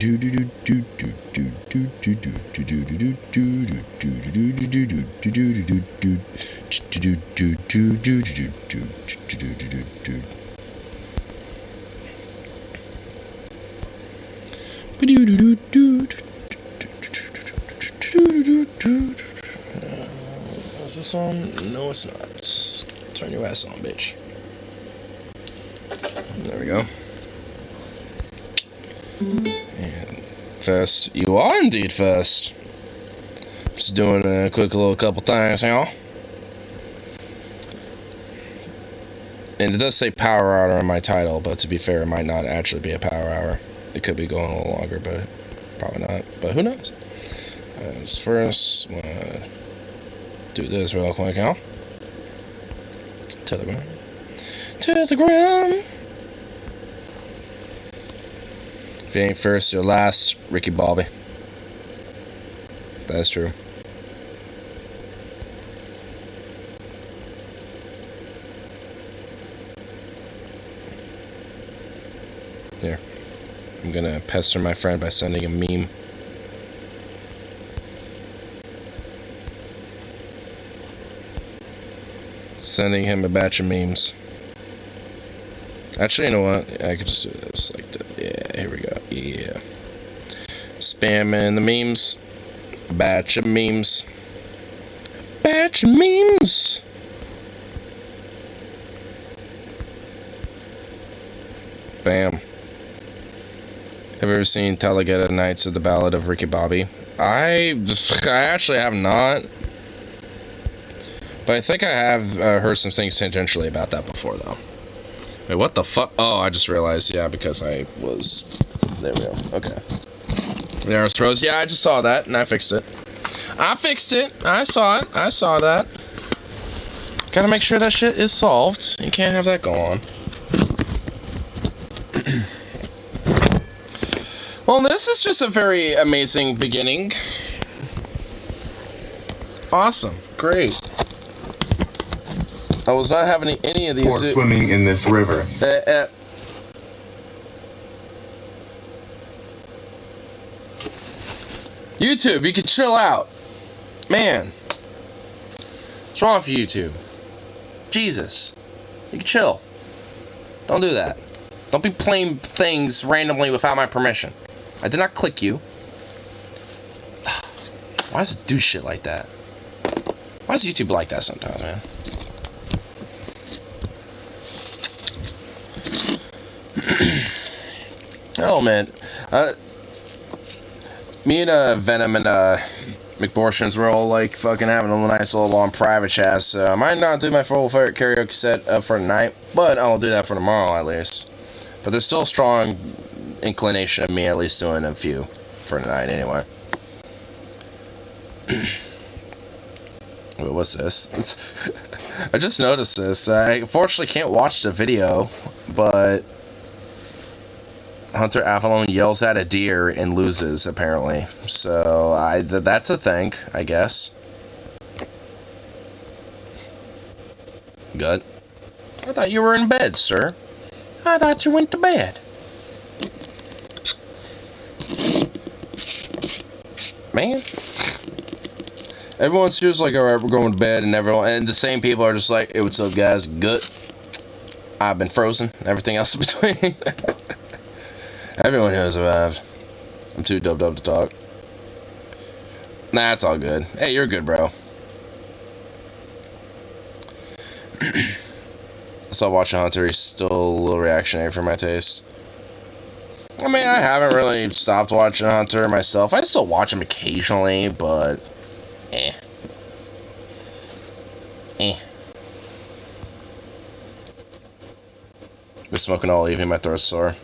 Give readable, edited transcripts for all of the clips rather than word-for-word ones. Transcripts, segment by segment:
Is this on? No, it's not. Turn your ass on, bitch. There we go. And first, you are indeed first. Just doing a quick little couple things, y'all. And it does say power hour on my title, but to be fair, it might not actually be a power hour. It could be going a little longer, but probably not. But who knows? Just first, do this real quick, y'all. Telegram. Telegram. If you ain't first, you're last, Ricky Bobby. That's true. Here. I'm gonna pester my friend by sending a meme. Sending him a batch of memes. Actually, you know what? I could just do this like that. Yeah, here we go. Yeah. Spamming the memes. A batch of memes. Batch of memes. Bam. Have you ever seen Talladega Nights of the Ballad of Ricky Bobby? I actually have not. But I think I have heard some things tangentially about that before, though. Wait, what the fuck? Oh, I just realized. Yeah, because I was... There we go. Okay. There was froze. Yeah, I just saw that, and I fixed it. I fixed it. I saw it. I saw that. Gotta make sure that shit is solved. You can't have that go on. Well, this is just a very amazing beginning. Awesome. Great. I was not having any of these... For swimming in this river. YouTube, you can chill out. Man. What's wrong with YouTube? Jesus. You can chill. Don't do that. Don't be playing things randomly without my permission. I did not click you. Why does it do shit like that? Why does YouTube like that sometimes, man? Oh, man. Me and Venom and McBortions were all like fucking having a nice little long private chat, so I might not do my full favorite karaoke set for tonight, but I'll do that for tomorrow at least. But there's still a strong inclination of me at least doing a few for tonight anyway. Wait, what's this? I just noticed this. I unfortunately can't watch the video, but Hunter Avalon yells at a deer and loses, apparently. So, that's a thing, I guess. Good. I thought you were in bed, sir. I thought you went to bed. Man. Everyone's just like, alright, we're going to bed, and the same people are just like, hey, what's up, guys? Good. I've been frozen. Everything else in between. Everyone here has survived. I'm too doped up to talk. Nah, it's all good. Hey, you're good, bro. I still watching Hunter. He's still a little reactionary for my taste. I mean, I haven't really stopped watching Hunter myself. I still watch him occasionally, but... Been smoking all evening, my throat's sore.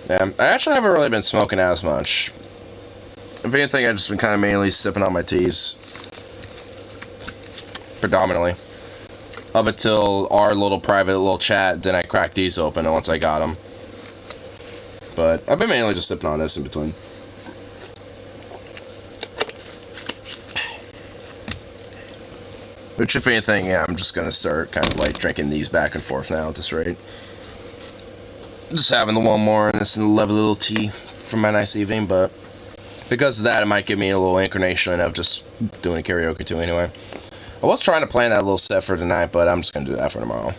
Yeah, I actually haven't really been smoking as much. If anything, I've just been kind of mainly sipping on my teas. Predominantly. Up until our little private little chat, then I cracked these open, and once I got them. But I've been mainly just sipping on this in between. Which, if anything, yeah, I'm just gonna start kind of like drinking these back and forth now at this rate. Just having the one more and this lovely little tea for my nice evening, but because of that, it might give me a little inclination of just doing karaoke too anyway. I was trying to plan that little set for tonight, but I'm just gonna do that for tomorrow.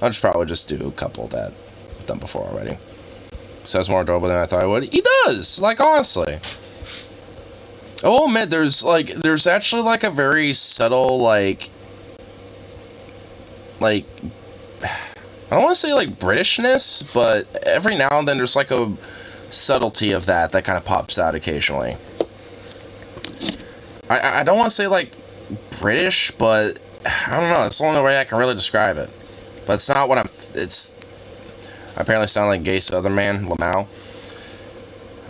I'll just probably just do a couple that I've done before already. Sounds more adorable than I thought it would. He does! Like, honestly. I will admit, there's actually, like, a very subtle, like, I don't want to say, like, Britishness, but every now and then there's, like, a subtlety of that kind of pops out occasionally. I don't want to say, like, British, but I don't know. It's the only way I can really describe it. But it's not what I apparently sound like gay Southern man, Lamau.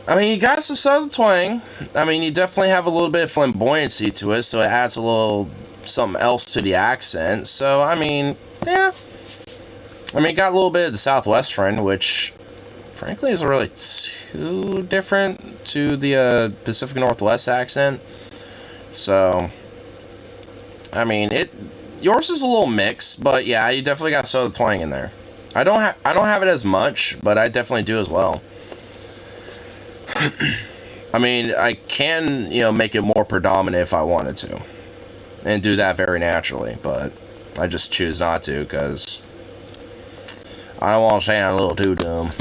I mean, you got some Southern twang. I mean, you definitely have a little bit of flamboyancy to it, so it adds a little something else to the accent. So, I mean, yeah. I mean, you got a little bit of the Southwestern, which, frankly, isn't really too different to the Pacific Northwest accent. So, I mean, yours is a little mixed, but yeah, you definitely got Southern twang in there. I don't have it as much, but I definitely do as well. I mean, I can, make it more predominant if I wanted to. And do that very naturally, but I just choose not to, because I don't want to sound a little too dumb.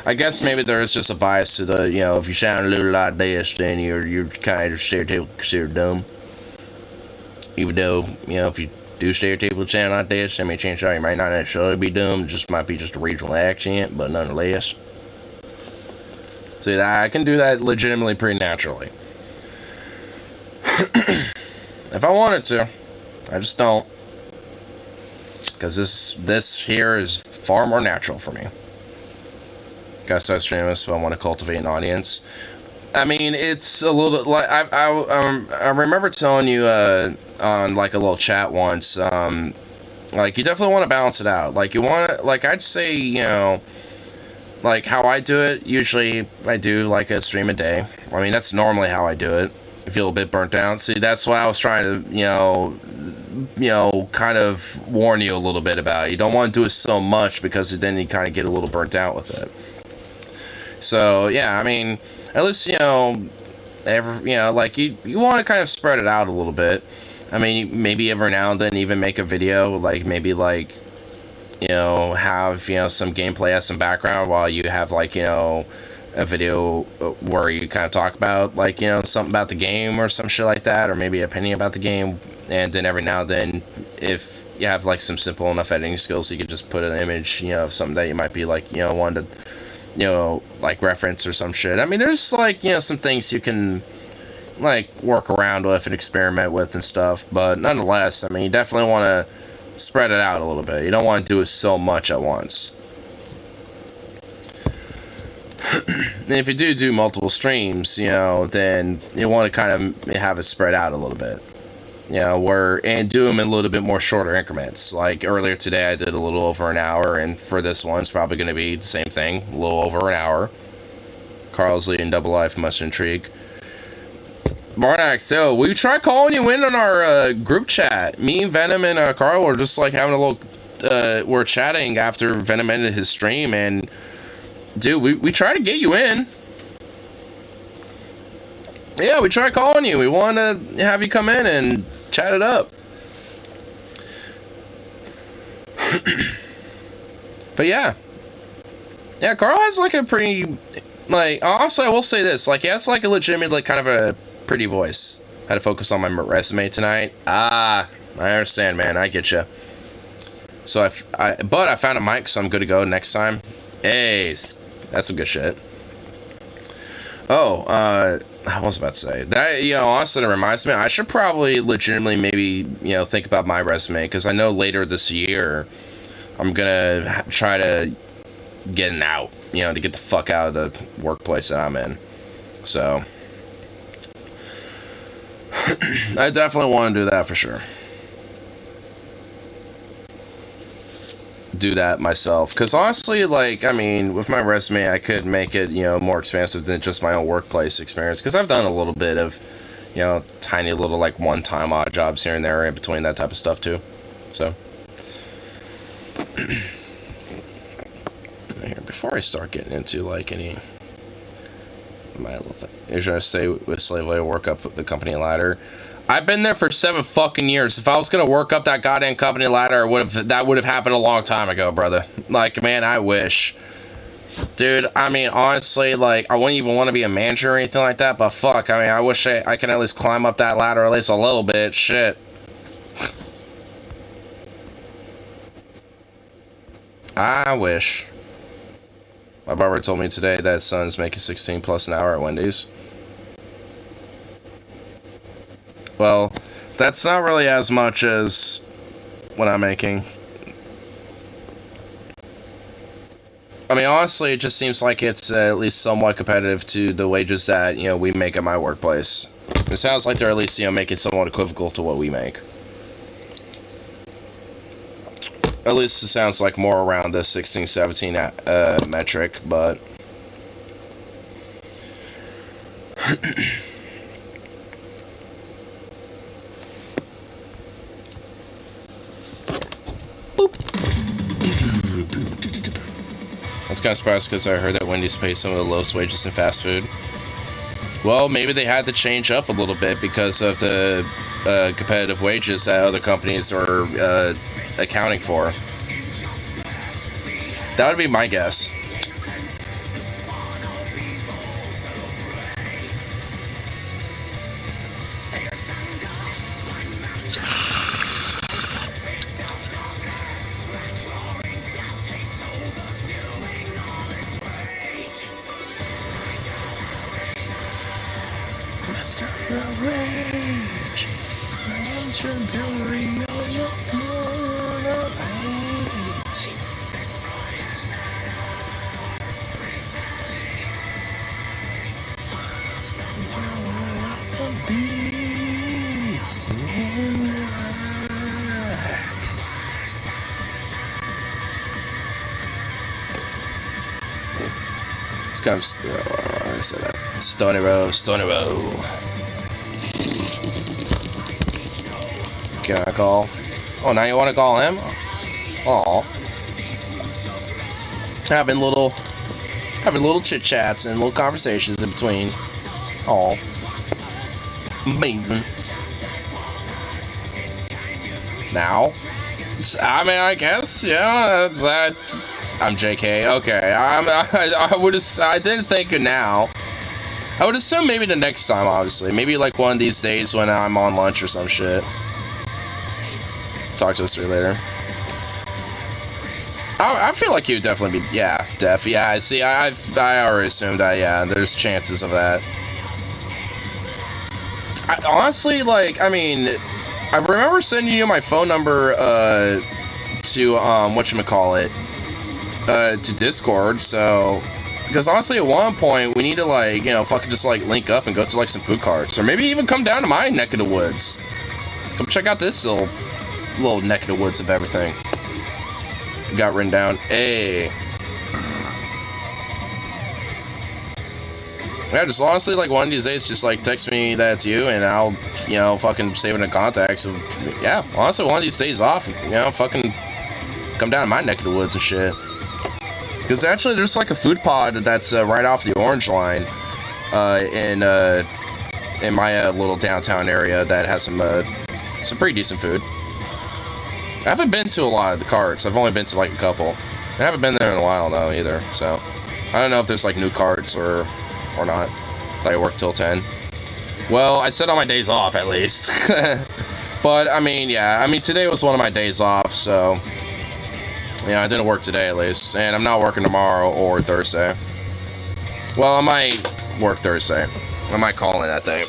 I guess maybe there is just a bias to the, if you sound a little like this, then you're kind of stereotypically considered dumb. Even though, if you do stereotypically sound like this, I mean, chances are you might not necessarily be dumb, it just might be just a regional accent, but nonetheless. See, I can do that legitimately pretty naturally. If I wanted to, I just don't. Because this here is far more natural for me. Gotta start streaming this if I want to cultivate an audience. I mean, it's a little like I remember telling you on like a little chat once. Like you definitely want to balance it out. Like you want to, like I'd say, like how I do it. Usually I do like a stream a day. I mean that's normally how I do it. I feel a bit burnt out. See, that's why I was trying to kind of warn you a little bit about. You don't want to do it so much because then you kind of get a little burnt out with it. So yeah, I mean, at least like you want to kind of spread it out a little bit. I mean, maybe every now and then even make a video, like maybe like have some gameplay as some background while you have like a video where you kind of talk about like something about the game or some shit like that, or maybe an opinion about the game. And then every now and then, if you have like some simple enough editing skills, you could just put an image of something that you might be like wanting to like reference or some shit. I mean, there's like some things you can like work around with and experiment with and stuff, but nonetheless, I mean, you definitely want to spread it out a little bit. You don't want to do it so much at once. And if you do multiple streams, then you want to kind of have it spread out a little bit. And do them in a little bit more shorter increments. Like earlier today, I did a little over an hour, and for this one, it's probably going to be the same thing, a little over an hour. Carl's leading Double Life, much intrigue. Barnax, still, we tried calling you in on our group chat. Me, Venom, and Carl were just like having a little, we're chatting after Venom ended his stream, and dude, we tried to get you in. Yeah, we tried calling you. We wanted to have you come in and chat it up. But yeah. Yeah, Carl has like a pretty, like, honestly, I will say this. Like, he has like a legitimate, like, kind of a pretty voice. I had to focus on my resume tonight. I understand, man. I get you. So but I found a mic, so I'm good to go next time. Hey, that's some good shit. Oh, I was about to say that, honestly, it reminds me, I should probably legitimately maybe, think about my resume, because I know later this year, I'm gonna try to get an out, to get the fuck out of the workplace that I'm in. So, I definitely want to do that for sure. Do that myself, because honestly, like, I mean, with my resume, I could make it more expansive than just my own workplace experience, because I've done a little bit of you know, tiny little like one-time odd jobs here and there in between that type of stuff too. So here, before I start getting into like any my little thing, I should say with Slave Labor work up the company ladder. I've been there for 7 fucking years. If I was gonna work up that goddamn company ladder, that would have happened a long time ago, brother. Like, man, I wish. Dude, I mean, honestly, like, I wouldn't even want to be a manager or anything like that, but fuck, I mean, I wish I could at least climb up that ladder at least a little bit. Shit. I wish. My barber told me today that his son's making 16 plus an hour at Wendy's. Well, that's not really as much as what I'm making. I mean, honestly, it just seems like it's at least somewhat competitive to the wages that, you know, we make at my workplace. It sounds like they're at least, you know, making somewhat equivocal to what we make. At least it sounds like more around the 16, 17 metric, but... I was kind of surprised because I heard that Wendy's pays some of the lowest wages in fast food. Well, maybe they had to change up a little bit because of the competitive wages that other companies are accounting for. That would be my guess. This comes. I said that. Stony Row, Stony Row. Can I call? Oh, now you want to call him? Oh, having little chit chats and little conversations in between. Oh, amazing. Now, I mean, I guess, yeah. I'm JK. Okay, I didn't think of now. I would assume maybe the next time, obviously. Maybe like one of these days when I'm on lunch or some shit. Talk to us later. I feel like you'd definitely be, yeah, def. Yeah, see, I already assumed that, yeah, there's chances of that. Honestly, like, I mean, I remember sending you my phone number, to, whatchamacallit, to Discord, so, because honestly, at one point, we need to, like, you know, fucking just, like, link up and go to, like, some food carts, or maybe even come down to my neck of the woods. Come check out this little neck of the woods of everything. Got written down. Hey. Yeah, just honestly, like, one of these days, just, like, text me that it's you, and I'll, you know, fucking save it in contacts. So, yeah, honestly, one of these days off, you know, fucking come down to my neck of the woods and shit. Because actually, there's, like, a food pod that's right off the Orange Line in my little downtown area that has some pretty decent food. I haven't been to a lot of the carts. I've only been to, like, a couple. I haven't been there in a while, though, either. So, I don't know if there's, like, new carts or not. I work till 10. Well, I said on my days off, at least. But, I mean, yeah. I mean, today was one of my days off, so... Yeah, I didn't work today, at least. And I'm not working tomorrow or Thursday. Well, I might work Thursday. I might call in that day.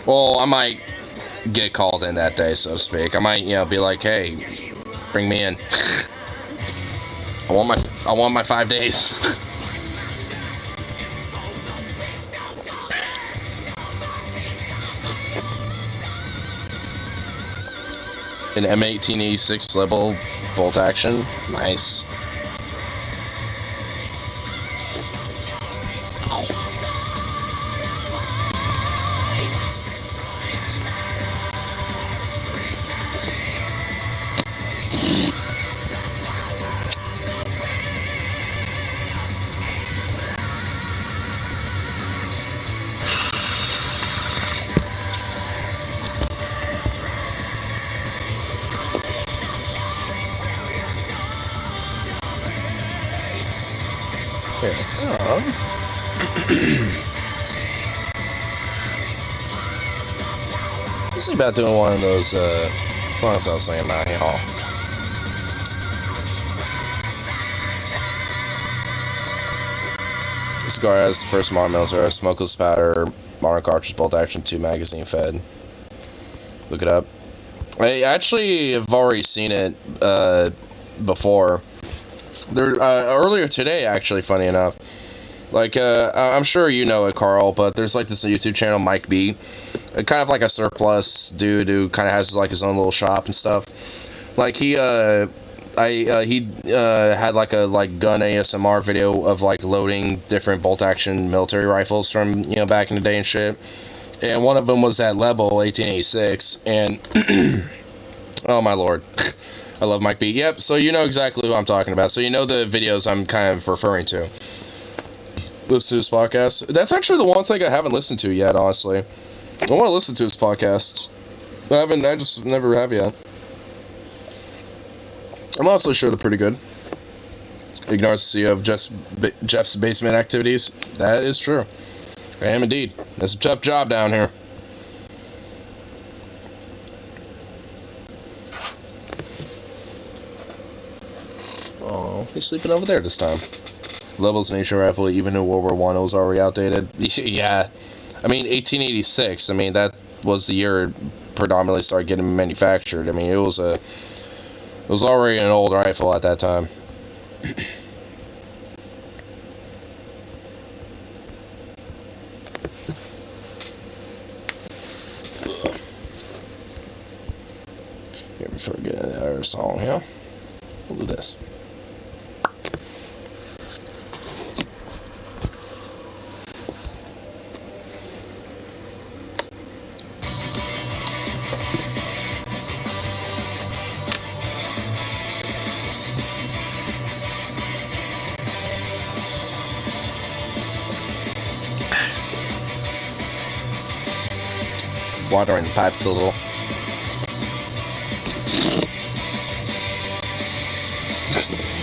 Well, I might get called in that day, so to speak. I might, you know, be like, hey, bring me in. I want my 5 days. An M1886 level bolt action. Nice. Here. Let's see about doing one of those songs I was saying about here. This cigar has the first modern military, smokeless powder, modern cartridge, bolt action, 2 magazine fed. Look it up. I actually have already seen it before. There earlier today, actually, funny enough. Like, I'm sure you know it, Carl, but there's like this YouTube channel, Mike B. Kind of like a surplus dude who kind of has like his own little shop and stuff. Like he had like a gun ASMR video of like loading different bolt action military rifles from back in the day and shit. And one of them was that Lebel 1886, and oh my lord, I love Mike B. Yep, so you know exactly who I'm talking about. So you know the videos I'm kind of referring to. Listen to his podcast. That's actually the one thing I haven't listened to yet, honestly. I want to listen to his podcasts. I just never have yet. I'm also sure they're pretty good. Ignores the CEO of Jeff's basement activities. That is true. I am indeed. It's a tough job down here. Oh, he's sleeping over there this time. Levels an HE rifle, even in World War I, it was already outdated. Yeah. I mean, 1886. I mean, that was the year it predominantly started getting manufactured. I mean, it was already an old rifle at that time. Here, before we get into our song, yeah? We'll do this. Water in the pipes a little.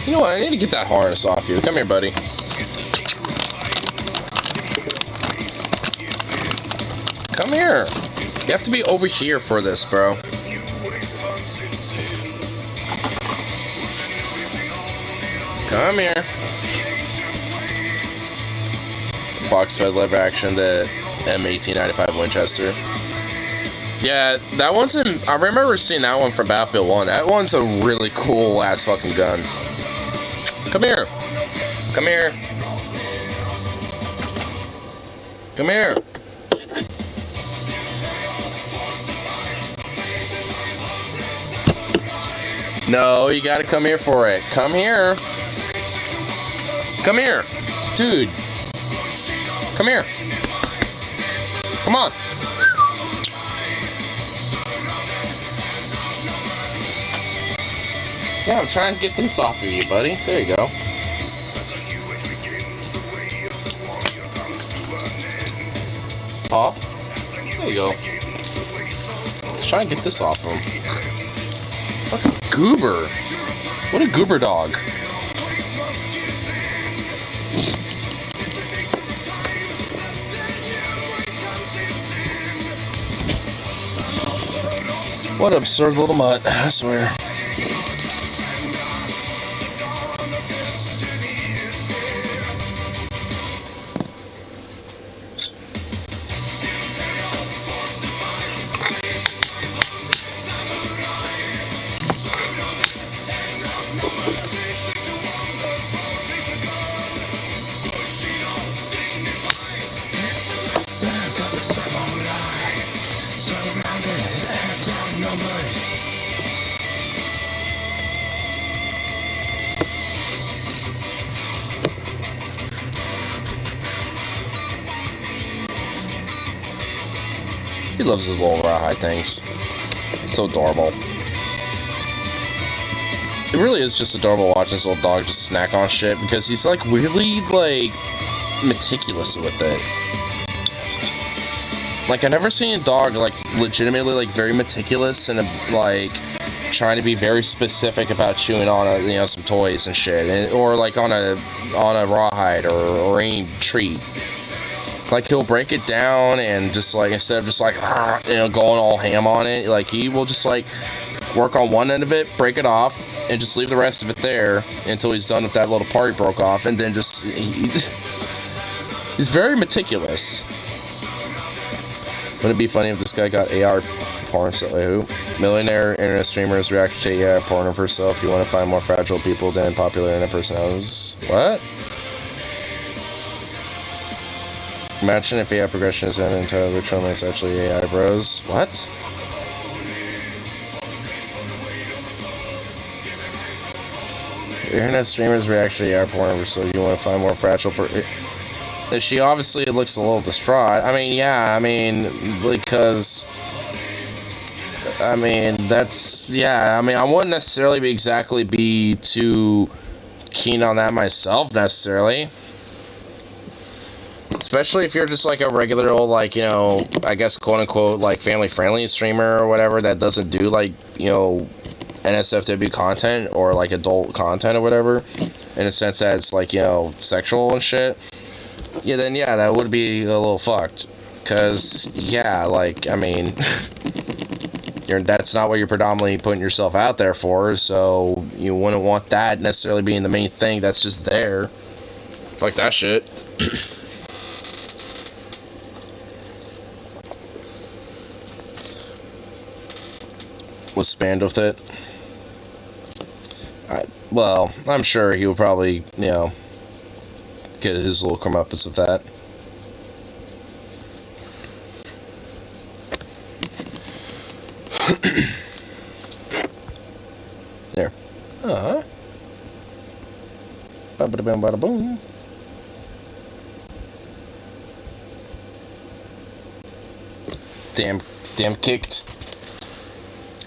You know what? I need to get that harness off you. Come here, buddy. Come here. You have to be over here for this, bro. Come here. Box fed lever action, the M1895 Winchester. Yeah, that one's I remember seeing that one from Battlefield 1. That one's a really cool ass fucking gun. Come here. Come here. Come here. No, you gotta come here for it. Come here. Come here. Dude. Come here. Come on. Yeah, I'm trying to get this off of you, buddy. There you go. Paw. There you go. Let's try and get this off of him. Fucking goober. What a goober dog. What an absurd little mutt, I swear. He loves his little rawhide things. It's so adorable. It really is just adorable watching this little dog just snack on shit because he's like weirdly like meticulous with it. Like I've never seen a dog like legitimately like very meticulous and like trying to be very specific about chewing on some toys and shit, or like on a rawhide or any treat. Like, he'll break it down and just like, instead of just like going all ham on it, like he will just like work on one end of it, break it off, and just leave the rest of it there until he's done with that little part he broke off, and then just he's very meticulous. Wouldn't it be funny if this guy got AR porn? So, who? Millionaire internet streamers react to AI porn of herself. You want to find more fragile people than popular internet personalities. What? Imagine if AI progression is an entire ritual makes actually AI bros. What? Internet streamers react to AI porn of herself. You want to find more fragile she obviously looks a little distraught. I mean, yeah, I mean, because, I mean, that's, yeah, I mean, I wouldn't necessarily be too keen on that myself, necessarily. Especially if you're just, like, a regular old, like, I guess, quote-unquote, like, family-friendly streamer or whatever that doesn't do, like, NSFW content or, like, adult content or whatever, in a sense that it's, like, sexual and shit. Yeah, then, yeah, that would be a little fucked. Because, yeah, like, I mean, that's not what you're predominantly putting yourself out there for, so you wouldn't want that necessarily being the main thing that's just there. Fuck that shit. Was spanned with it. Well, I'm sure he would probably, get his little comeuppance with that. There. Ba-ba-da-boom, bada-boom. Damn kicked.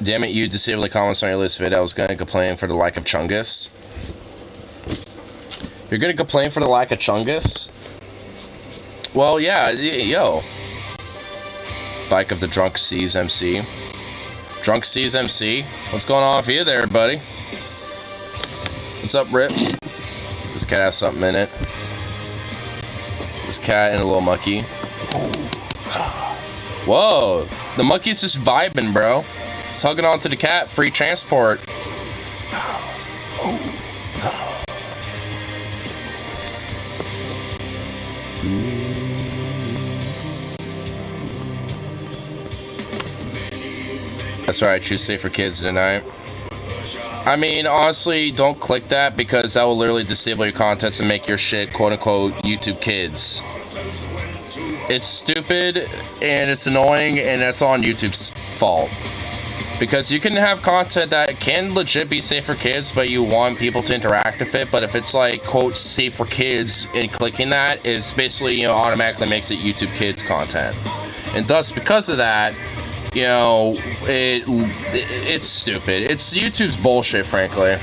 Damn it, you disabled the comments on your list vid. I was gonna complain for the lack of Chungus. You're gonna complain for the lack of Chungus? Well, yeah, yo. Bike of the Drunk Seas MC. Drunk Seas MC? What's going on for you there, buddy? What's up, Rip? This cat has something in it. This cat and a little monkey. Whoa! The monkey's just vibing, bro. It's hugging onto the cat. Free transport. That's right, choose safer kids tonight. I mean, honestly, don't click that because that will literally disable your contents and make your shit quote-unquote YouTube kids. It's stupid and it's annoying and that's on YouTube's fault. Because you can have content that can legit be safe for kids, but you want people to interact with it. But if it's like, quote, safe for kids, and clicking that is basically, automatically makes it YouTube kids content. And thus, because of that, it's stupid. It's YouTube's bullshit, frankly.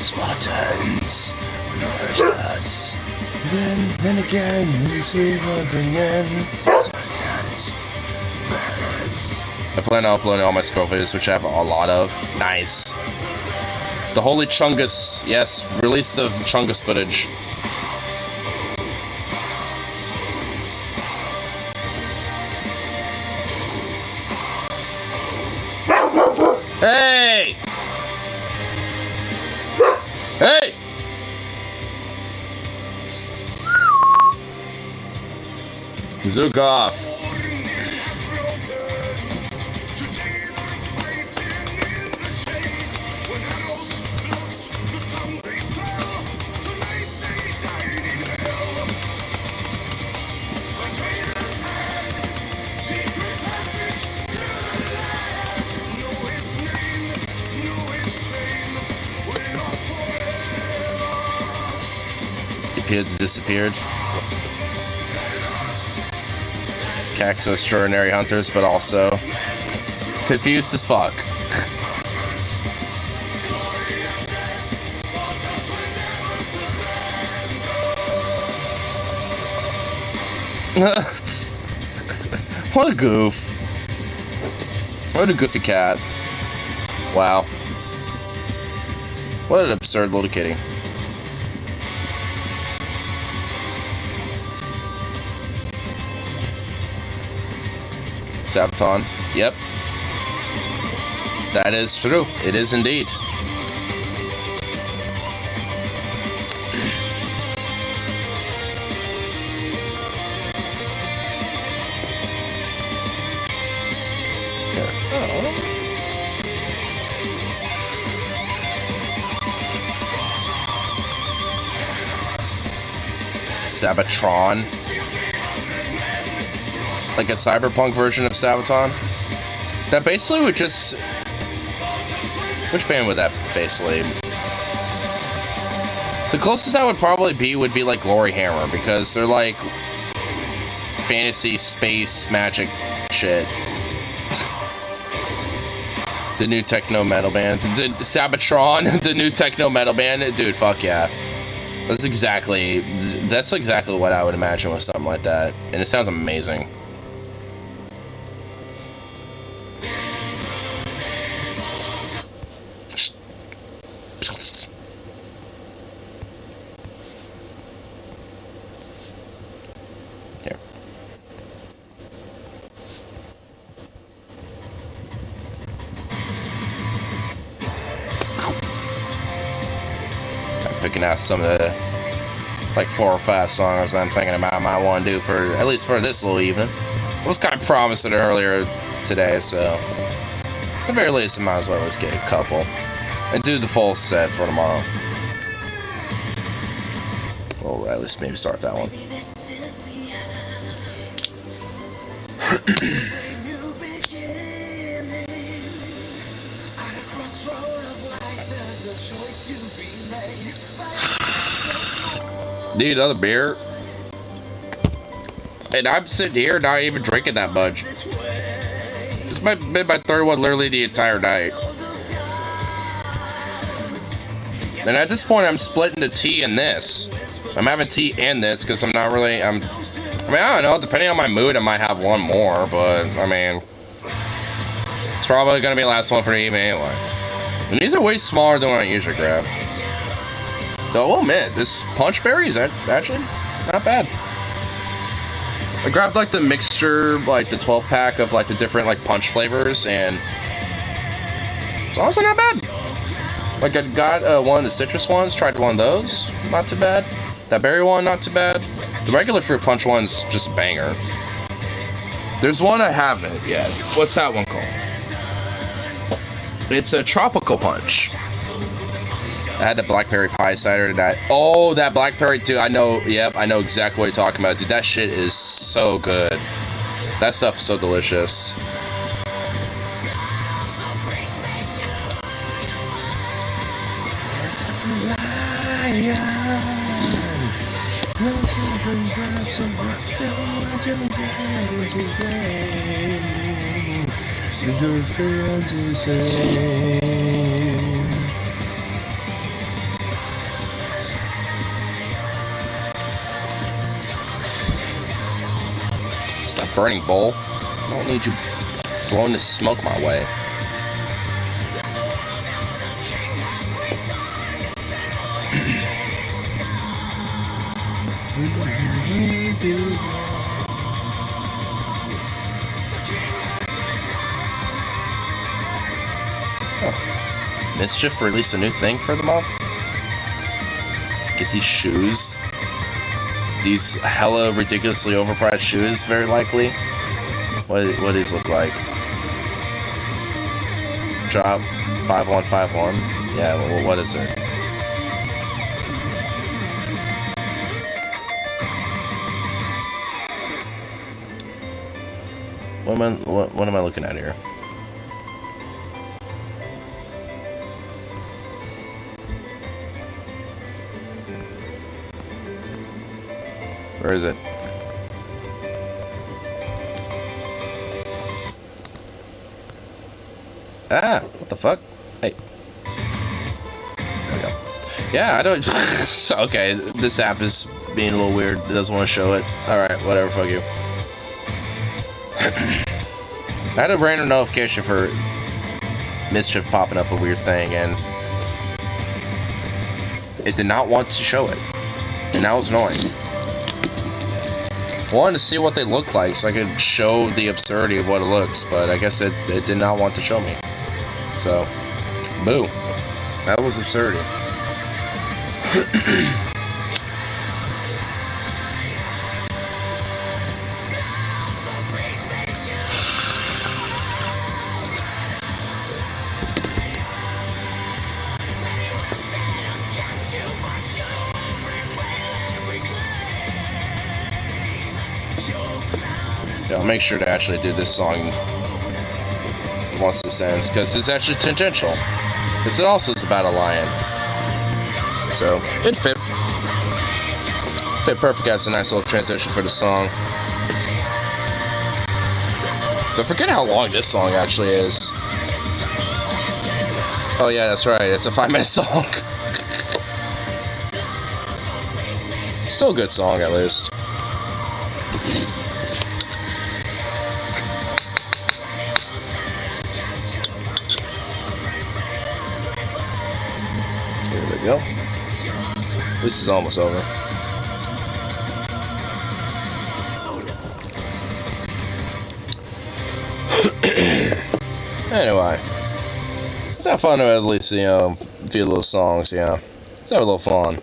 Spartans, Russians, then again, this week once again, Spartans, Russians. I plan on uploading all my scroll videos, which I have a lot of. Nice. The Holy Chungus, yes, release the Chungus footage. Hey! Hey! Zook off. Disappeared. Cacks are extraordinary hunters, but also confused as fuck. What a goof. What a goofy cat. Wow. What an absurd little kitty. Sabaton. Yep. That is true. It is indeed. Sabatron. Like a cyberpunk version of Sabaton. That basically would just... Which band would that basically... The closest that would probably be would be like Glory Hammer, because they're like fantasy, space, magic shit. The new techno metal band. Sabatron, the new techno metal band. Dude, fuck yeah. That's exactly what I would imagine with something like that. And it sounds amazing. Here. I'm picking out some of the like 4 or 5 songs I'm thinking about I might want to do for at least for this little evening. I was kind of promising it earlier today, so at the very least I might as well just get a couple and do the full set for tomorrow. Or at least maybe start that one. Need another beer? And I'm sitting here not even drinking that much. This might have been my third one literally the entire night. And at this point I'm splitting the tea and this. I'm having tea and this because I'm not really, I mean, I don't know, depending on my mood I might have one more, but I mean, it's probably going to be the last one for the evening anyway. And these are way smaller than what I usually grab. Though I'll admit, this punch berry is actually not bad. I grabbed like the mixture, like the 12 pack of like the different like punch flavors, and it's honestly not bad. Like I got one of the citrus ones, tried one of those, not too bad. That berry one, not too bad. The regular fruit punch one's just a banger. There's one I haven't yet. What's that one called? It's a tropical punch. I had the blackberry pie cider tonight. Oh, that blackberry too. I know. Yep, I know exactly what you're talking about, dude. That shit is so good. That stuff is so delicious. Stop burning, bowl. I don't need you blowing the smoke my way. Oh. Mischief released a new thing for the month. Get these shoes. These hella ridiculously overpriced shoes, very likely. What these look like? Drop 5151. Yeah, well, what is it? What am I looking at here? Where is it? Ah, what the fuck? Hey. There we go. Yeah, I don't... Okay, this app is being a little weird. It doesn't want to show it. Alright, whatever, fuck you. I had a random notification for Mischief popping up a weird thing, and it did not want to show it. And that was annoying. I wanted to see what they look like so I could show the absurdity of what it looks, but I guess it did not want to show me. So, boo. That was absurdity. Yeah, I'll make sure to actually do this song once this ends, because it's actually tangential. Because it also is about a lion. So, it fit perfect as a nice little transition for the song. But forget how long this song actually is. Oh yeah, that's right, it's a 5-minute song. Still a good song, at least. Here we go. This is almost over. Anyway, let's have fun to at least, you know, a few little songs, yeah. Let's have a little fun.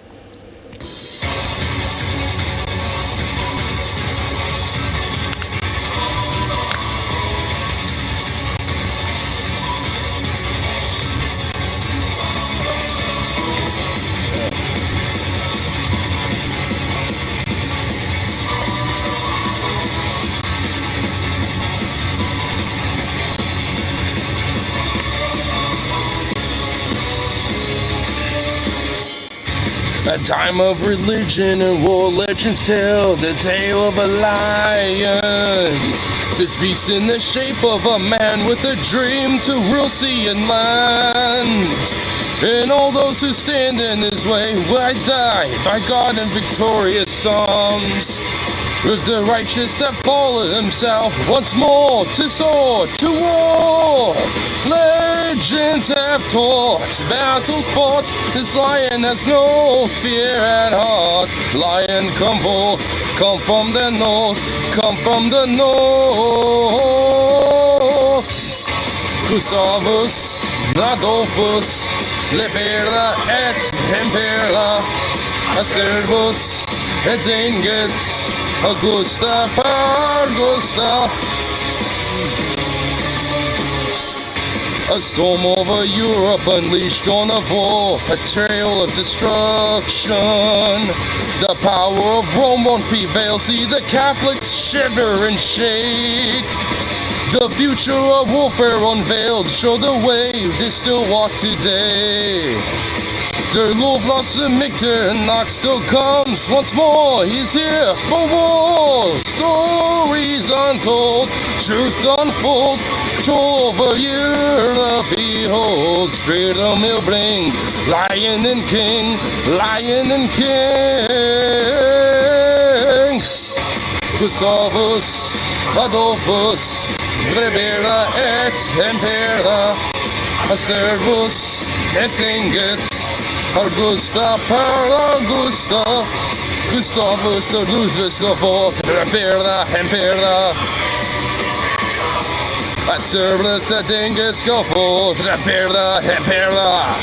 A time of religion and war legends tell the tale of a lion. This beast in the shape of a man with a dream to rule sea and land. And all those who stand in his way will die by God in victorious psalms. With the righteous that fall himself once more to soar to war. Legends have taught, battles fought, this lion has no fear at heart. Lion come forth, come from the north, come from the north. Gustavus, Adolphus, Lepera et Impera, Acervus et Inget. Augusta, Augusta. A storm over Europe unleashed on a war, a trail of destruction. The power of Rome won't prevail, see the Catholics shiver and shake. The future of warfare unveiled, show the way they still walk today. Der Love lost the Michter, and Knox still comes once more. He's here for war. Stories untold, truth unfold. Control over Europe beholds. Freedom he'll bring. Lion and king, lion and king. Gustavus, Adolphus, Rivera et Impera. Acervus et Inget. Augusta, per Augusta, Gustavus, Ludwig, go forth, Impera, Impera. Acervus et Inget, go forth, Impera, Impera.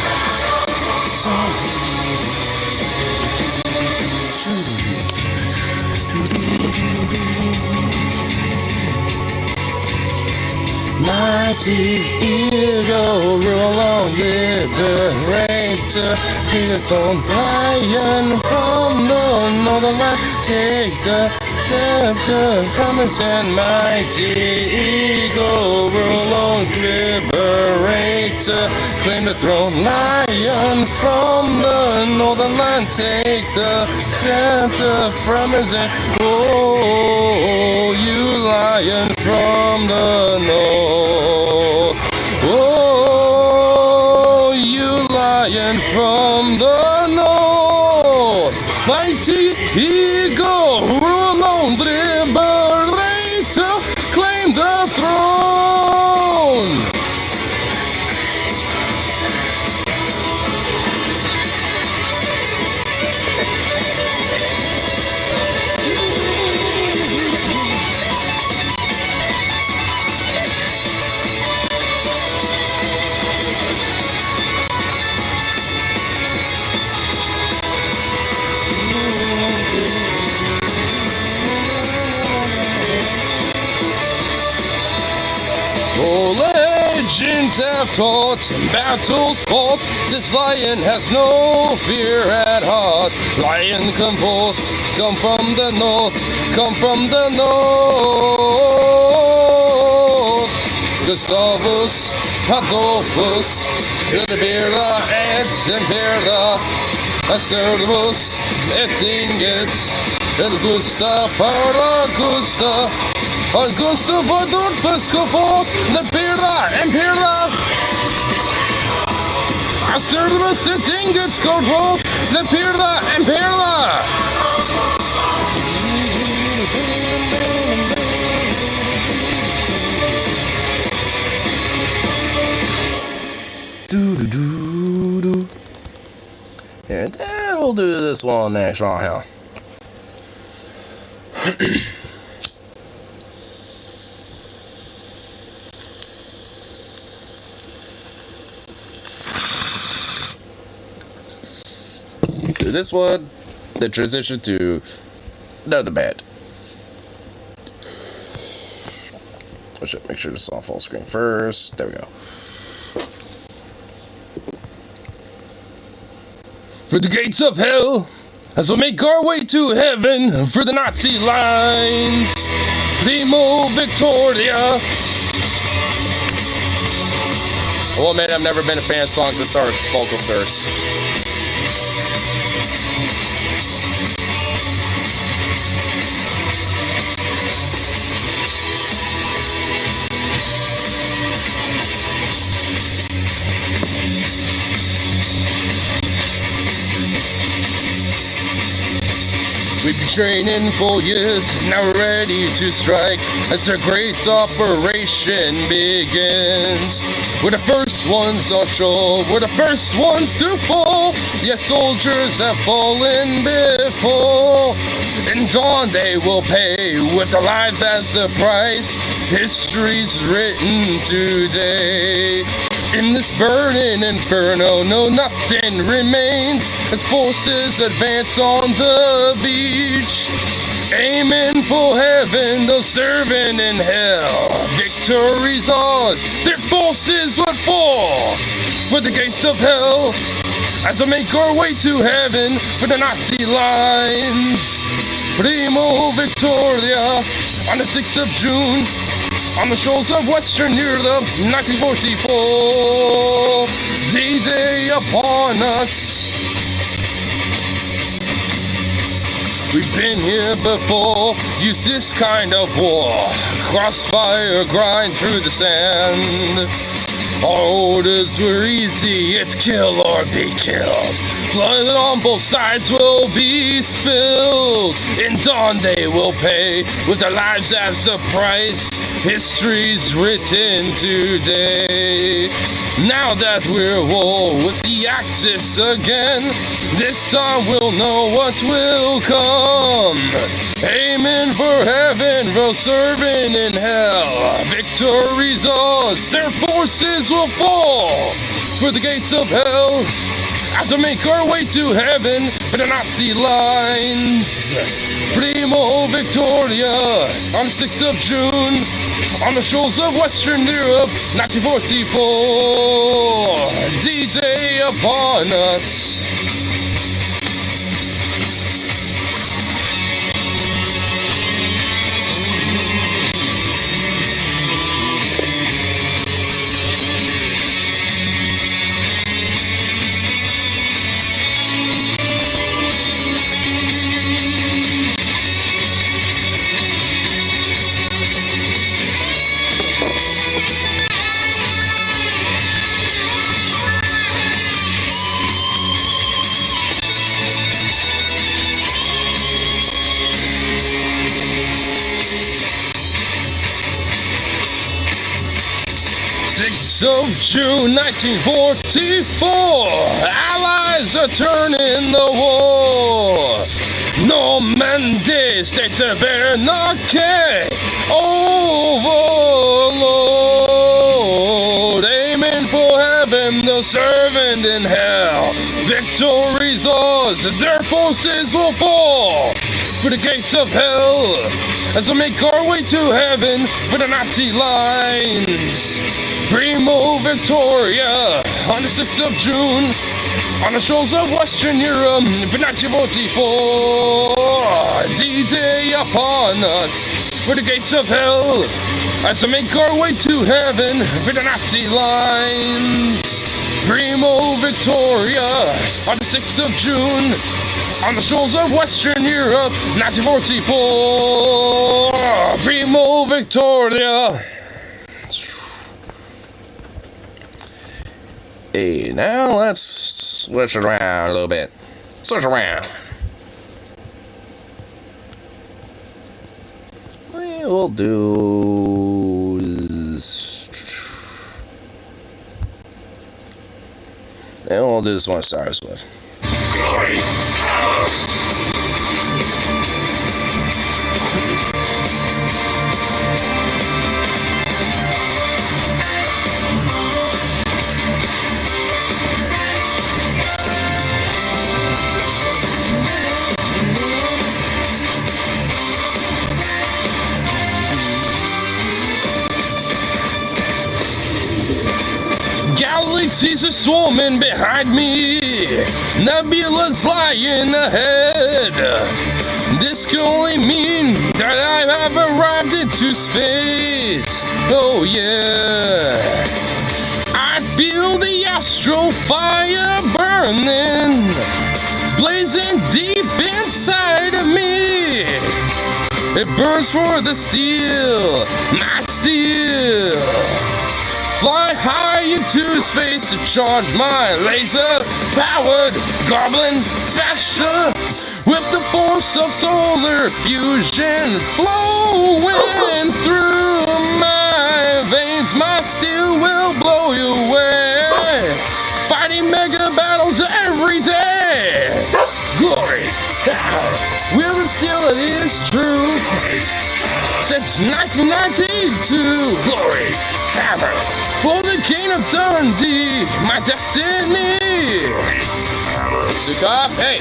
Mighty hero, rule on liberator, Peterson, lion from the northern land, take the scepter from his hand. Mighty eagle, rule on liberator, claim the throne, lion from the northern land, take the scepter from his hand. Oh, you lion from the north. Oh, you lion from the north, mighty have taught, battles fought. This lion has no fear at heart. Lion come forth, come from the north, come from the north. Gustavus Adolphus, Hildeberda et Impera, Servus et Inget, Augusta para Augusta, Augusta Adolphus go forth, Impera, Impera, Servus et Inget go forth, Impera, Impera. Do. And then we'll do this one next right here. Do this one, then transition to another band. I should make sure this is on full screen first. There we go. For the gates of hell, as we make our way to heaven, for the Nazi lines, Primo Victoria. Well, man, I've never been a fan of songs that start with vocals first. We've been training for years, now we're ready to strike as the great operation begins. We're the first ones on shore, we're the first ones to fall. Yes, soldiers have fallen before. In dawn they will pay with their lives as the price. History's written today. In this burning inferno, no, nothing remains as forces advance on the beach. Aiming for heaven, those serving in hell. Victory's ours, their forces would fall. For the gates of hell, as we make our way to heaven, for the Nazi lines. Primo Victoria, on the 6th of June, on the shores of Western Europe, 1944, D-Day upon us. We've been here before, used this kind of war. Crossfire grind through the sand. Our orders were easy, it's kill or be killed. Blood on both sides will be spilled. In dawn they will pay with their lives as the price. History's written today. Now that we're at war with the Axis again, this time we'll know what will come. Aiming for heaven, while serving in hell. Victory's ours, their forces will fall. For the gates of hell, as we make our way to heaven, for the Nazi lines. Primo Victoria, on the 6th of June, on the shores of Western Europe, 1944, D-Day upon us. Of June 1944, Allies are turning the war. Normandy, state of anarchy, overlord. Aiming for heaven, the servant in hell. Victory's ours, their forces will fall. for the gates of hell, as we make our way to heaven for the Nazi lines. Primo Victoria on the 6th of June, on the shores of Western Europe for 1944. D-Day upon us for the gates of hell, as we make our way to heaven for the Nazi lines. Primo Victoria on the 6th of June, on the shores of Western Europe, 1944. Primo Victoria. Hey, now let's switch it around a little bit. Switch around. We'll do... and we'll do this one to start us with. Glory, power. Galaxies are swarming behind me, nebulas lying ahead. This can only mean that I have arrived into space. Oh yeah, I feel the astral fire burning. It's blazing deep inside of me. It burns for the steel, my steel. Fly high into space to charge my laser-powered goblin smasher with the force of solar fusion flowing through my veins. My steel will blow you away. Fighting mega battles every day. Glory, power, will the steel that is true. Since 1992, glory, hammer, for the king of Dundee, my destiny. Sukov, hey.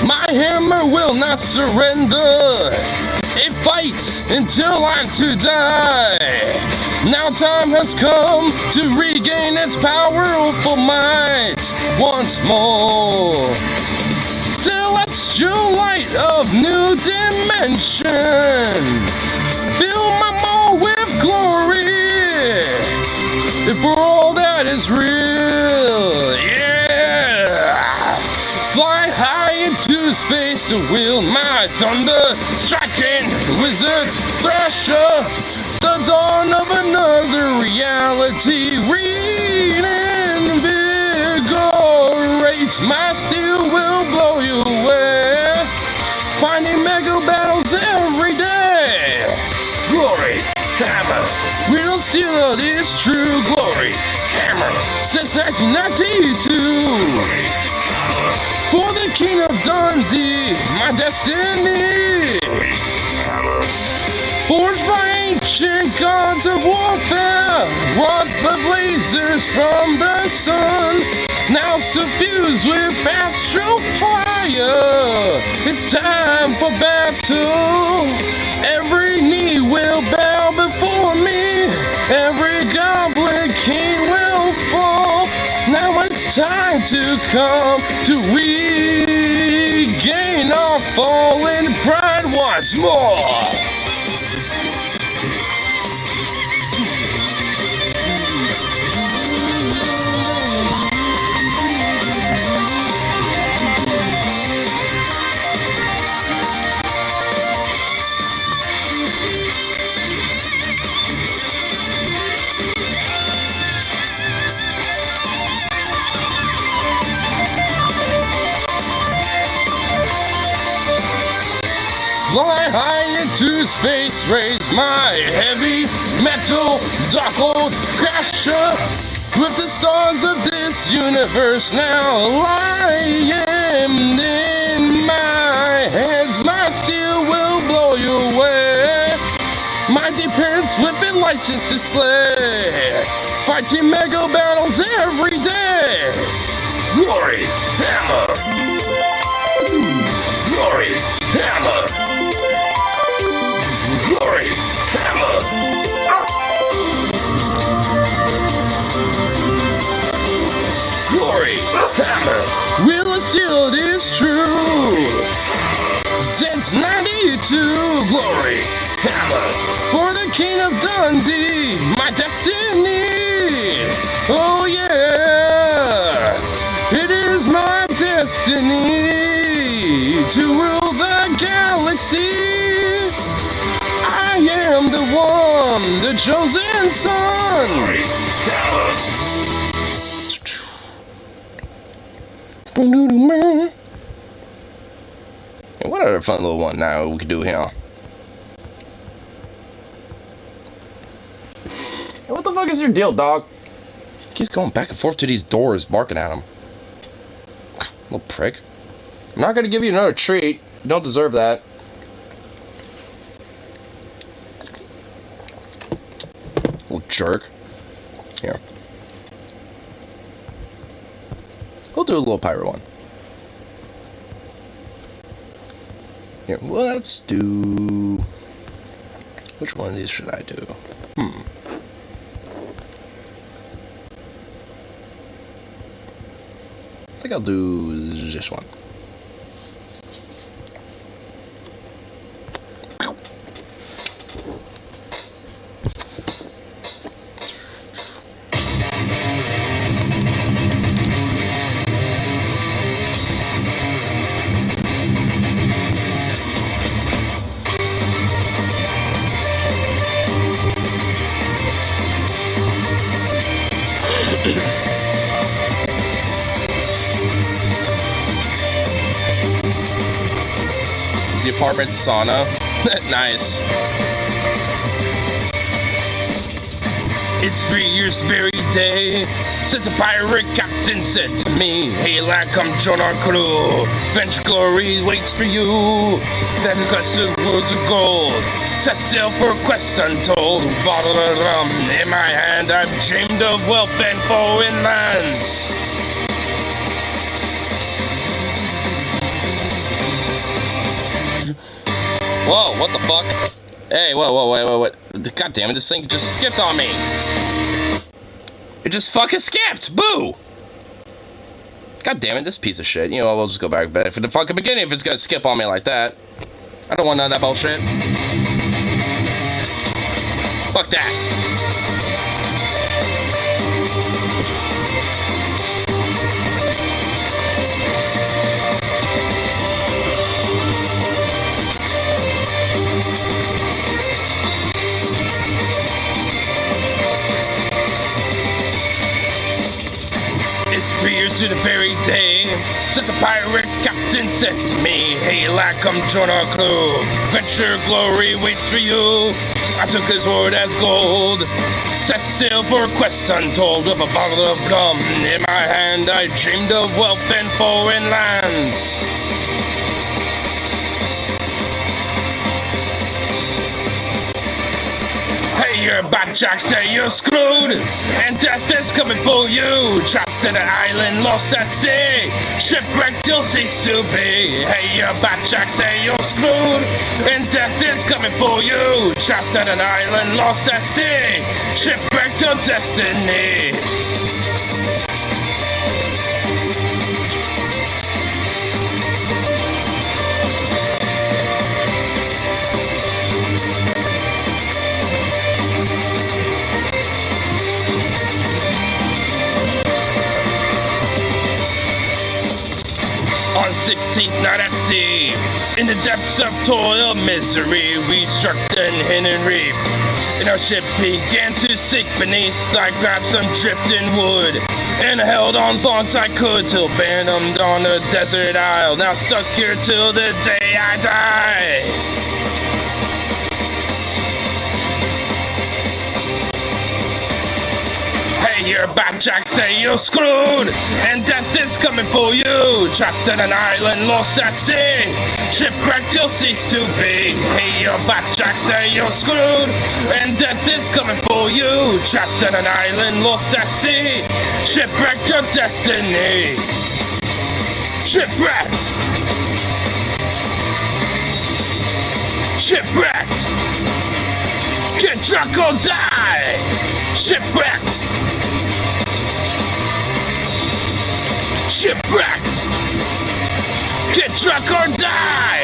My hammer will not surrender. It fights until I'm to die. Now time has come to regain its powerful might once more. Celestial light of new dimension, fill my maw with glory, for all that is real, yeah. Fly high into space to wield my thunder, striking wizard thrasher. The dawn of another reality reinvigorates. My steel will blow you away. Finding mega battles every day. Glory, hammer, real steel is true. Glory, hammer, since 1992. For the king of Dundee, my destiny. Forged by ancient gods of warfare, wrought the blazers from the sun, now suffused with astral fire. It's time for battle. Every knee will bow before me. Every goblin king will fall. Now it's time to come to regain our fallen pride once more. Fly high into space, raise my heavy metal dark old crasher with the stars of this universe now lying in my hands. My steel will blow license to slay. Fighting mega battles every day. Glory, hammer. Glory, hammer. Glory, hammer. Glory, hammer. Will it still is true? Since 92, glory, hammer. For the king of Dundee, my destiny. Oh yeah, it is my destiny to rule the galaxy. I am the one, the chosen son. Glory, hammer. And what other fun little one now we could do here? Hey, what the fuck is your deal, dog? He keeps going back and forth to these doors, barking at him. Little prick. I'm not gonna give you another treat. You don't deserve that. Little jerk. Here. We'll do a little pirate one. Here, let's do... Which one of these should I do? I think I'll do this one. The apartment sauna. Nice. It's 3 years very day since the pirate captain said to me, "Hey lad, come join our crew. Venture glory waits for you. Then the quest of worlds of gold. Set sail for a quest untold. Bottle of rum in my hand, I'm dreamed of wealth and foreign lands." Whoa, what the fuck? Hey, whoa, wait. God damn it, this thing just skipped on me. It just fucking skipped! Boo! God damn it, this piece of shit. You know, we'll just go back to the fucking beginning if it's gonna skip on me like that. I don't want none of that bullshit. Fuck that. It's 3 years to the very day since the pirate captain said to me, "Hey lad, come join our crew. Venture glory waits for you." I took his word as gold, set sail for a quest untold. With a bottle of rum in my hand, I dreamed of wealth and foreign lands. Hey, you're back, Jack, say you're screwed, and death is coming for you. Trapped in an island, lost at sea, shipwrecked you'll cease to be. Hey, you're back, Jack, say you're screwed, and death is coming for you. Trapped in an island, lost at sea, shipwrecked your destiny. On 16th night at sea, in the depths of toil misery, we struck the hidden reef, and our ship began to sink beneath. I grabbed some drifting wood and held on as long as I could till abandoned on a desert isle. Now stuck here till the day I die. You're back, Jack, say you're screwed, and death is coming for you. Trapped in an island, lost at sea, Shipwrecked you'll cease to be. Hey, your backtrack say you're screwed, and death is coming for you. Trapped on an island, lost at sea. Shipwrecked your destiny. Shipwrecked. Shipwrecked. Get drunk or die. Shipwrecked. Shipwrecked. Get drunk or die.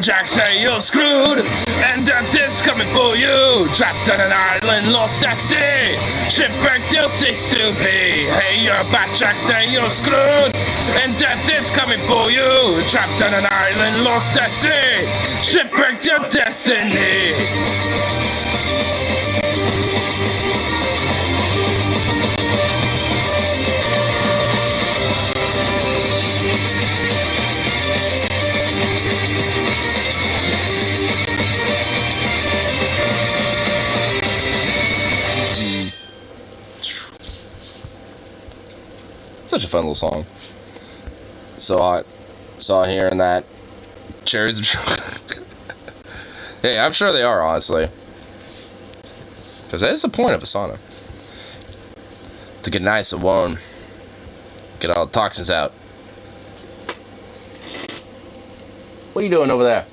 Jack say you're screwed, and death is coming for you. Trapped on an island, lost at sea. Shipwrecked you'll cease to be. Hey, your backtrack say you're screwed, and death is coming for you. Trapped on an island, lost at sea. Shipwrecked your destiny. Such a fun little song. Saw hearing that cherries. Hey, I'm sure they are, honestly, because that is the point of a sauna, to get nice and warm, get all the toxins out. What are you doing over there?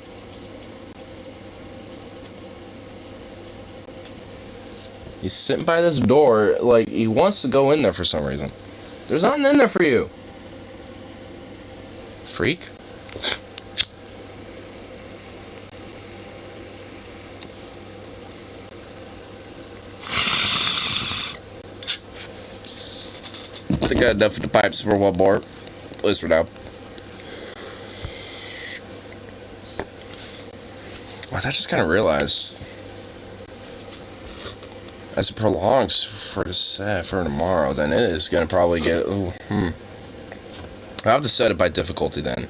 He's sitting by this door like he wants to go in there for some reason. There's nothing in there for you. Freak. I think I had enough of the pipes for one more. At least for now. I just kind of realized, as it prolongs for tomorrow, then it is gonna probably get. I have to set it by difficulty then.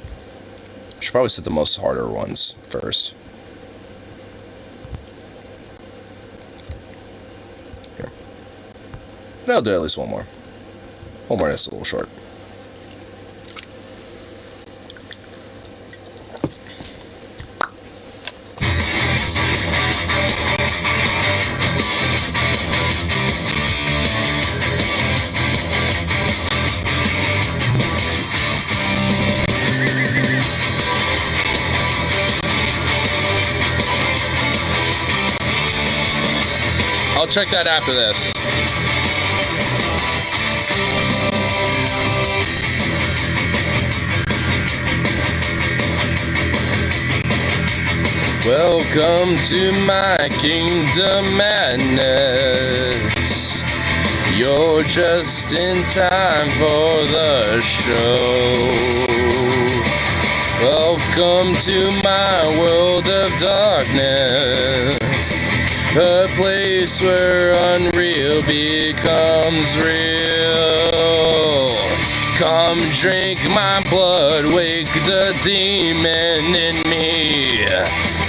I should probably set the most harder ones first. Here. But I'll do at least one more. One more that's a little short. I'll check that after this. Welcome to my kingdom madness. You're just in time for the show. Welcome to my world of darkness. A place where unreal becomes real. Come drink my blood, wake the demon in me.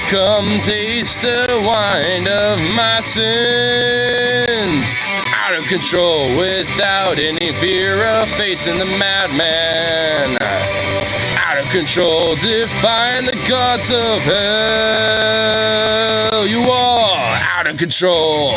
Come taste the wine of my sins. Out of control without any fear of facing the madman. Out of control, defying the gods of hell. You are out of control.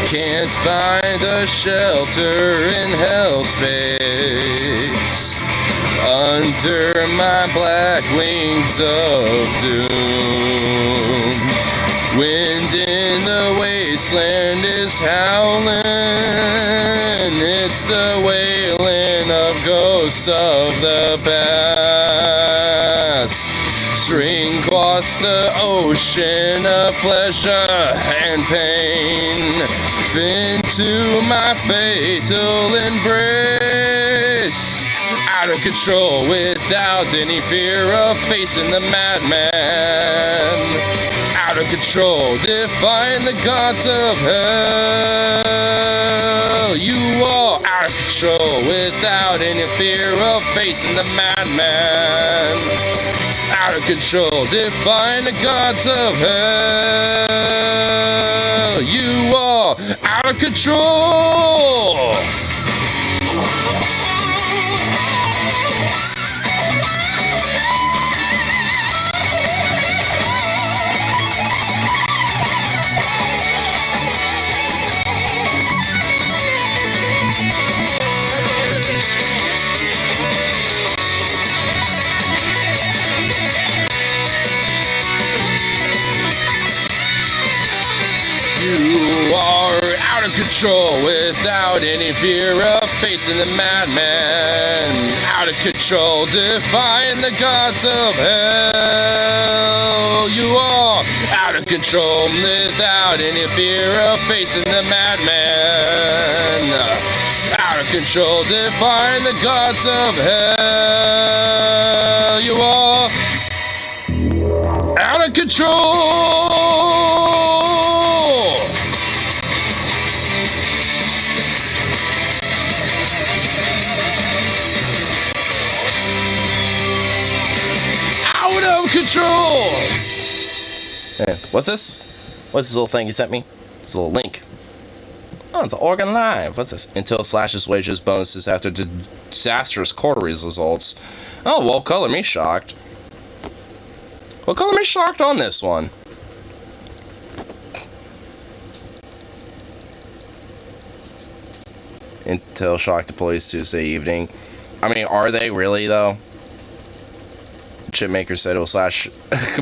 Can't find a shelter in hell space. Under my black wings of doom. Wind in the wasteland is howling. It's the wailing of ghosts of the past. String across the ocean of pleasure and pain. Into my fatal embrace. Out of control with without any fear of facing the madman. Out of control, defying the gods of hell. You are out of control without any fear of facing the madman. Out of control, defying the gods of hell. You are out of control. You are out of control without any fear of facing the madman. Out of control, defying the gods of hell. You are out of control without any fear of facing the madman. Out of control, defying the gods of hell. You are out of control. Out of control. Hey, what's this? What's this little thing you sent me? It's a little link. Oh, it's Oregon Live. What's this? Intel slashes wages bonuses after disastrous quarter results. Oh, well, color me shocked. Well, color me shocked on this one. Intel shocked employees Tuesday evening. I mean, are they really, though? Chipmaker said it will slash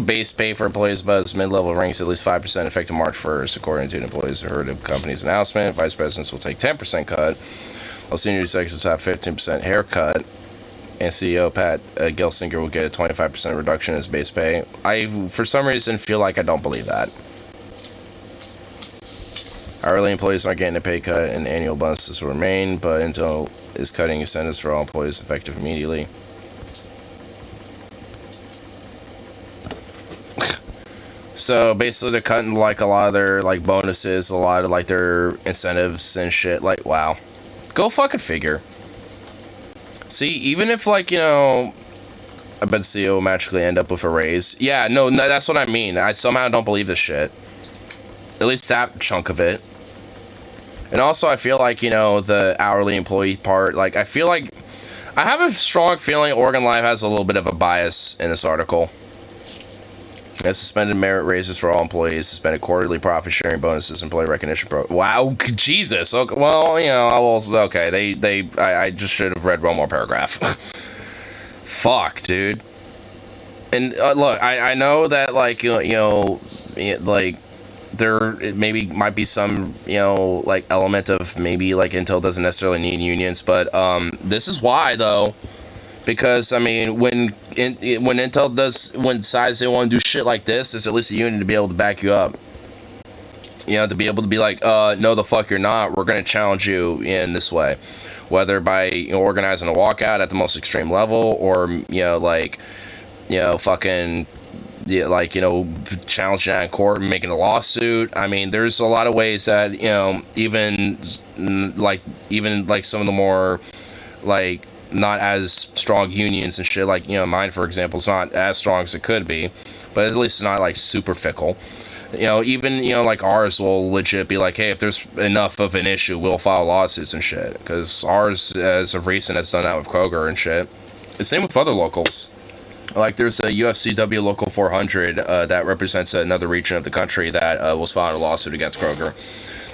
base pay for employees above its mid-level ranks at least 5% effective March 1st, according to employees who heard the company's announcement. Vice presidents will take 10% cut, while senior executives have 15% haircut, and CEO Pat Gelsinger will get a 25% reduction in his base pay. I, for some reason, feel like I don't believe that. Hourly employees aren't getting a pay cut, and annual bonuses will remain, but Intel is cutting incentives for all employees effective immediately. So basically they're cutting like a lot of their like bonuses, a lot of like their incentives and shit. Like, wow. Go fucking figure. See, even if like, you know, I bet the CEO will magically end up with a raise. Yeah, no, that's what I mean. I somehow don't believe this shit. At least that chunk of it. And also I feel like, you know, the hourly employee part, like I feel like I have a strong feeling Oregon Live has a little bit of a bias in this article. It suspended merit raises for all employees, suspended quarterly profit sharing bonuses, employee recognition program. Wow, Jesus. Okay, well, you know, okay. I just should have read one more paragraph. Fuck, dude. And look, I know that like you know, like there maybe might be some like element of maybe like Intel doesn't necessarily need unions, but this is why though. Because, I mean, when Intel decides they want to do shit like this, there's at least a union to be able to back you up. You know, to be able to be like, no, the fuck you're not. We're going to challenge you in this way. Whether by organizing a walkout at the most extreme level or, fucking, challenging that in court and making a lawsuit. I mean, there's a lot of ways that, even some of the more, like, not as strong unions and shit, like mine for example is not as strong as it could be, but at least it's not like super fickle. Even like ours will legit be like, hey, if there's enough of an issue, we'll file lawsuits and shit, because ours as of recent has done that with Kroger and shit. The same with other locals. Like there's a UFCW local 400 that represents another region of the country that was filing a lawsuit against Kroger.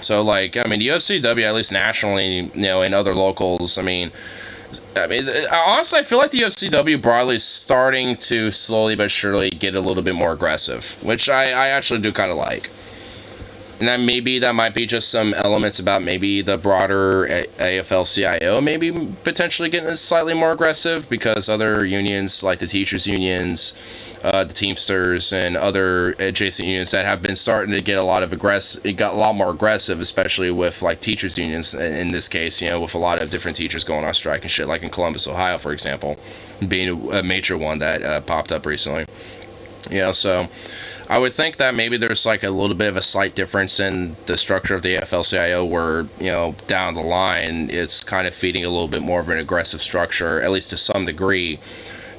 So like, I mean, UFCW, at least nationally, in other locals, I mean, honestly, I feel like the UFCW broadly is starting to slowly but surely get a little bit more aggressive, which I actually do kind of like. And that might be just some elements about maybe the broader AFL-CIO maybe potentially getting slightly more aggressive, because other unions, like the teachers' unions, the Teamsters and other adjacent unions that have been starting to get a lot more aggressive, especially with like teachers unions in this case, with a lot of different teachers going on strike and shit, like in Columbus, Ohio, for example, being a major one that popped up recently. So I would think that maybe there's like a little bit of a slight difference in the structure of the AFL-CIO where, down the line, it's kind of feeding a little bit more of an aggressive structure, at least to some degree,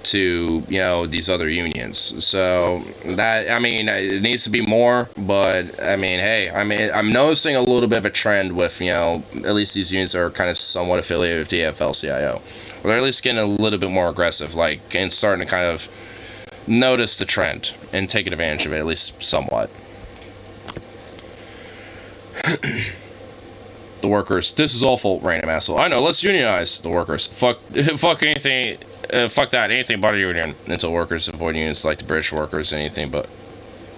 to, these other unions. So that, it needs to be more, but hey, I'm noticing a little bit of a trend with, at least these unions are kind of somewhat affiliated with the AFL-CIO. Or they're at least getting a little bit more aggressive, and starting to kind of notice the trend and taking advantage of it, at least somewhat. The workers, this is awful, random asshole. I know, let's unionize. The workers, fuck anything, fuck that, anything but a union. Until workers avoid unions like the British workers, anything but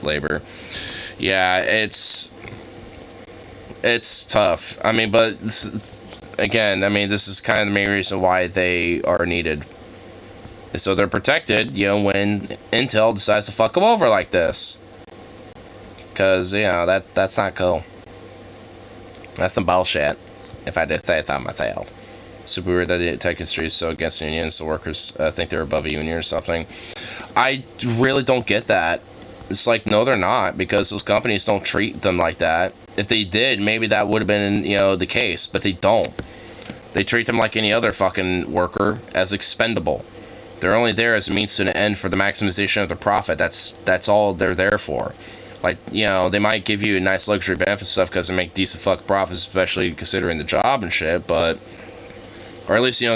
labor. Yeah, it's tough. But again, this is kind of the main reason why they are needed. So they're protected, when Intel decides to fuck them over like this. Because, that's not cool. That's some bullshit, if I did say that myself. Super weird that the tech industry is so against unions. The workers think they're above a union or something. I really don't get that. It's like, no, they're not, because those companies don't treat them like that. If they did, maybe that would have been, the case, but they don't. They treat them like any other fucking worker, as expendable. They're only there as a means to an end for the maximization of the profit. That's all they're there for. Like, they might give you a nice luxury benefit stuff because they make decent fuck profits, especially considering the job and shit, but... Or at least, but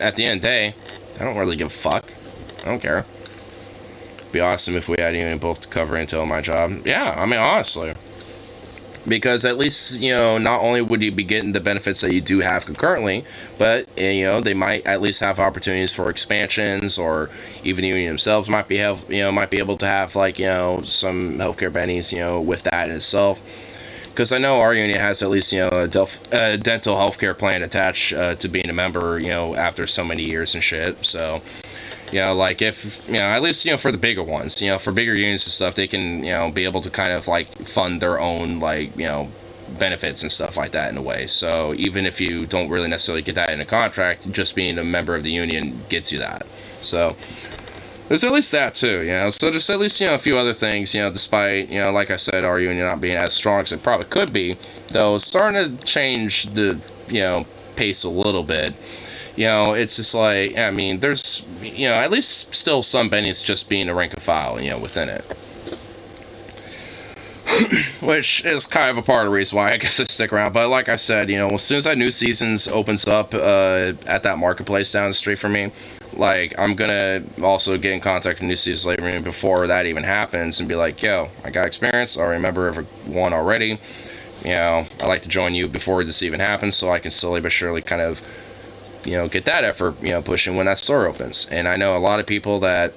at the end of the day, I don't really give a fuck. I don't care. It'd be awesome if we had union both to cover Intel and my job. Yeah, honestly. Because at least, not only would you be getting the benefits that you do have concurrently, but, they might at least have opportunities for expansions, or even union themselves might be able to have, some healthcare bennies, with that in itself. Because I know our union has at least, a dental healthcare plan attached to being a member, after so many years and shit, so... if, at least, for the bigger ones, for bigger unions and stuff, they can, be able to kind of, fund their own, benefits and stuff like that in a way. So even if you don't really necessarily get that in a contract, just being a member of the union gets you that. So there's at least that too, So there's at least, a few other things, despite, like I said, our union not being as strong as it probably could be, though it's starting to change the, pace a little bit. It's just like, there's, at least still some bennies just being a rank and file, within it. Which is kind of a part of the reason why I guess I stick around. But like I said, as soon as that new seasons opens up at that marketplace down the street from me, I'm gonna also get in contact with New Seasons Labor Union before that even happens and be like, yo, I got experience, I already remember everyone already. I'd like to join you before this even happens so I can slowly but surely kind of get that effort, pushing when that store opens. And I know a lot of people that,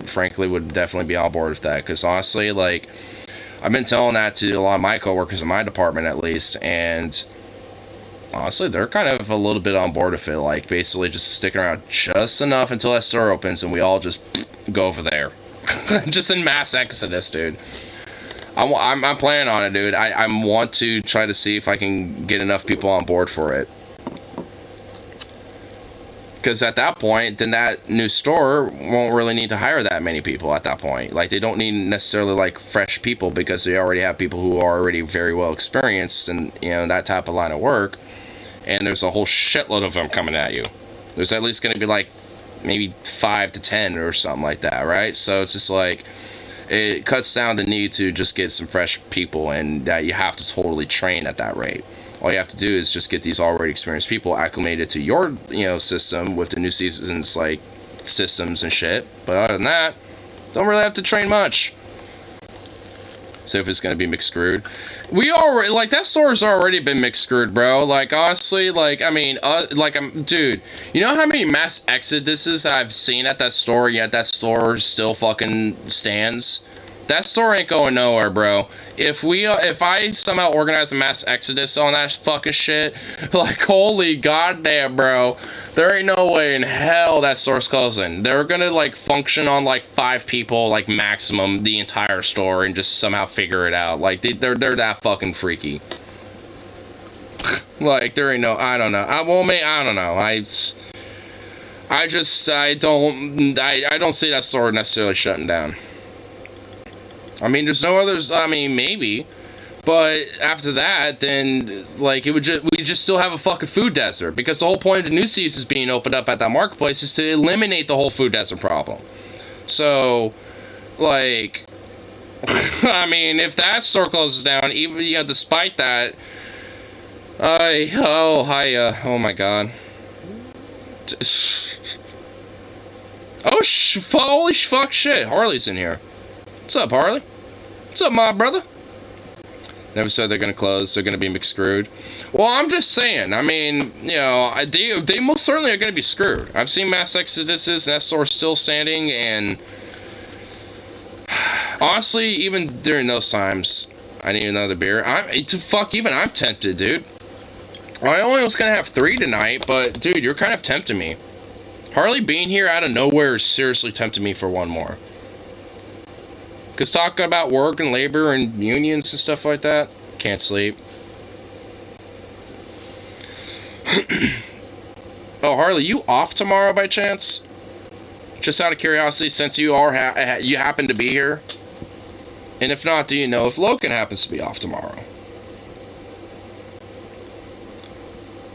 frankly, would definitely be on board with that. Because honestly, I've been telling that to a lot of my coworkers in my department, at least. And honestly, they're kind of a little bit on board with it. Basically just sticking around just enough until that store opens and we all just go over there. Just in mass exodus, dude. I'm planning on it, dude. I want to try to see if I can get enough people on board for it. Because at that point, then that new store won't really need to hire that many people at that point. They don't need necessarily, fresh people because they already have people who are already very well experienced in, that type of line of work. And there's a whole shitload of them coming at you. There's at least going to be, maybe 5 to 10 or something like that, right? So it's just it cuts down the need to just get some fresh people and that you have to totally train at that rate. All you have to do is just get these already experienced people acclimated to your, system with the new seasons, systems and shit. But other than that, don't really have to train much. So if it's going to be mixed screwed. We already, that store's already been mixed screwed, bro. Honestly, dude, you know how many mass exoduses I've seen at that store, yet that store still fucking stands? That store ain't going nowhere, bro. If I somehow organize a mass exodus on that fucking shit, like, holy goddamn, bro, there ain't no way in hell that store's closing. They're gonna, like, function on, like, 5 people, like, maximum, the entire store, and just somehow figure it out. Like, they're that fucking freaky. Like, there ain't no, I don't know. I don't know. I don't see that store necessarily shutting down. I mean, there's no others. I mean, maybe, but after that, then like we just still have a fucking food desert, because the whole point of the new seasons being opened up at that marketplace is to eliminate the whole food desert problem. So, like, I mean, if that store closes down, even despite that, oh my god. Oh holy fuck shit, Harley's in here. What's up, Harley? What's up, my brother? Never said they're gonna close. They're gonna be McScrewed. Well, I'm just saying. I mean, they most certainly are gonna be screwed. I've seen mass exoduses, and that store's still standing. And honestly, even during those times, I need another beer. I'm tempted, dude. I only was gonna have 3 tonight, but dude, you're kind of tempting me. Harley being here out of nowhere is seriously tempting me for one more. Because talking about work and labor and unions and stuff like that, can't sleep. Oh, Harley, you off tomorrow by chance? Just out of curiosity, since you you happen to be here. And if not, do you know if Logan happens to be off tomorrow?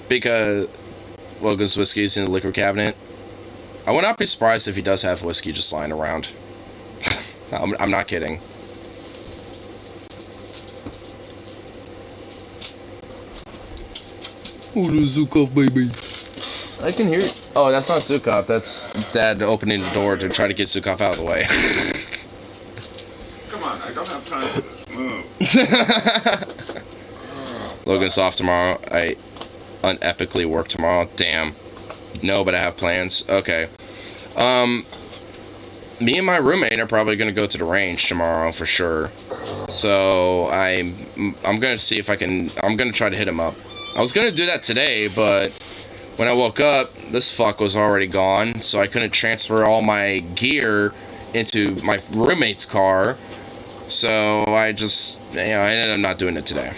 Because Logan's whiskey is in the liquor cabinet. I would not be surprised if he does have whiskey just lying around. I'm not kidding. Oh, the Zukov, baby. I can hear it. Oh, that's not Zukov. That's Dad opening the door to try to get Zukov out of the way. Come on, I don't have time for this. Move. Logan's off tomorrow. I unepically work tomorrow. Damn. No, but I have plans. Okay. Me and my roommate are probably gonna go to the range tomorrow for sure. So I'm gonna see if I can. I'm gonna try to hit him up. I was gonna do that today, but when I woke up, this fuck was already gone, so I couldn't transfer all my gear into my roommate's car. So I just, I ended up not doing it today.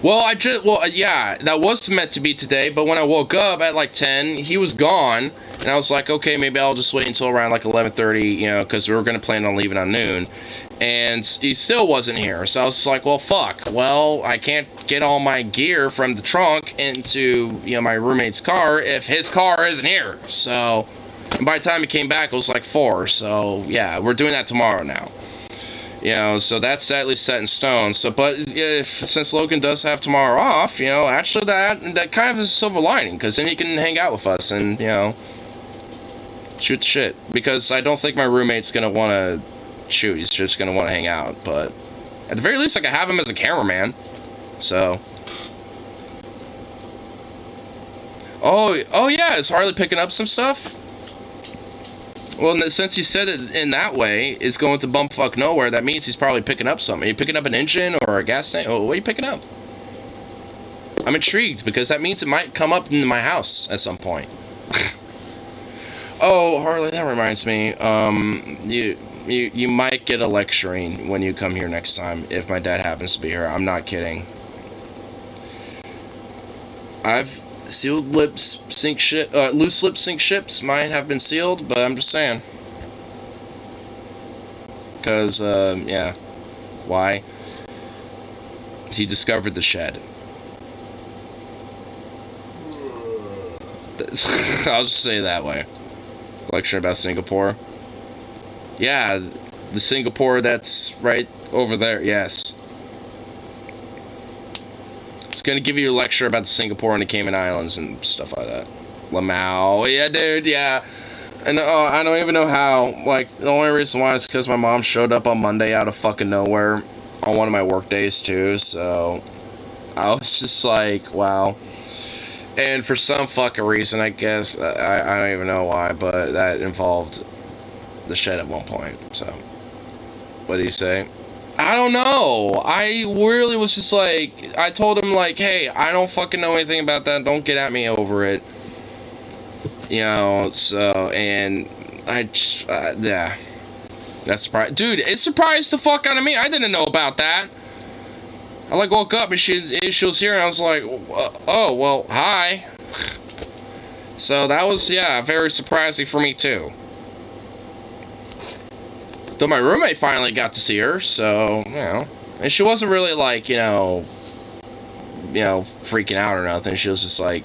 Well, yeah, that was meant to be today, but when I woke up at like 10, he was gone, and I was like, okay, maybe I'll just wait until around like 11:30, because we were going to plan on leaving on noon, and he still wasn't here, so I was like, well, fuck, well, I can't get all my gear from the trunk into, my roommate's car if his car isn't here, so, and by the time he came back, it was like 4, so, yeah, we're doing that tomorrow now. So that's at least set in stone. So, but since Logan does have tomorrow off, actually that kind of is a silver lining, because then he can hang out with us and, shoot the shit. Because I don't think my roommate's going to want to shoot. He's just going to want to hang out. But at the very least, I can have him as a cameraman. So. Oh yeah, is Harley picking up some stuff? Well, since you said it in that way, is going to bumfuck nowhere, that means he's probably picking up something. Are you picking up an engine or a gas tank? Oh, what are you picking up? I'm intrigued, because that means it might come up into my house at some point. Oh, Harley, that reminds me. You might get a lecturing when you come here next time, if my dad happens to be here. I'm not kidding. Sealed lips sink ship. Loose lips sink ships. Mine have been sealed, but I'm just saying. Because, yeah. Why? He discovered the shed. I'll just say it that way. Lecture about Singapore. Yeah, the Singapore that's right over there. Yes. Gonna give you a lecture about the Singapore and the Cayman Islands and stuff like that. Lamau, yeah, dude, yeah. And I don't even know how. Like, the only reason why is because my mom showed up on Monday out of fucking nowhere on one of my work days too. So I was just like, wow. And for some fucking reason, I guess I don't even know why, but that involved the shed at one point. So What do you say? I don't know. I really was just like, I told him like, hey, I don't fucking know anything about that. Don't get at me over it. You know, so, and I just, yeah. That's surprised. Dude, it surprised the fuck out of me. I didn't know about that. I like woke up and she was here and I was like, oh, well, hi. So that was, yeah, very surprising for me too. Though my roommate finally got to see her, so, you know. And she wasn't really like, you know, freaking out or nothing. She was just like,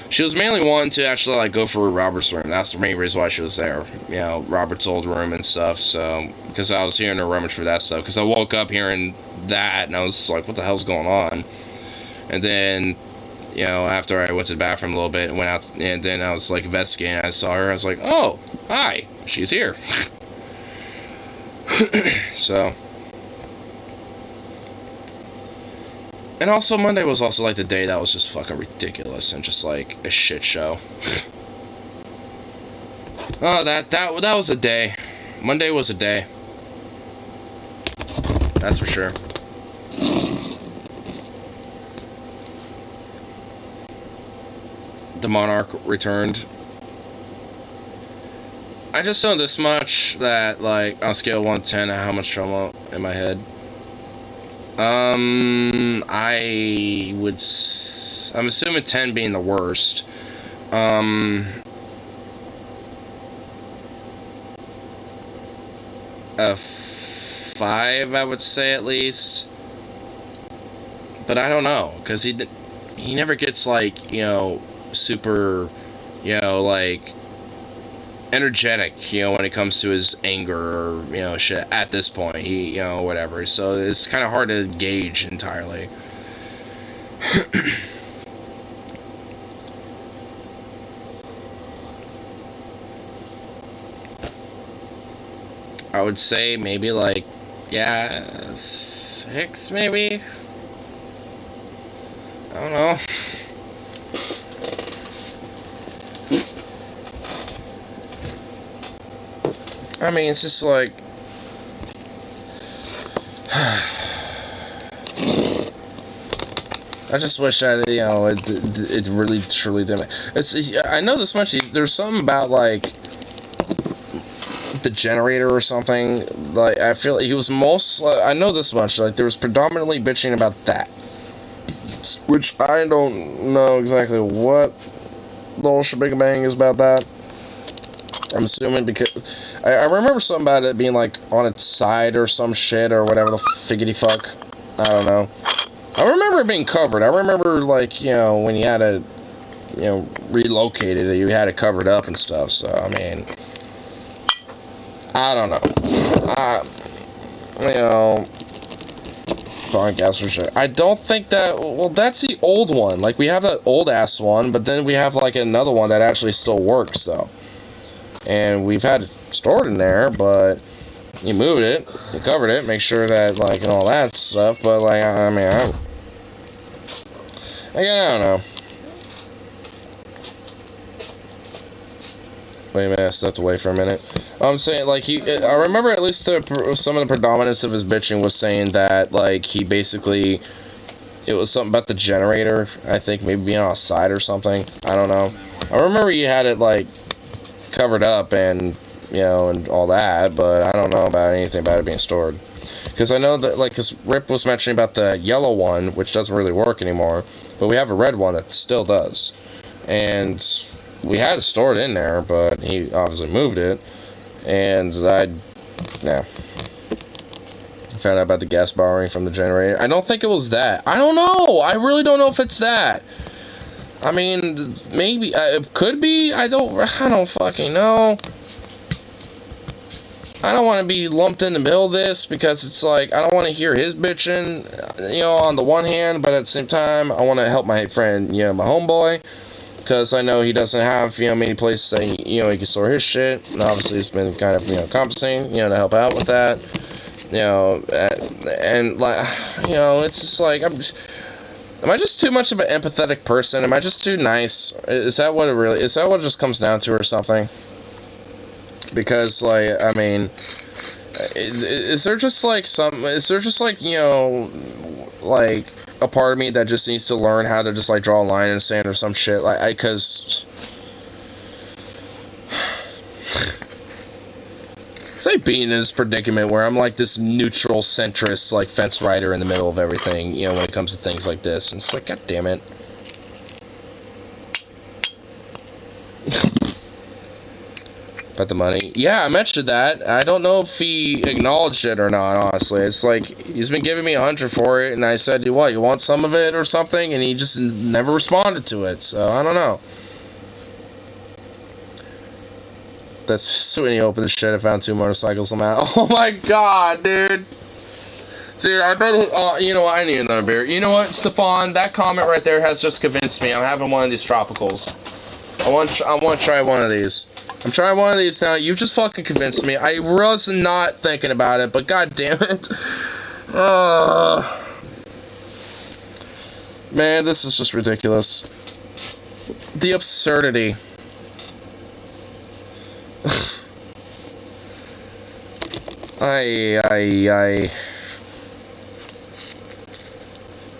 she was mainly wanting to actually like go for Robert's room. That's the main reason why she was there. You know, Robert's old room and stuff. So, because I was hearing her rummage for that stuff. Because I woke up hearing that and I was like, what the hell's going on? And then, you know, after I went to the bathroom a little bit and went out, and then I was like investigating, I saw her. I was like, oh, hi, she's here. So, and also Monday was also like the day that was just fucking ridiculous and just like a shit show. Oh, that was a day. Monday was a day. That's for sure. The Monarch returned. I just know this much, that like on a scale of 1 to 10, how much trouble in my head. I'm assuming 10 being the worst. A 5, I would say at least. But I don't know, because he never gets like, you know, super, you know, like energetic, you know, when it comes to his anger or, you know, shit at this point. He, you know, whatever. So it's kind of hard to gauge entirely. I would say maybe like, yeah, 6 maybe. I don't know. I mean, it's just like, I just wish I, you know, it really truly didn't. I know this much. There's something about like the generator or something. Like, I feel like he was I know this much. Like, there was predominantly bitching about that, which I don't know exactly what the whole shebang is about that. I'm assuming because I remember something about it being like on its side or some shit or whatever the figgity fuck. I don't know. I remember it being covered. I remember, like, you know, when you had to, you know, relocate it, you had it covered up and stuff. So, I mean, I don't know. You know, I guess for sure. I don't think that, well, that's the old one. Like, we have that old ass one, but then we have like another one that actually still works though. And we've had it stored in there, but you moved it, you covered it, make sure that, like, and all that stuff, but, like, I mean, I don't know. Wait a minute, I stepped away for a minute. I'm saying, like, I remember at least some of the predominance of his bitching was saying that, like, he basically, it was something about the generator, I think, maybe being outside or something, I don't know. I remember you had it, like, covered up and, you know, and all that, but I don't know about anything about it being stored. Because I know that, like, because Rip was mentioning about the yellow one, which doesn't really work anymore, but we have a red one that still does. And we had it stored in there, but he obviously moved it, and yeah. I found out about the gas borrowing from the generator. I don't think it was that. I don't know! I really don't know if it's that. I mean, maybe, it could be, I don't fucking know. I don't want to be lumped in the middle of this, because it's like, I don't want to hear his bitching, you know, on the one hand, but at the same time, I want to help my friend, you know, my homeboy, because I know he doesn't have, you know, many places that, you know, he can store his shit, and obviously he's been kind of, you know, compensating, you know, to help out with that, you know, and, like, you know, it's just like, am I just too much of an empathetic person? Am I just too nice? Is that what it just comes down to or something? Because, like, I mean, Is there just like is there just like, you know, like a part of me that just needs to learn how to just like draw a line in the sand or some shit? Like, cause say being in this predicament where I'm like this neutral centrist like fence rider in the middle of everything, you know, when it comes to things like this, and it's like, god damn it. About the money. Yeah, I mentioned that. I don't know if he acknowledged it or not, honestly. It's like, he's been giving me 100 for it, and I said, what, you want some of it or something? And he just never responded to it, so I don't know. That's when he opened the shit, I found 2 motorcycles on that. Oh my god, dude. Dude, I bet, you know what, I need another beer. You know what, Stefan, that comment right there has just convinced me. I'm having one of these tropicals. I want to try one of these. I'm trying one of these now. You just fucking convinced me. I was not thinking about it, but god damn it. Man, this is just ridiculous. The absurdity.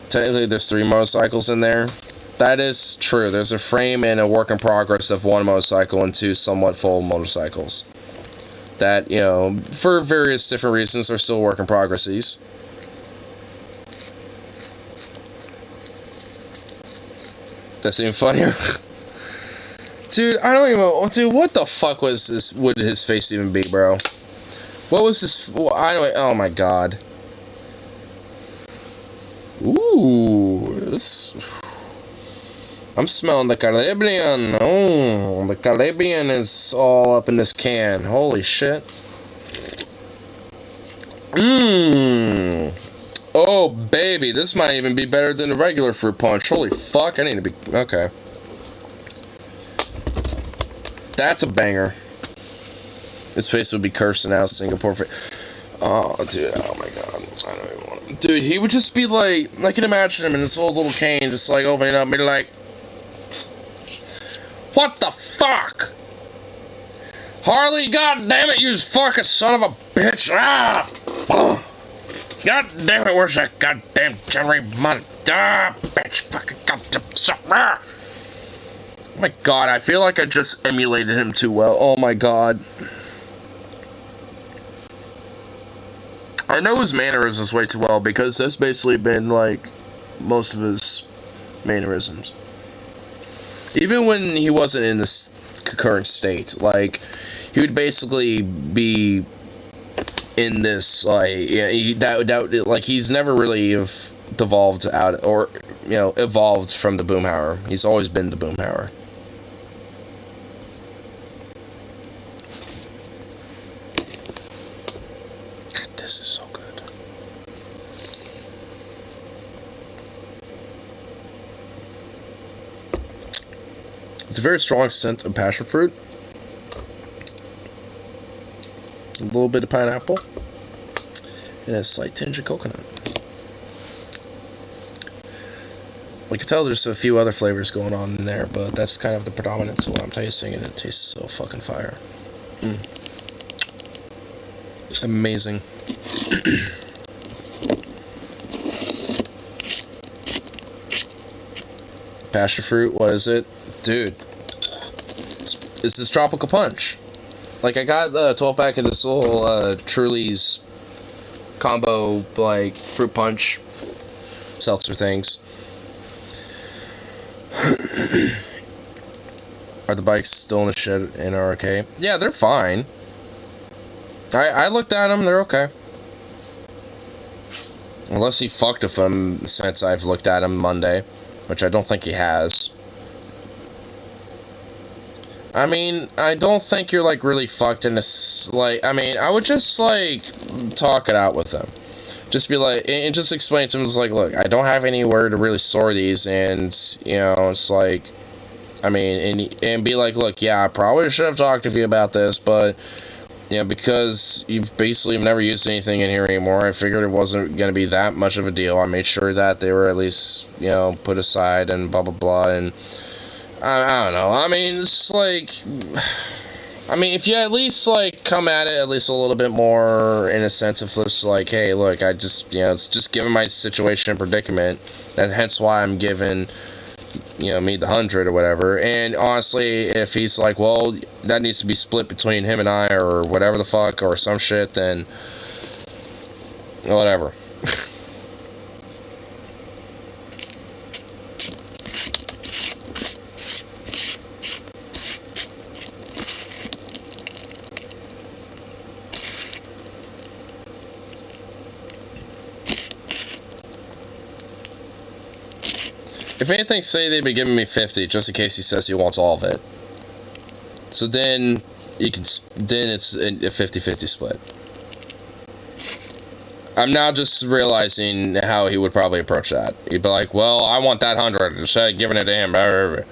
Technically, there's 3 motorcycles in there. That is true. There's a frame and a work in progress of 1 motorcycle and 2 somewhat full motorcycles. That, you know, for various different reasons, are still work in progresses. That's even funnier. Dude, I don't even... Dude, what the fuck was this? Would his face even be, bro? What was this... Oh my god. Ooh, this... I'm smelling the Caribbean. Oh, the Caribbean is all up in this can. Holy shit. Mmm. Oh, baby. This might even be better than the regular fruit punch. Holy fuck. I need to be... Okay. That's a banger. His face would be cursing out Singapore. Oh, dude. Oh, my God. I don't even want to... Dude, he would just be like... I can imagine him in this old little cane just like opening up and be like... What the fuck? Harley, goddamn it, you fucking son of a bitch. Ah! God damn it, where's that goddamn Jerry money? Ah, bitch, fucking goddamn son. Ah! Oh my god, I feel like I just emulated him too well. Oh my god. I know his mannerisms way too well because that's basically been like most of his mannerisms. Even when he wasn't in this current state, like, he would basically be in this, like, yeah, like, he's never really devolved out, or, you know, evolved from the Boomhauer. He's always been the Boomhauer. This is so good. It's a very strong scent of passion fruit. A little bit of pineapple. And a slight tinge of coconut. We can tell there's a few other flavors going on in there, but that's kind of the predominance of what I'm tasting, and it tastes so fucking fire. Amazing. Passion fruit, what is it? Dude, it's this tropical punch. Like, I got the 12-pack of this little Truly's combo, like, fruit punch seltzer things. Are the bikes still in the shed and are okay? Yeah, they're fine. I looked at them, they're okay. Unless he fucked with them since I've looked at him Monday, which I don't think he has. I mean, I don't think you're, like, really fucked in this, like, I mean, I would just, like, talk it out with them. Just be like, and just explain to them, it's like, look, I don't have anywhere to really store these, and, you know, it's like, I mean, and be like, look, yeah, I probably should have talked to you about this, but, you know, because you've basically never used anything in here anymore, I figured it wasn't going to be that much of a deal. I made sure that they were at least, you know, put aside and blah, blah, blah, and I don't know. I mean, it's like, I mean, if you at least, like, come at it at least a little bit more in a sense of just, like, hey, look, I just, it's just given my situation and predicament, and hence why I'm giving, me the 100 or whatever. And honestly, if he's like, well, that needs to be split between him and I or whatever the fuck or some shit, then whatever. If anything, say they'd be giving me 50 just in case he says he wants all of it. So then then it's a 50-50 split. I'm now just realizing how he would probably approach that. He'd be like, well, I want that 100 instead of giving it to him.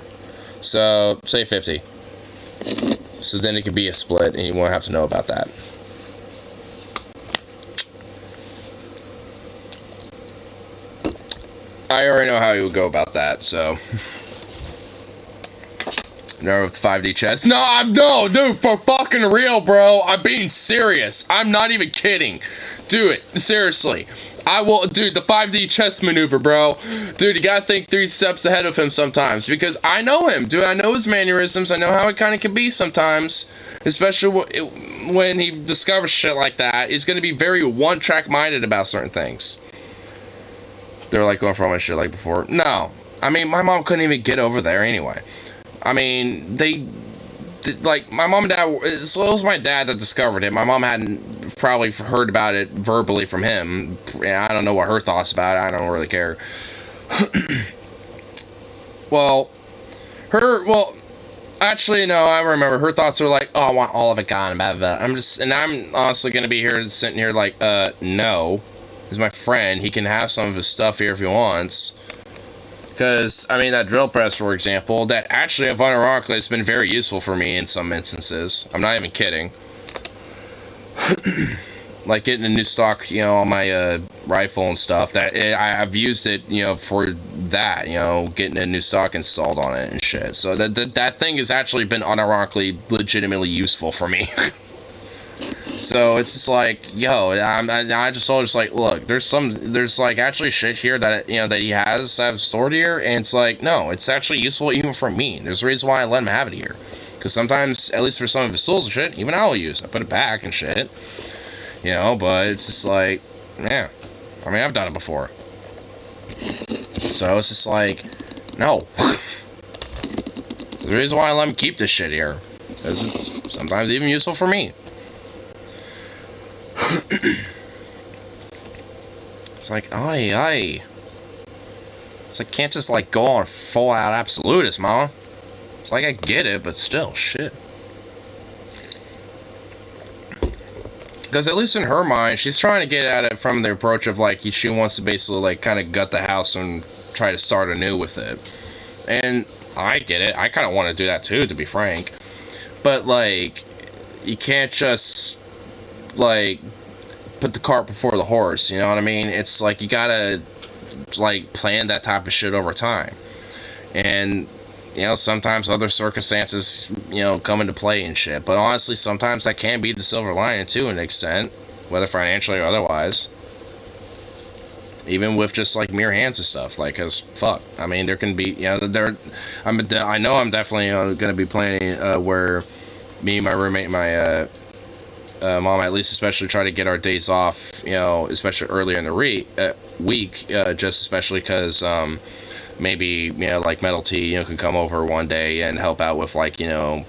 So say 50. So then it could be a split and you won't have to know about that. I already know how he would go about that, so. No, with the 5D chess. No, dude, for fucking real, bro. I'm being serious. I'm not even kidding. Do it. Seriously. I will, dude, the 5D chess maneuver, bro. Dude, you gotta think 3 steps ahead of him sometimes. Because I know him, dude. I know his mannerisms. I know how it kind of can be sometimes. Especially when he discovers shit like that. He's gonna be very one-track minded about certain things. They're like going for all my shit like before. No. I mean, my mom couldn't even get over there anyway. I mean, like, my mom and dad, as well as my dad that discovered it. My mom hadn't probably heard about it verbally from him. I don't know what her thoughts about it. I don't really care. Actually, no, I remember. Her thoughts were like, oh, I want all of it gone, blah, blah, blah. I'm honestly going to be here, sitting here like, no. He's my friend. He can have some of his stuff here if he wants. Because, I mean, that drill press, for example, that actually, ironically, has been very useful for me in some instances. I'm not even kidding. Like getting a new stock, on my rifle and stuff. I've used it, for that, getting a new stock installed on it and shit. So that thing has actually been unironically, legitimately useful for me. So it's just like, yo, I just always like, look, there's like actually shit here that, that he has to have stored here. And it's like, no, it's actually useful even for me. There's a reason why I let him have it here. Because sometimes, at least for some of his tools and shit, even I'll use. I put it back and shit. But it's just like, yeah. I mean, I've done it before. So it's just like, no. The reason why I let him keep this shit here. Because it's sometimes even useful for me. It's like, aye. It's like, can't just like go on full out absolutist, mama. It's like, I get it, but still, shit. Because at least in her mind, she's trying to get at it from the approach of like, she wants to basically like kind of gut the house and try to start anew with it. And I get it. I kind of want to do that too, to be frank. But like, you can't just like put the cart before the horse, you know what I mean? It's like you gotta like plan that type of shit over time. And sometimes other circumstances come into play and shit, but honestly sometimes that can be the silver lining to an extent, whether financially or otherwise, even with just like mere hands and stuff. Like, cause fuck, I mean, there can be I know I'm definitely gonna be planning where me, my roommate, my mom, at least especially try to get our days off, especially earlier in the week, just especially because maybe like Metal T can come over one day and help out with like doing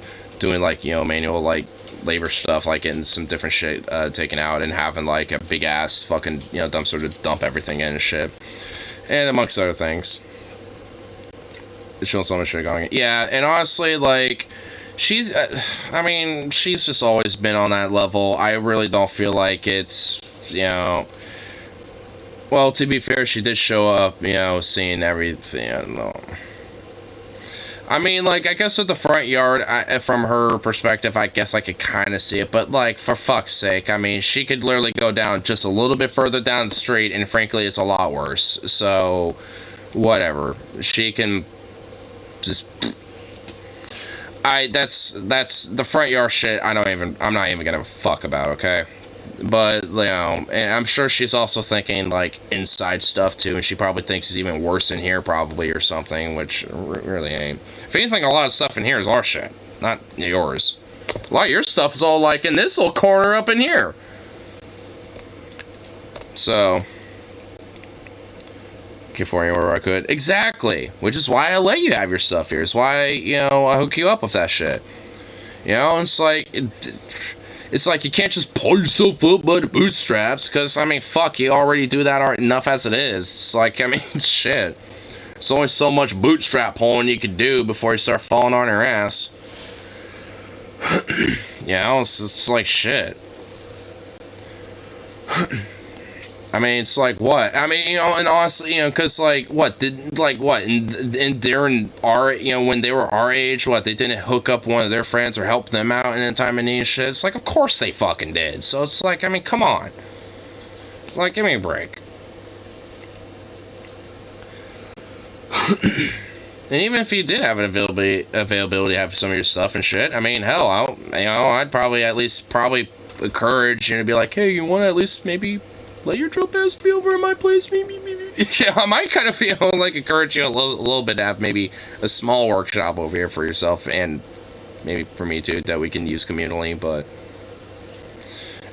like manual like labor stuff, like getting some different shit taken out and having like a big ass fucking dumpster to dump everything in and shit, and amongst other things. It's showing so much shit going. Yeah, and honestly, like, she's she's just always been on that level. I really don't feel like it's, well, to be fair, she did show up, seeing everything. I don't know. I mean, like, I guess with the front yard, from her perspective, I guess I could kind of see it. But, like, for fuck's sake, I mean, she could literally go down just a little bit further down the street, and frankly, it's a lot worse. So, whatever. She can just... that's the front yard shit. I'm not even gonna fuck about, okay? But, you know, and I'm sure she's also thinking, like, inside stuff, too, and she probably thinks it's even worse in here, probably, or something, which really ain't. If anything, a lot of stuff in here is our shit, not yours. A lot of your stuff is all, like, in this little corner up in here. So, get for anywhere I could. Exactly, which is why I let you have your stuff here. It's why, you know, I hook you up with that shit. You know, it's like... It's like you can't just pull yourself up by the bootstraps, because, I mean, fuck, you already do that enough as it is. It's like, I mean, shit. There's only so much bootstrap pulling you can do before you start falling on your ass. You know, it's like shit. I mean, it's like, what? I mean, you know, and honestly, you know, because, like, what? And during our, you know, when they were our age, what? They didn't hook up one of their friends or help them out in a time of need and shit? It's like, of course they fucking did. So it's like, I mean, come on. It's like, give me a break. And even if you did have an availability to have some of your stuff and shit, I mean, hell, I'd probably at least encourage you to be like, hey, you want to at least maybe let your drop ass be over at my place, maybe. Yeah, I might kind of feel like encourage you a little bit to have maybe a small workshop over here for yourself, and maybe for me too, that we can use communally. But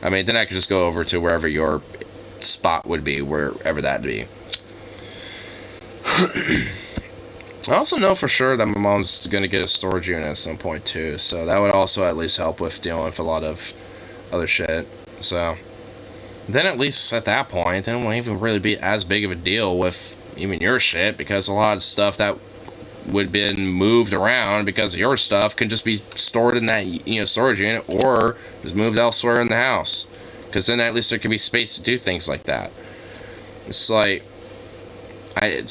I mean, then I could just go over to wherever your spot would be, wherever that'd be. I also know for sure that my mom's gonna get a storage unit at some point too, so that would also at least help with dealing with a lot of other shit. So then at least at that point, then it won't even really be as big of a deal with even your shit, because a lot of stuff that would have been moved around because of your stuff can just be stored in that, you know, storage unit, or just moved elsewhere in the house, because then at least there could be space to do things like that. It's like, I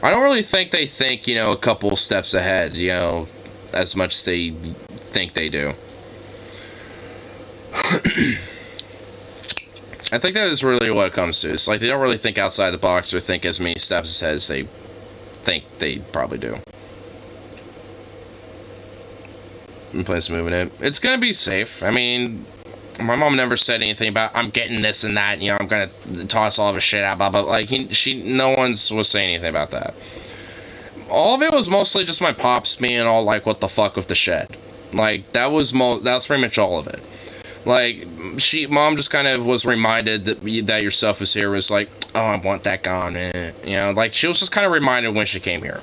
don't really think they think, you know, a couple steps ahead, you know, as much as they think they do. I think that is really what it comes to. It's like they don't really think outside the box or think as many steps ahead as they think they probably do. In place of moving it, it's gonna be safe. I mean, my mom never said anything about I'm getting this and that. You know, I'm gonna toss all of his shit out. Blah blah. Like no one's was saying anything about that. All of it was mostly just my pops being all like, "What the fuck with the shed?" Like that's pretty much all of it. Like, mom just kind of was reminded that your stuff was here, was like, oh, I want that gone, you know, like, she was just kind of reminded when she came here.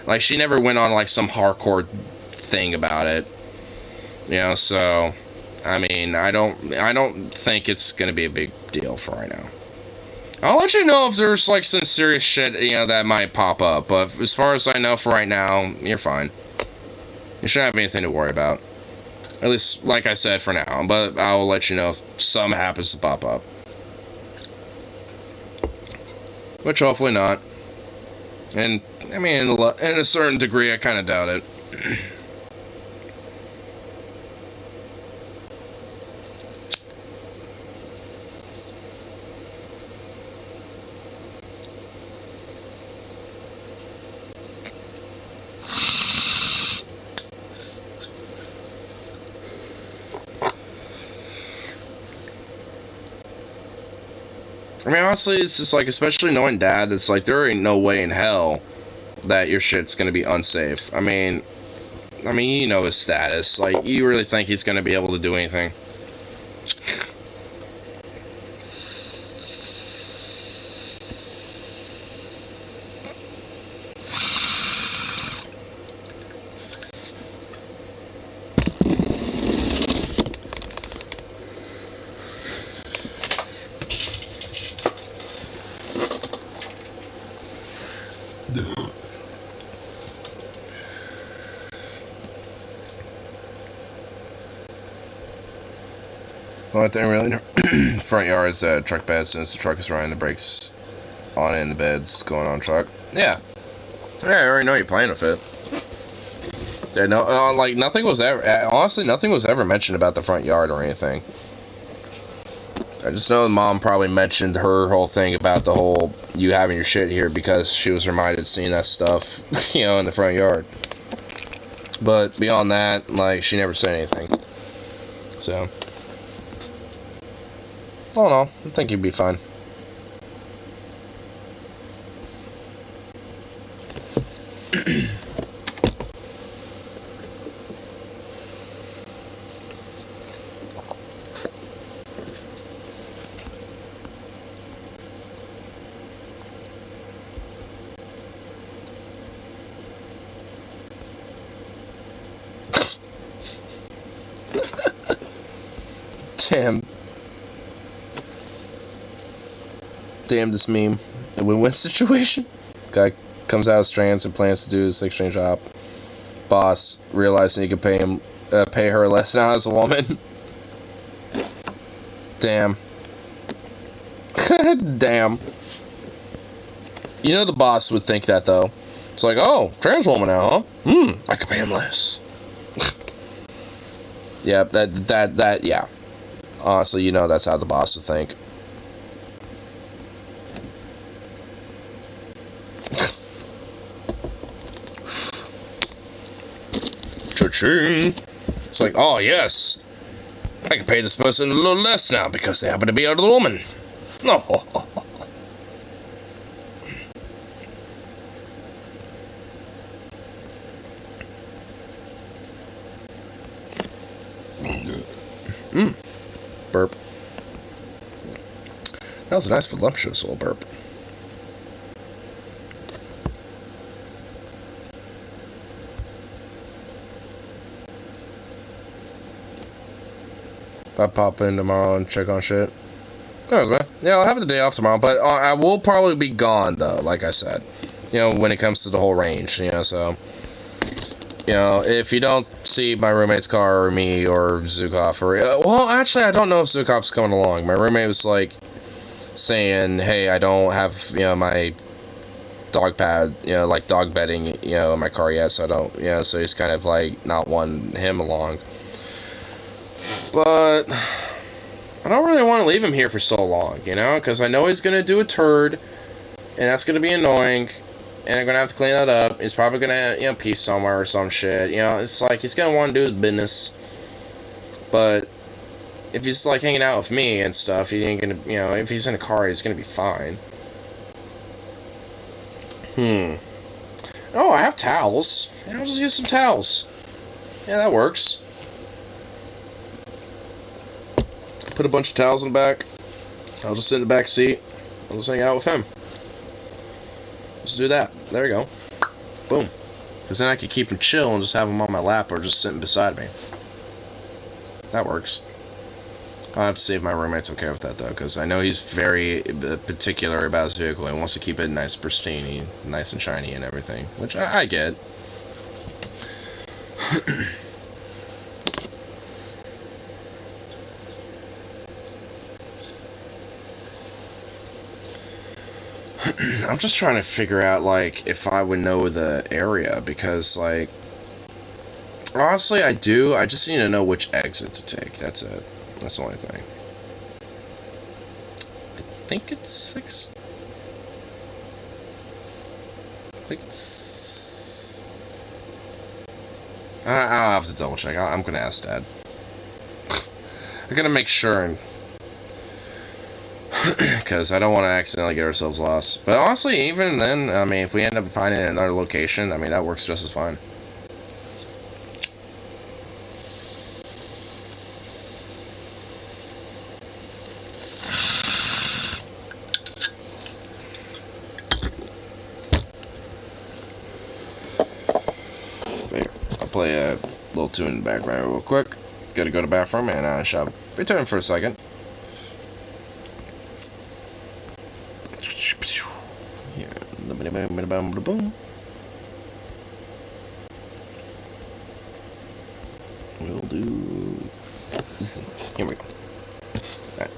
Like, she never went on, like, some hardcore thing about it, you know, so, I mean, I don't think it's gonna be a big deal for right now. I'll let you know if there's, like, some serious shit, you know, that might pop up, but as far as I know for right now, you're fine. You shouldn't have anything to worry about. At least, like I said, for now. But I'll let you know if something happens to pop up. Which hopefully not. And, I mean, in a certain degree, I kind of doubt it. I mean, honestly, it's just like, especially knowing Dad, it's like, there ain't no way in hell that your shit's gonna be unsafe. I mean, you know his status. Like, you really think he's gonna be able to do anything? Well, thing really, front yard is a truck bed. As soon as the truck is running, the brakes on and the bed's going on truck. Yeah, I already know you're playing with it. Yeah, no, like nothing was ever. Honestly, nothing was ever mentioned about the front yard or anything. I just know Mom probably mentioned her whole thing about the whole you having your shit here because she was reminded seeing that stuff, you know, in the front yard. But beyond that, like, she never said anything. So, I don't know. I think he'd be fine. Damn. Damn this meme. A win-win situation. Guy comes out as trans and plans to do his exchange job. Boss realizing he could pay her less now as a woman. Damn. Damn. You know the boss would think that though. It's like, oh, trans woman now, huh? I could pay him less. Yeah, that, yeah. Honestly, you know that's how the boss would think. Cha-ching. It's like, oh, yes. I can pay this person a little less now because they happen to be a little woman. No. Burp. That was a nice voluptuous little burp. If I pop in tomorrow and check on shit. Yeah, I'll have the day off tomorrow, but I will probably be gone, though, like I said. You know, when it comes to the whole range, you know, so... You know, if you don't see my roommate's car or me or Zukov or... well, actually, I don't know if Zukov's coming along. My roommate was, like, saying, hey, I don't have, you know, my dog pad, you know, like dog bedding, you know, in my car yet, so I don't, you know, so he's kind of, like, not wanting him along. But I don't really want to leave him here for so long, you know, because I know he's going to do a turd, and that's going to be annoying. And I'm going to have to clean that up. He's probably going to, you know, pee somewhere or some shit. You know, it's like, he's going to want to do his business. But if he's, like, hanging out with me and stuff, he ain't going to, you know, if he's in a car, he's going to be fine. Oh, I have towels. Yeah, I'll just use some towels. Yeah, that works. Put a bunch of towels in the back. I'll just sit in the back seat. I'll just hang out with him. Just do that. There we go. Boom. Because then I could keep him chill and just have him on my lap or just sitting beside me. That works. I'll have to see if my roommate's okay with that, though, because I know he's very particular about his vehicle. He wants to keep it nice, pristine, nice and shiny and everything, which I get. I'm just trying to figure out, like, if I would know the area, because, like, honestly, I do. I just need to know which exit to take. That's it. That's the only thing. I think it's 6. I think it's... I'll have to double check. I'm gonna ask Dad. I gotta make sure, because I don't want to accidentally get ourselves lost. But honestly, even then, I mean, if we end up finding another location, I mean, that works just as fine. I'll play a little tune in the background real quick. Gotta go to the bathroom, and I shall return for a second. Boom. We'll do. Here we go. Alright.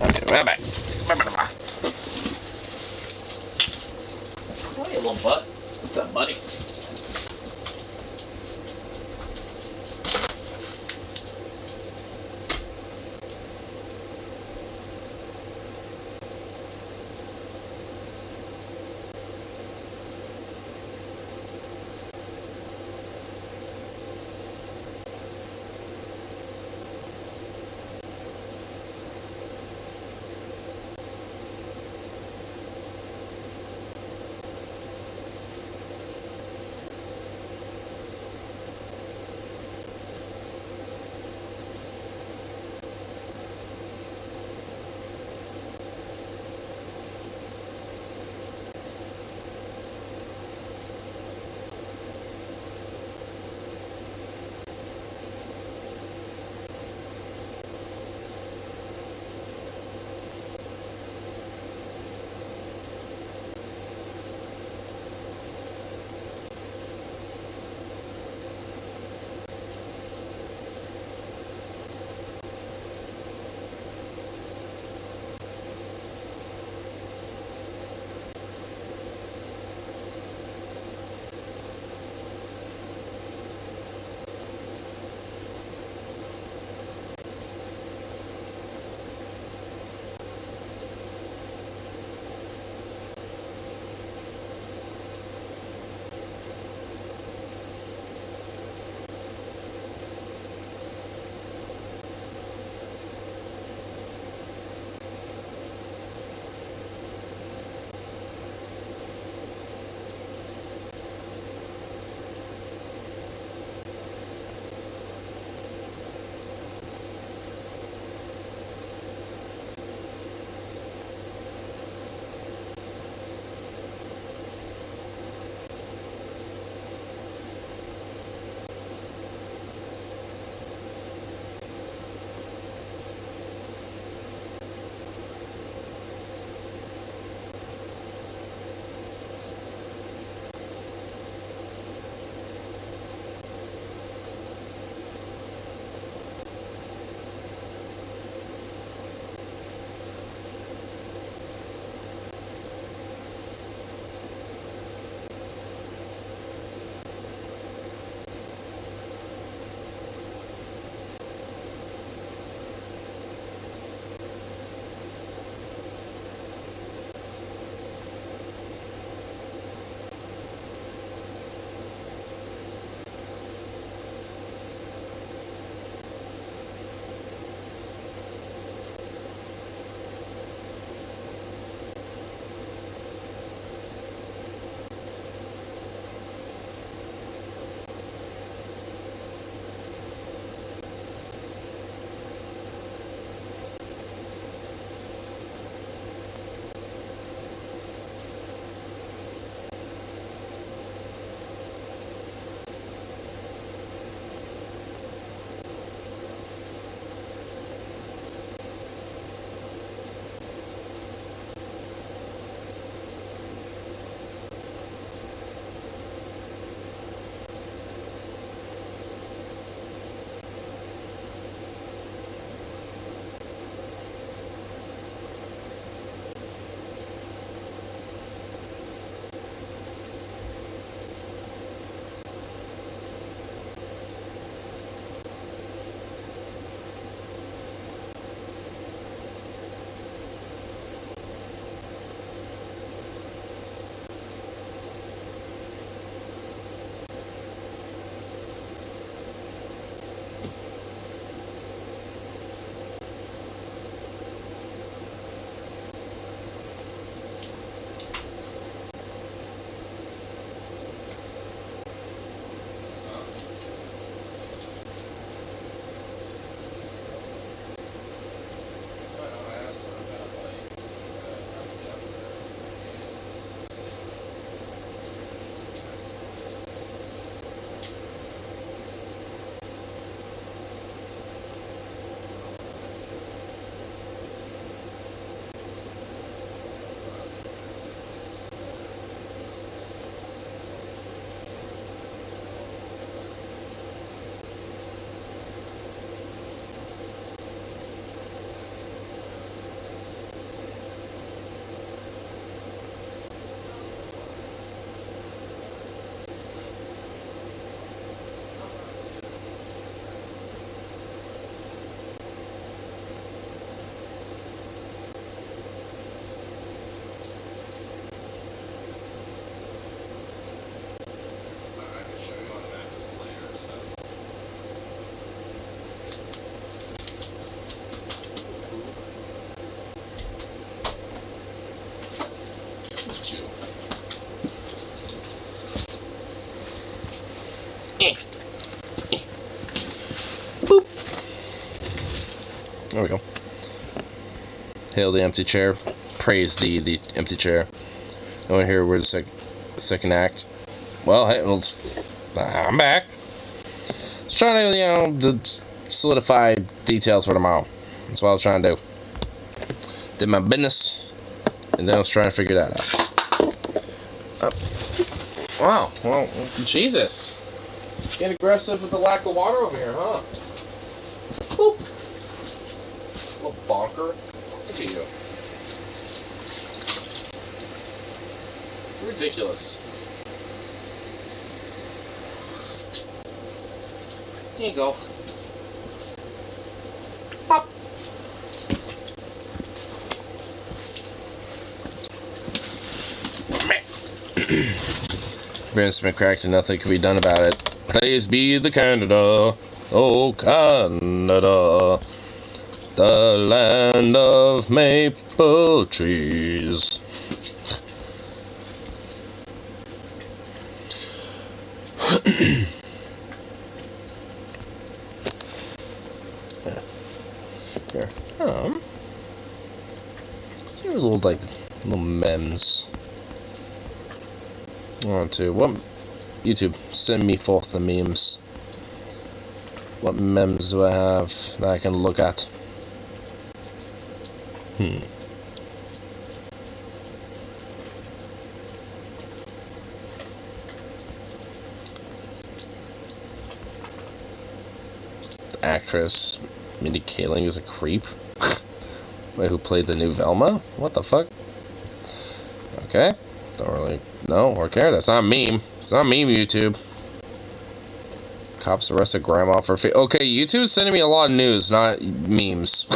Okay, we're back. Hey, little butt. What's up, buddy? at you. Boop. There we go. Hail the empty chair. Praise the empty chair. I want to hear where the second act. Well, hey, I'm back. Just trying to, solidify details for tomorrow. That's what I was trying to do. Did my business, and then I was trying to figure that out. Wow. Well, Jesus. Getting aggressive with the lack of water over here, huh? Boop. Little bonker. Look at you. Ridiculous. Here you go. Pop. Brandon's been cracked and nothing can be done about it. Praise be the Canada, oh Canada, the land of maple trees. Here. These are little memes. I want to. What? YouTube, send me forth the memes. What memes do I have that I can look at? The actress Mindy Kaling is a creep. Wait, who played the new Velma? What the fuck? Okay. Don't really know or care. That's not a meme. It's not a meme, YouTube. Cops arrested grandma for okay, YouTube's sending me a lot of news, not memes.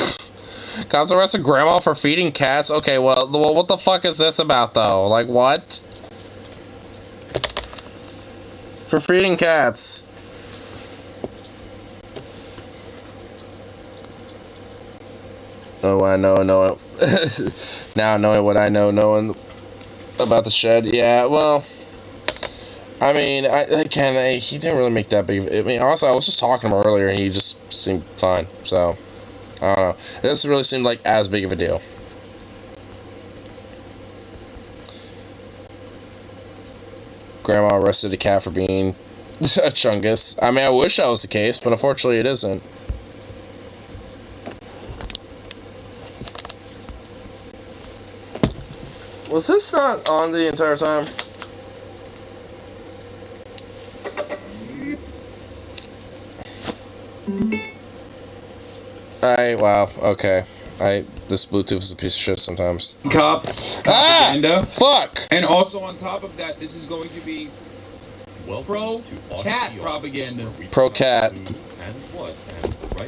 Cops arrested grandma for feeding cats. Okay, well, what the fuck is this about, though? Like, what? For feeding cats. Oh, I know. Now knowing what I know, knowing about the shed. Yeah, well, I mean, he didn't really make that big. I mean, honestly, I was just talking to him earlier, and he just seemed fine. So, I don't know. This really seemed like as big of a deal. Grandma arrested a cat for being a chungus. I mean, I wish that was the case, but unfortunately, it isn't. Was this not on the entire time? Wow, okay. This Bluetooth is a piece of shit sometimes. Cop propaganda. Fuck! And also on top of that, this is going to be pro-cat propaganda. Pro-cat.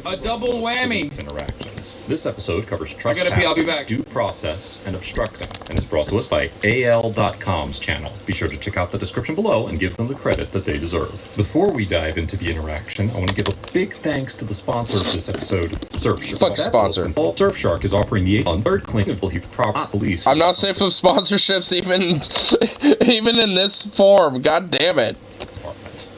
A double whammy. Interactions. This episode covers I'll be back. due process, and obstructing, and is brought to us by AL.com's channel. Be sure to check out the description below and give them the credit that they deserve. Before we dive into the interaction, I want to give a big thanks to the sponsor of this episode, Surfshark. Fuck sponsor. Surfshark is offering the third claim of police. I'm not safe from sponsorships even in this form. God damn it.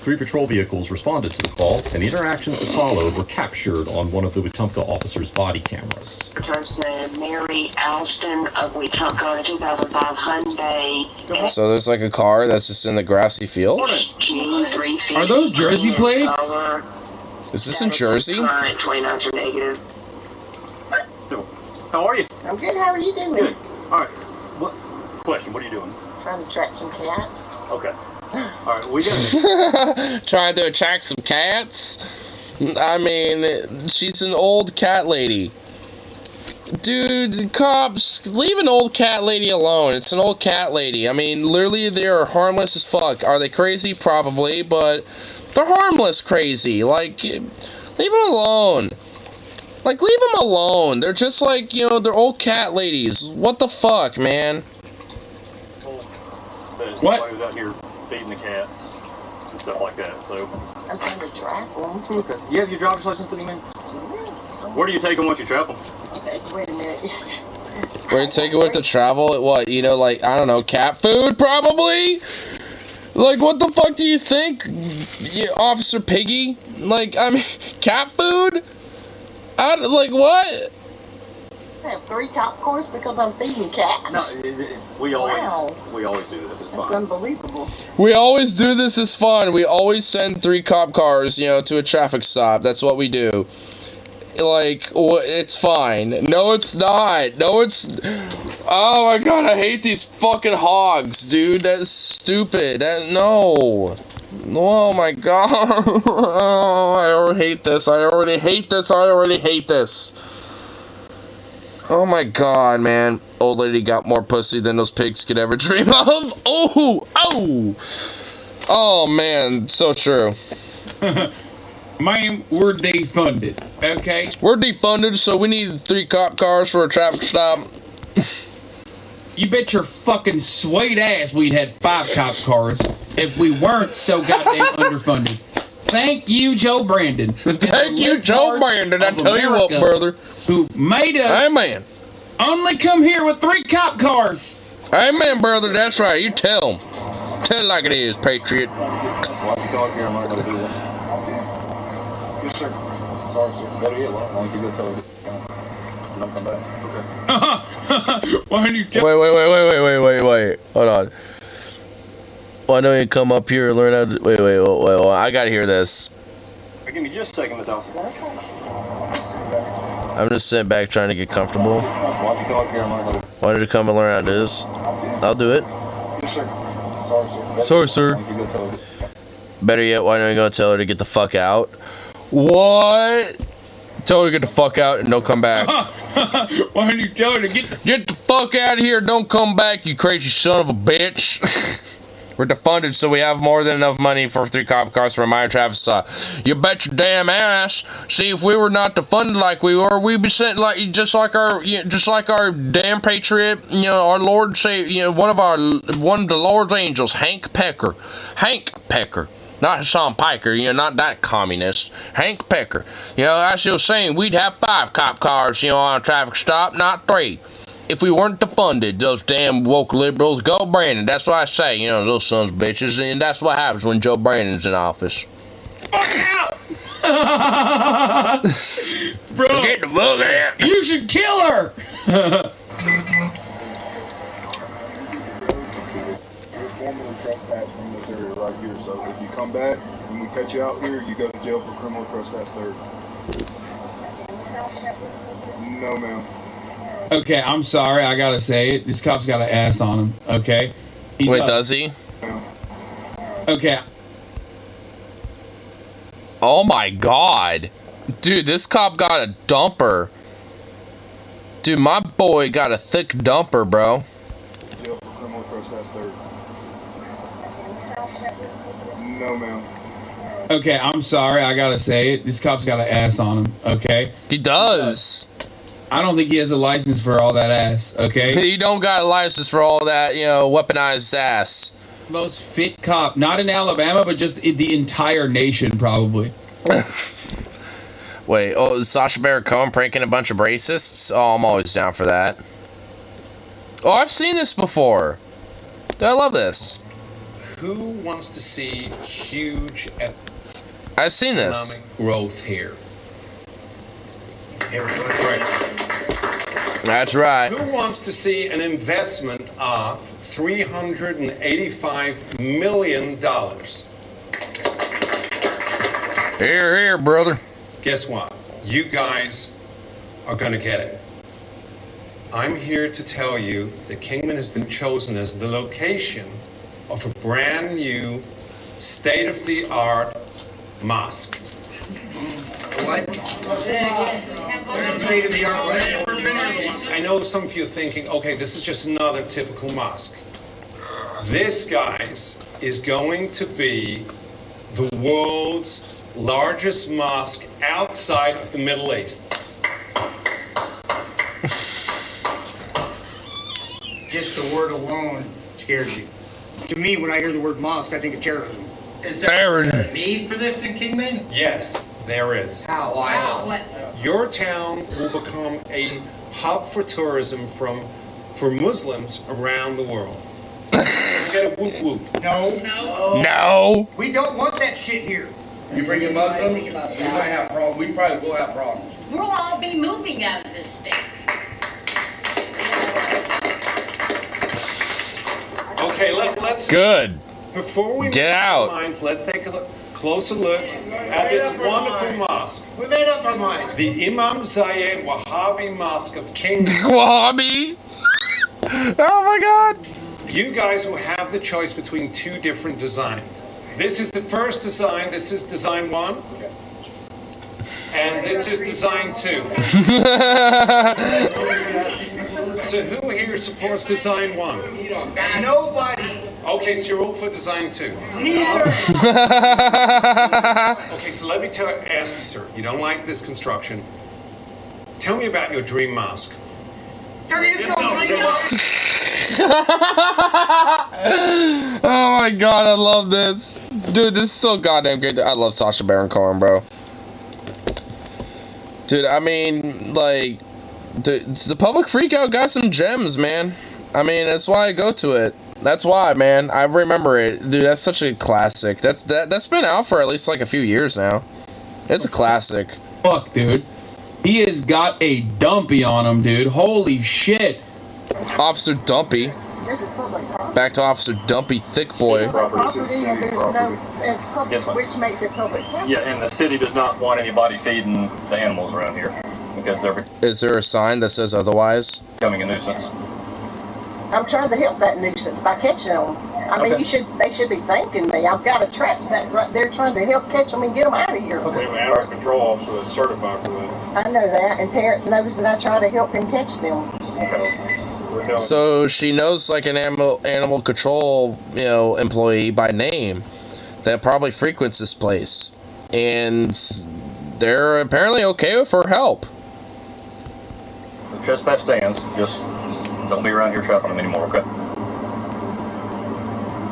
3 patrol vehicles responded to the call, and the interactions that followed were captured on one of the Wetumpka officers' body cameras. Person Mary Alston of Wetumpka, 2005 Hyundai. So there's like a car that's just in the grassy field? Are those Jersey plates? Is this in Jersey? 29s are negative. How are you? I'm good, how are you doing? Good. Alright. What are you doing? Trying to track some cats. Okay. Alright, we got Trying to attract some cats? I mean, she's an old cat lady. Dude, cops, leave an old cat lady alone. It's an old cat lady. I mean, literally, they are harmless as fuck. Are they crazy? Probably, but they're harmless crazy. Like, leave them alone. Like, leave them alone. They're just like, they're old cat ladies. What the fuck, man? What? I was out here feeding the cats and stuff like that, so. I'm trying to track them. Okay. You have your driver's license with you, man? Where do you take them once you trap them? Okay, wait a minute. Wait, take it with the travel? What, you know, like, I don't know, cat food, probably? Like, what the fuck do you think, Officer Piggy? Like, I mean, cat food? Like, what? I have 3 cop cars because I'm feeding cats. No, we always Wow. do this. It's That's fine. unbelievable. We always do this, it's fun. We always send 3 cop cars, you know, to a traffic stop. That's what we do. Like, it's fine. No, it's not. No, it's... Oh my god, I hate these fucking hogs, dude. That's stupid. No. Oh my god. Oh, I already hate this. I already hate this. Oh my god, man. Old lady got more pussy than those pigs could ever dream of. Oh! Oh, man. So true. Ma'am, we're defunded, okay? We're defunded, so we need 3 cop cars for a traffic stop. You bet your fucking sweet ass we'd had 5 cop cars if we weren't so goddamn underfunded. Thank you, Joe Brandon. Thank you, Joe Brandon. I tell you what, brother. Who made us Amen. only come here with 3 cop cars. Amen, brother. That's right. You tell him. Tell it like it is, Patriot. Watch the dog here. I'm not going to do that. Yes, sir. Sorry, sir. Better yet, why don't you go tell her? Don't come back. Okay. Why don't you tell Wait. Hold on. Why don't you come up here and learn how to... Wait. I gotta hear this. Give me just a second, Miss Alpha. I'm just sitting back trying to get comfortable. Watch the dog here. I'm not going to. Why don't you come and learn how to do this? I'll do it. Yes, sir. Sorry, sir. Sorry, sir. Why don't you go tell her? Better yet, why don't you go tell her to get the fuck out? What? Tell her to get the fuck out and don't come back. Why don't you tell her to Get the fuck out of here, don't come back, you crazy son of a bitch. We're defunded, so we have more than enough money for 3 cop cars for a minor traffic stop. You bet your damn ass. See, if we were not defunded like we were, we'd be sent like just like our damn patriot, you know, our Lord say, you know, one of the Lord's angels, Hank Pecker, not Hassan Piker, you know, not that communist. Hank Pecker. You know, as he was saying, we'd have 5 cop cars, you know, on a traffic stop, not 3. If we weren't defunded, those damn woke liberals, go Brandon. That's what I say, you know, those sons of bitches. And that's what happens when Joe Brandon's in office. Fuck out! Bro, Get the fuck out. you should kill her! You're formally trespassed from this area right here, so if you come back and we catch you out here, you go to jail for criminal trespass third. No, ma'am. Okay, I'm sorry, I gotta say it. This cop's got an ass on him, okay? Wait, does he? Okay. Oh my god. Dude, this cop got a dumper. Dude, my boy got a thick dumper, bro. Jail for criminal trespass third. No, ma'am. Okay, I'm sorry, I gotta say it. This cop's got an ass on him, okay? He does. I don't think he has a license for all that ass, okay? He don't got a license for all that, you know, weaponized ass. Most fit cop, not in Alabama, but just in the entire nation, probably. Wait, oh, is Sacha Baron Cohen pranking a bunch of racists? Oh, I'm always down for that. Oh, I've seen this before. Dude, I love this. Who wants to see huge I've seen this. economic growth here? Everybody, right. That's right. Who wants to see an investment of $385 million? Here, brother. Guess what? You guys are going to get it. I'm here to tell you that Kingman has been chosen as the location of a brand new, state-of-the-art mosque. What? State-of-the-art what? I know some of you are thinking, okay, this is just another typical mosque. This, guys, is going to be the world's largest mosque outside of the Middle East. Just the word alone scares you. To me, when I hear the word mosque, I think of terrorism. Is there a need for this in Kingman? Yes, there is. How? Why? Your town will become a hub for tourism for Muslims around the world. Get a whoop whoop. No. No. We don't want that shit here. You bring your Muslims, we might have problems. We probably will have problems. We'll all be moving out of this state. Okay, let's. Good. Before we Get make up out. our minds, let's take a closer look at this wonderful mosque. We made up our minds. The Imam Zayed Wahhabi Mosque of King. Wahhabi. Oh my God. You guys will have the choice between two different designs. This is the first design. This is design 1. And this is design 2. So who here supports design 1? Nobody. Okay, so you're all for design 2. Okay, so let me ask you, sir. You don't like this construction. Tell me about your dream mosque. There is no dream mosque. Oh my God, I love this. Dude, this is so goddamn good. I love Sacha Baron Cohen, bro. Dude, I mean, like, dude, the Public Freakout got some gems, man. I mean, that's why I go to it. That's why, man. I remember it. Dude, that's such a classic. That's been out for at least like a few years now. It's a classic. Fuck, dude. He has got a dumpy on him, dude. Holy shit. Officer Dumpy. This is public property. Back to Officer Dumpy, thick boy. Property, and there's no public, Yes, ma'am. which makes it public property. Yeah, and the city does not want anybody feeding the animals around here because they're Is there a sign that says otherwise? becoming a nuisance. I'm trying to help that nuisance by catching them. I mean, Okay. they should be thanking me. I've got a trap set right there trying to help catch them and get them out of here. We have an animal control officer that's certified for that. I know that, and Terrence knows that I try to help him catch them. So she knows like an animal control, employee by name that probably frequents this place, and they're apparently okay with her help. The trespass stands. Just don't be around here trapping them anymore, okay?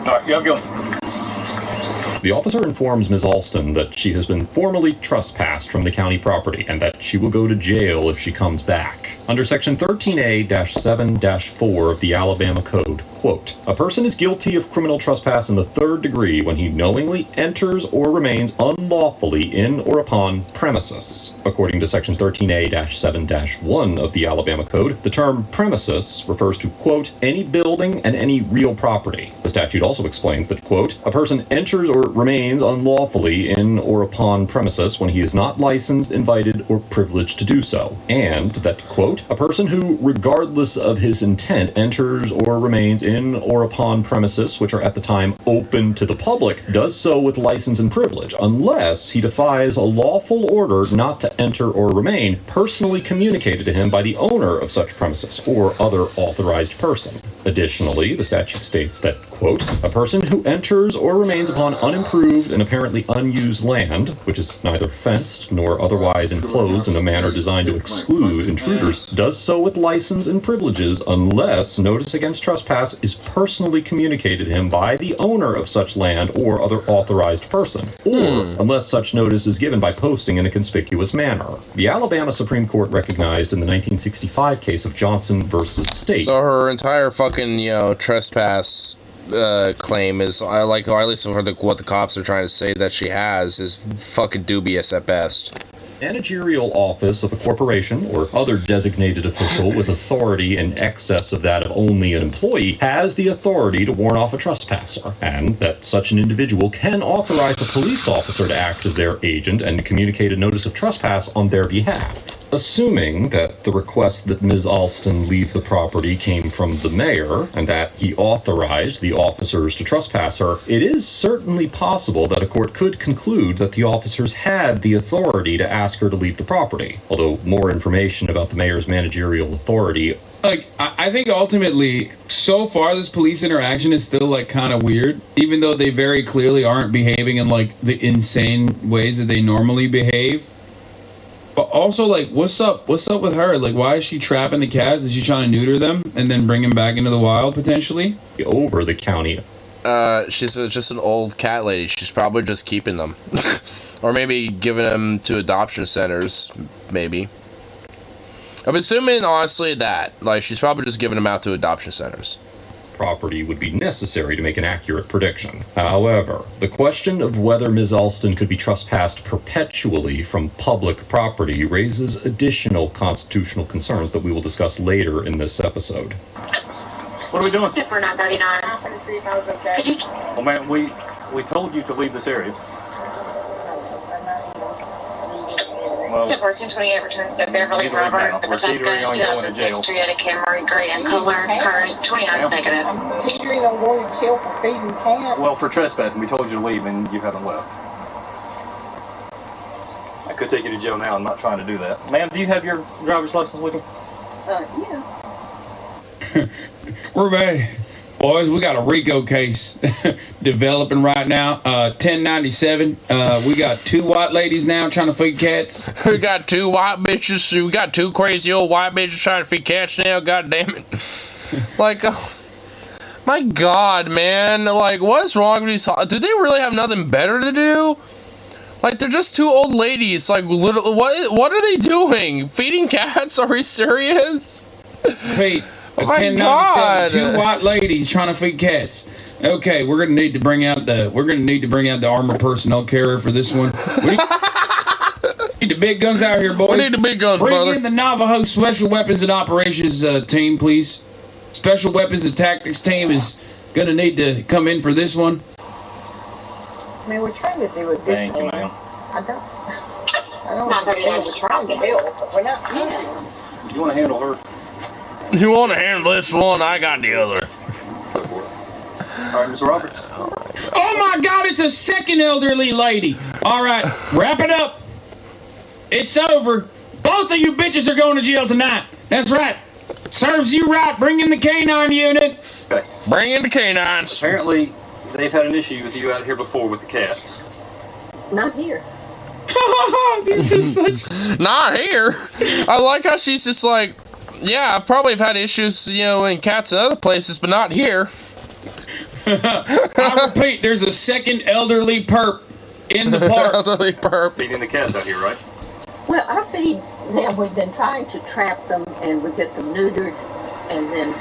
All right, you have a good one. The officer informs Ms. Alston that she has been formally trespassed from the county property and that she will go to jail if she comes back. Under Section 13A-7-4 of the Alabama Code, quote, a person is guilty of criminal trespass in the third degree when he knowingly enters or remains unlawfully in or upon premises. According to Section 13A-7-1 of the Alabama Code, the term premises refers to, quote, any building and any real property. The statute also explains that, quote, a person enters or remains unlawfully in or upon premises when he is not licensed, invited, or privileged to do so, and that, quote, a person who, regardless of his intent, enters or remains in or upon premises which are at the time open to the public, does so with license and privilege, unless he defies a lawful order not to enter or remain personally communicated to him by the owner of such premises or other authorized person. Additionally, the statute states that, quote, a person who enters or remains upon unimproved and apparently unused land, which is neither fenced nor otherwise enclosed in a manner designed to exclude intruders, does so with license and privileges unless notice against trespass is personally communicated to him by the owner of such land or other authorized person, or unless such notice is given by posting in a conspicuous manner. The Alabama Supreme Court recognized in the 1965 case of Johnson versus State. So her entire fucking, trespass claim is, or at least for what the cops are trying to say that she has, is fucking dubious at best. Managerial office of a corporation or other designated official with authority in excess of that of only an employee has the authority to warn off a trespasser, and that such an individual can authorize a police officer to act as their agent and communicate a notice of trespass on their behalf. Assuming that the request that Ms. Alston leave the property came from the mayor, and that he authorized the officers to trespass her, it is certainly possible that a court could conclude that the officers had the authority to ask her to leave the property, although more information about the mayor's managerial authority. I think ultimately, so far, this police interaction is still, kind of weird, even though they very clearly aren't behaving in, the insane ways that they normally behave. But also, what's up with her? Why is she trapping the cats? Is she trying to neuter them and then bring them back into the wild, potentially? Over the county. She's just an old cat lady. She's probably just keeping them. Or maybe giving them to adoption centers, maybe. I'm assuming, honestly, that, like, she's probably just giving them out to adoption centers. Property would be necessary to make an accurate prediction. However, the question of whether Ms. Alston could be trespassed perpetually from public property raises additional constitutional concerns that we will discuss later in this episode. What are we doing? For 939. I'm going to see if I was okay. Well, man, we told you to leave this area. Well, 1428 returns to Beverly either way, Robert, ma'am, we're teetering on going to jail. Street at Camry, gray and color, current 29 negative. I'm teetering on going to jail for feeding cats. well, for trespassing, we told you to leave and you haven't left. I could take you to jail now. I'm not trying to do that. Ma'am, do you have your driver's license with you? Yeah. We're ready. Boys, we got a RICO case developing right now. 1097. We got 2 white ladies now trying to feed cats. We got 2 white bitches. We got 2 crazy old white bitches trying to feed cats now. God damn it. Like, my God, man. Like, what's wrong with these? Do they really have nothing better to do? Like, they're just 2 old ladies. Like, literally, what are they doing? Feeding cats? Are we serious? Pete, Oh my God. 2 white ladies trying to feed cats. Okay, we're gonna need to bring out the armored personnel carrier for this one. We need the big guns out here, boys. We need the big guns, Bring brother. in the Navajo Special Weapons and Operations team, please. Special Weapons and Tactics team is gonna need to come in for this one. I mean, we're trying to do a good Thank you, thing. ma'am. I don't understand. We're trying to help, but we're not. You want to handle her? You want to handle this one? I got the other. Go for it. All right, Mr. Roberts. Oh my God, it's a second elderly lady. All right, wrap it up. It's over. Both of you bitches are going to jail tonight. That's right. Serves you right. Bring in the canine unit. Okay. Bring in the canines. Apparently, they've had an issue with you out here before with the cats. Not here. This is such... Not here. I like how she's just like, yeah, I probably have had issues, you know, in cats and other places, but not here. I repeat, there's a second elderly perp in the park. Elderly perp. Feeding the cats out here, right? Well, I feed them. We've been trying to trap them, and we get them neutered, and then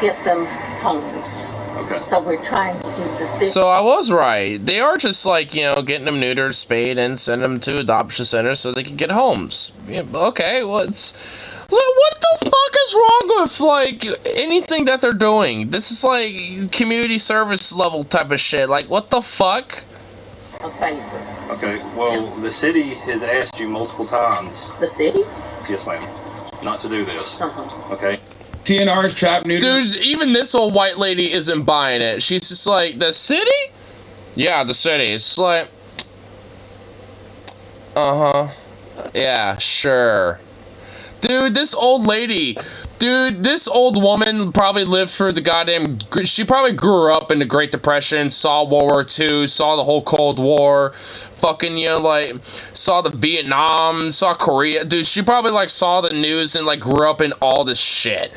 get them homes. Okay. So we're trying to do the city. So I was right. They are just like, you know, getting them neutered, spayed, and send them to adoption centers so they can get homes. Yeah, okay, well, what the fuck is wrong with, like, anything that they're doing? This is, like, community service level type of shit. Like, what the fuck? A favor. Okay, well, the city has asked you multiple times. The city? Yes, ma'am. Not to do this. Uh-huh. Okay? TNR's trap neuter. Dude, even this old white lady isn't buying it. She's just like, the city? Yeah, the city. It's like, uh-huh. Yeah, sure. Dude, this old woman probably lived through the goddamn... She probably grew up in the Great Depression, saw World War II, saw the whole Cold War, fucking, you know, like, saw the Vietnam, saw Korea. Dude, she probably, like, saw the news and, like, grew up in all this shit.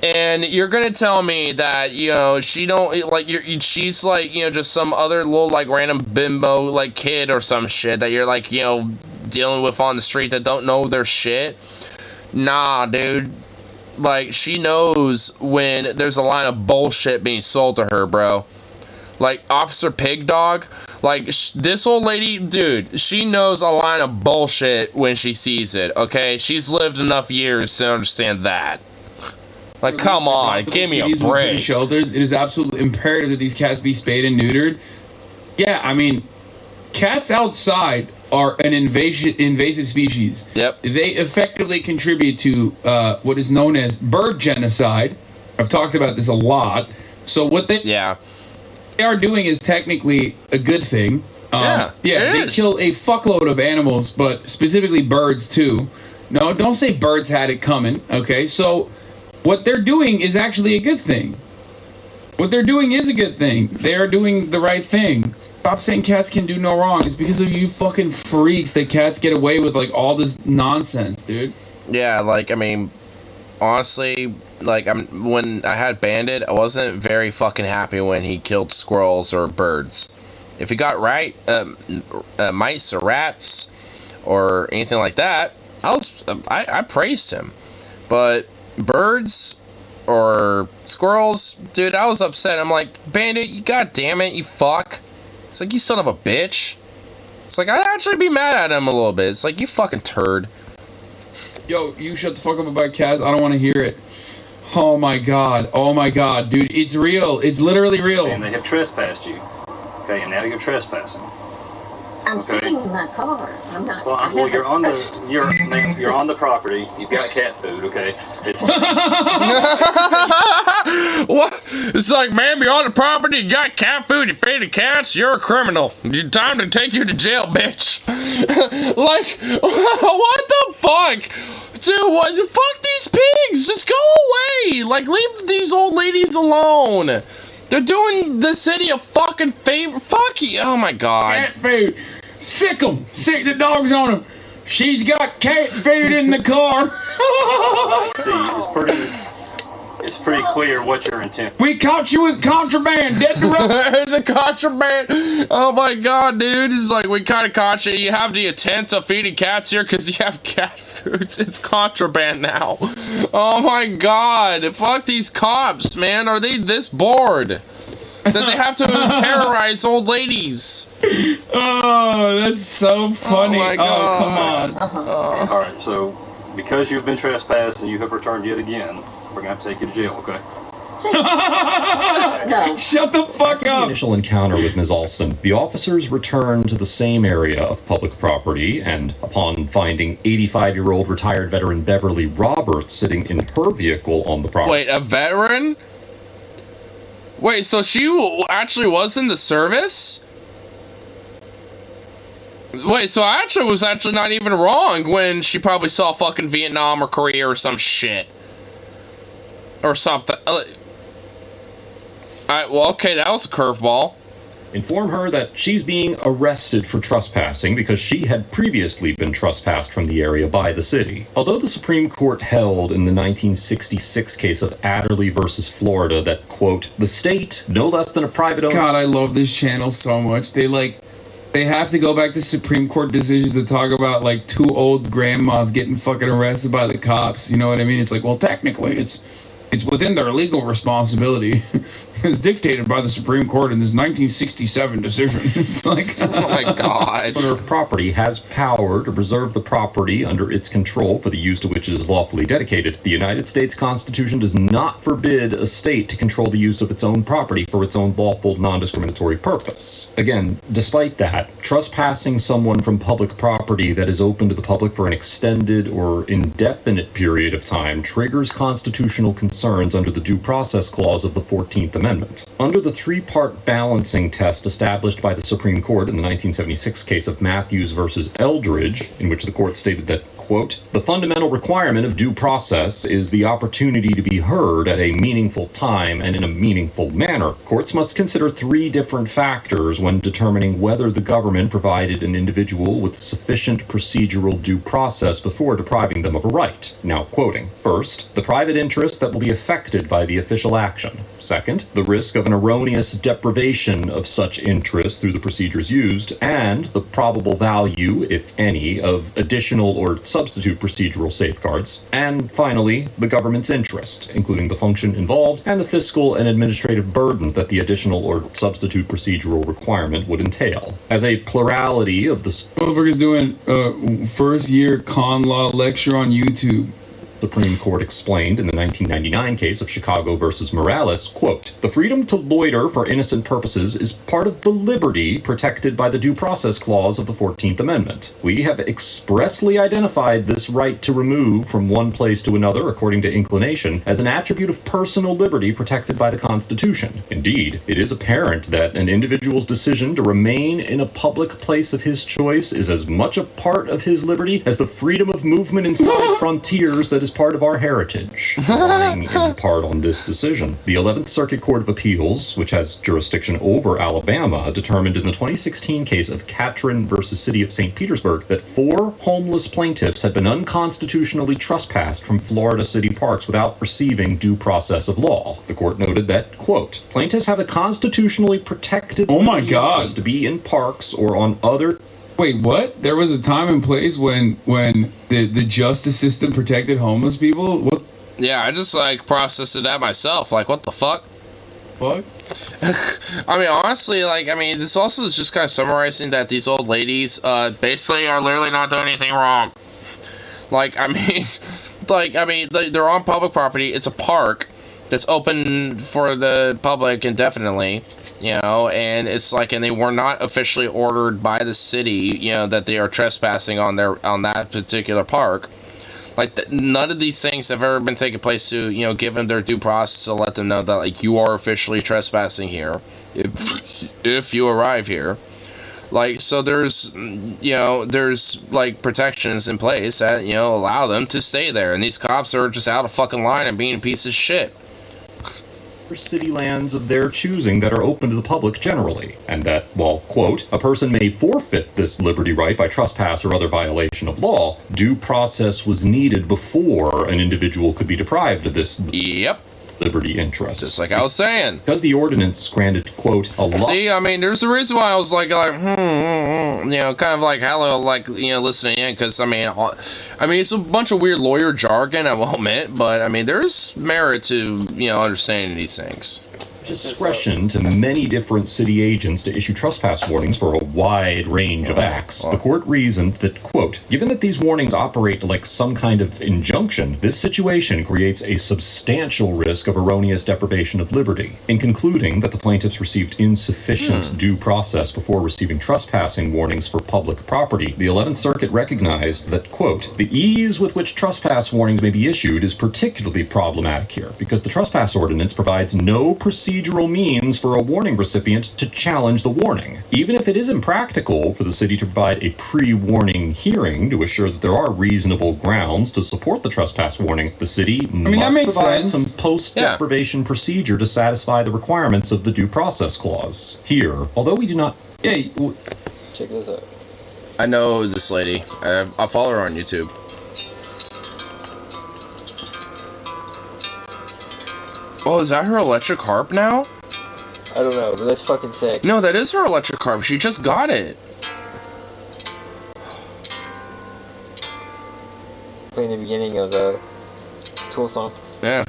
And you're gonna tell me that, you know, she don't, like, she's, like, you know, just some other little, like, random bimbo, like, kid or some shit that you're, like, you know, dealing with on the street that don't know their shit? Nah, dude. Like, she knows when there's a line of bullshit being sold to her, bro. Like, Officer Pig Dog. Like, this old lady, dude, she knows a line of bullshit when she sees it, okay? She's lived enough years to understand that. Like, come on, give me a break. Shelters, it is absolutely imperative that these cats be spayed and neutered. Yeah, I mean, cats outside are an invasive species. Yep. They effectively contribute to what is known as bird genocide. I've talked about this a lot. So what they are doing is technically a good thing. They kill a fuckload of animals, but specifically birds too. No, don't say birds had it coming. Okay, so what they're doing is actually a good thing. What they're doing is a good thing. They are doing the right thing. Stop saying cats can do no wrong. It's because of you fucking freaks that cats get away with, like, all this nonsense, dude. Yeah, like, I mean, honestly, like, when I had Bandit, I wasn't very fucking happy when he killed squirrels or birds. If he got mice or rats or anything like that, I praised him. But birds or squirrels, dude, I was upset. I'm like, Bandit, you god damn it, you fuck. It's like, you son of a bitch. It's like, I'd actually be mad at him a little bit. It's like, you fucking turd. Yo, you shut the fuck up about cats. I don't want to hear it. Oh my god, dude, it's real. It's literally real. And they have trespassed you. Okay, and now you're trespassing. I'm sitting in my car. I'm not. Well, you're on the property. You've got cat food. Okay. What? It's like, man, you're on the property. You got cat food. You feed the cats. You're a criminal. It's time to take you to jail, bitch. Like, what the fuck? Dude, what? Fuck these pigs. Just go away. Like, leave these old ladies alone. They're doing the city a fucking favor. Fuck you. Oh my god. Cat food. Sick them. Sick the dogs on them. She's got cat food in the car. See, it's pretty clear what your intent. We caught you with contraband. Dead to the contraband. Oh my god, dude. It's like, we kind of caught you. You have the intent of feeding cats here because you have cat food. It's contraband now. Oh my god. Fuck these cops, man. Are they this bored that they have to terrorize old ladies? Oh, that's so funny. Oh my god. Come on. All right, so because you've been trespassed and you have returned yet again, we're gonna have to take you to jail, okay? No. Shut the fuck The up. initial encounter with Ms. Alston, the officers returned to the same area of public property, and upon finding 85-year-old retired veteran Beverly Roberts sitting in her vehicle on the property. Wait, a veteran? Wait, so she actually was in the service? Wait, so I was actually not even wrong when she probably saw fucking Vietnam or Korea or some shit. Or something. Alright, well, okay, that was a curveball. Inform her that she's being arrested for trespassing because she had previously been trespassed from the area by the city. Although the Supreme Court held in the 1966 case of Adderley versus Florida that, quote, the state, no less than a private owner... God, I love this channel so much. They have to go back to Supreme Court decisions to talk about, like, two old grandmas getting fucking arrested by the cops. You know what I mean? It's like, well, technically, it's within their legal responsibility. It's dictated by the Supreme Court in this 1967 decision. It's like, oh my god. Owner of property has power to preserve the property under its control for the use to which it is lawfully dedicated. The United States Constitution does not forbid a state to control the use of its own property for its own lawful, non-discriminatory purpose. Again, despite that, trespassing someone from public property that is open to the public for an extended or indefinite period of time triggers constitutional concerns under the Due Process Clause of the 14th Amendment. Under the three-part balancing test established by the Supreme Court in the 1976 case of Matthews versus Eldridge, in which the court stated that, quote, the fundamental requirement of due process is the opportunity to be heard at a meaningful time and in a meaningful manner. Courts must consider three different factors when determining whether the government provided an individual with sufficient procedural due process before depriving them of a right. Now, quoting, first, the private interest that will be affected by the official action. Second, the risk of an erroneous deprivation of such interest through the procedures used, and the probable value, if any, of additional or substitute procedural safeguards, and finally, the government's interest, including the function involved and the fiscal and administrative burden that the additional or substitute procedural requirement would entail. As a plurality of the... Motherfucker's doing a first-year con law lecture on YouTube. Supreme Court explained in the 1999 case of Chicago versus Morales, quote, the freedom to loiter for innocent purposes is part of the liberty protected by the Due Process Clause of the 14th Amendment. We have expressly identified this right to remove from one place to another according to inclination as an attribute of personal liberty protected by the Constitution. Indeed, it is apparent that an individual's decision to remain in a public place of his choice is as much a part of his liberty as the freedom of movement inside frontiers that is part of our heritage. Relying in part on this decision, the 11th Circuit Court of Appeals, which has jurisdiction over Alabama, determined in the 2016 case of Catron versus City of St. Petersburg that 4 homeless plaintiffs had been unconstitutionally trespassed from Florida city parks without receiving due process of law. The court noted that, quote, plaintiffs have a constitutionally protected right to be in parks or on other... Wait, what? There was a time and place when the justice system protected homeless people? What Yeah, I just like processed it out myself. Like, what the fuck? Fuck. I mean, honestly, like, I mean, this also is just kind of summarizing that these old ladies, basically are literally not doing anything wrong. Like, I mean, they're on public property. It's a park that's open for the public indefinitely, you know, and it's like, and they were not officially ordered by the city, you know, that they are trespassing on that particular park. Like, none of these things have ever been taking place to, you know, give them their due process to let them know that, like, you are officially trespassing here if you arrive here. Like, so there's, you know, there's, like, protections in place that, you know, allow them to stay there. And these cops are just out of fucking line and being a piece of shit. City lands of their choosing that are open to the public generally, and that, while, quote, a person may forfeit this liberty right by trespass or other violation of law, due process was needed before an individual could be deprived of this liberty interest. Just like I was saying. Because the ordinance granted, quote, a law. See, I mean, there's a reason why I was like, you know, kind of like, hello, like, you know, listening in, because, I mean, it's a bunch of weird lawyer jargon, I will admit, but, I mean, there's merit to, you know, understanding these things. Discretion to many different city agents to issue trespass warnings for a wide range of acts. The court reasoned that, quote, given that these warnings operate like some kind of injunction, this situation creates a substantial risk of erroneous deprivation of liberty. In concluding that the plaintiffs received insufficient due process before receiving trespassing warnings for public property, the 11th Circuit recognized that, quote, the ease with which trespass warnings may be issued is particularly problematic here, because the trespass ordinance provides no procedural means for a warning recipient to challenge the warning. Even if it is impractical for the city to provide a pre-warning hearing to assure that there are reasonable grounds to support the trespass warning, the city must provide some post-deprivation procedure to satisfy the requirements of the due process clause. Here, although we do not... Check this out. I know this lady. I follow her on YouTube. Oh, is that her electric harp now? I don't know, but that's fucking sick. No, that is her electric harp. She just got it. Playing the beginning of the Tool song. Yeah.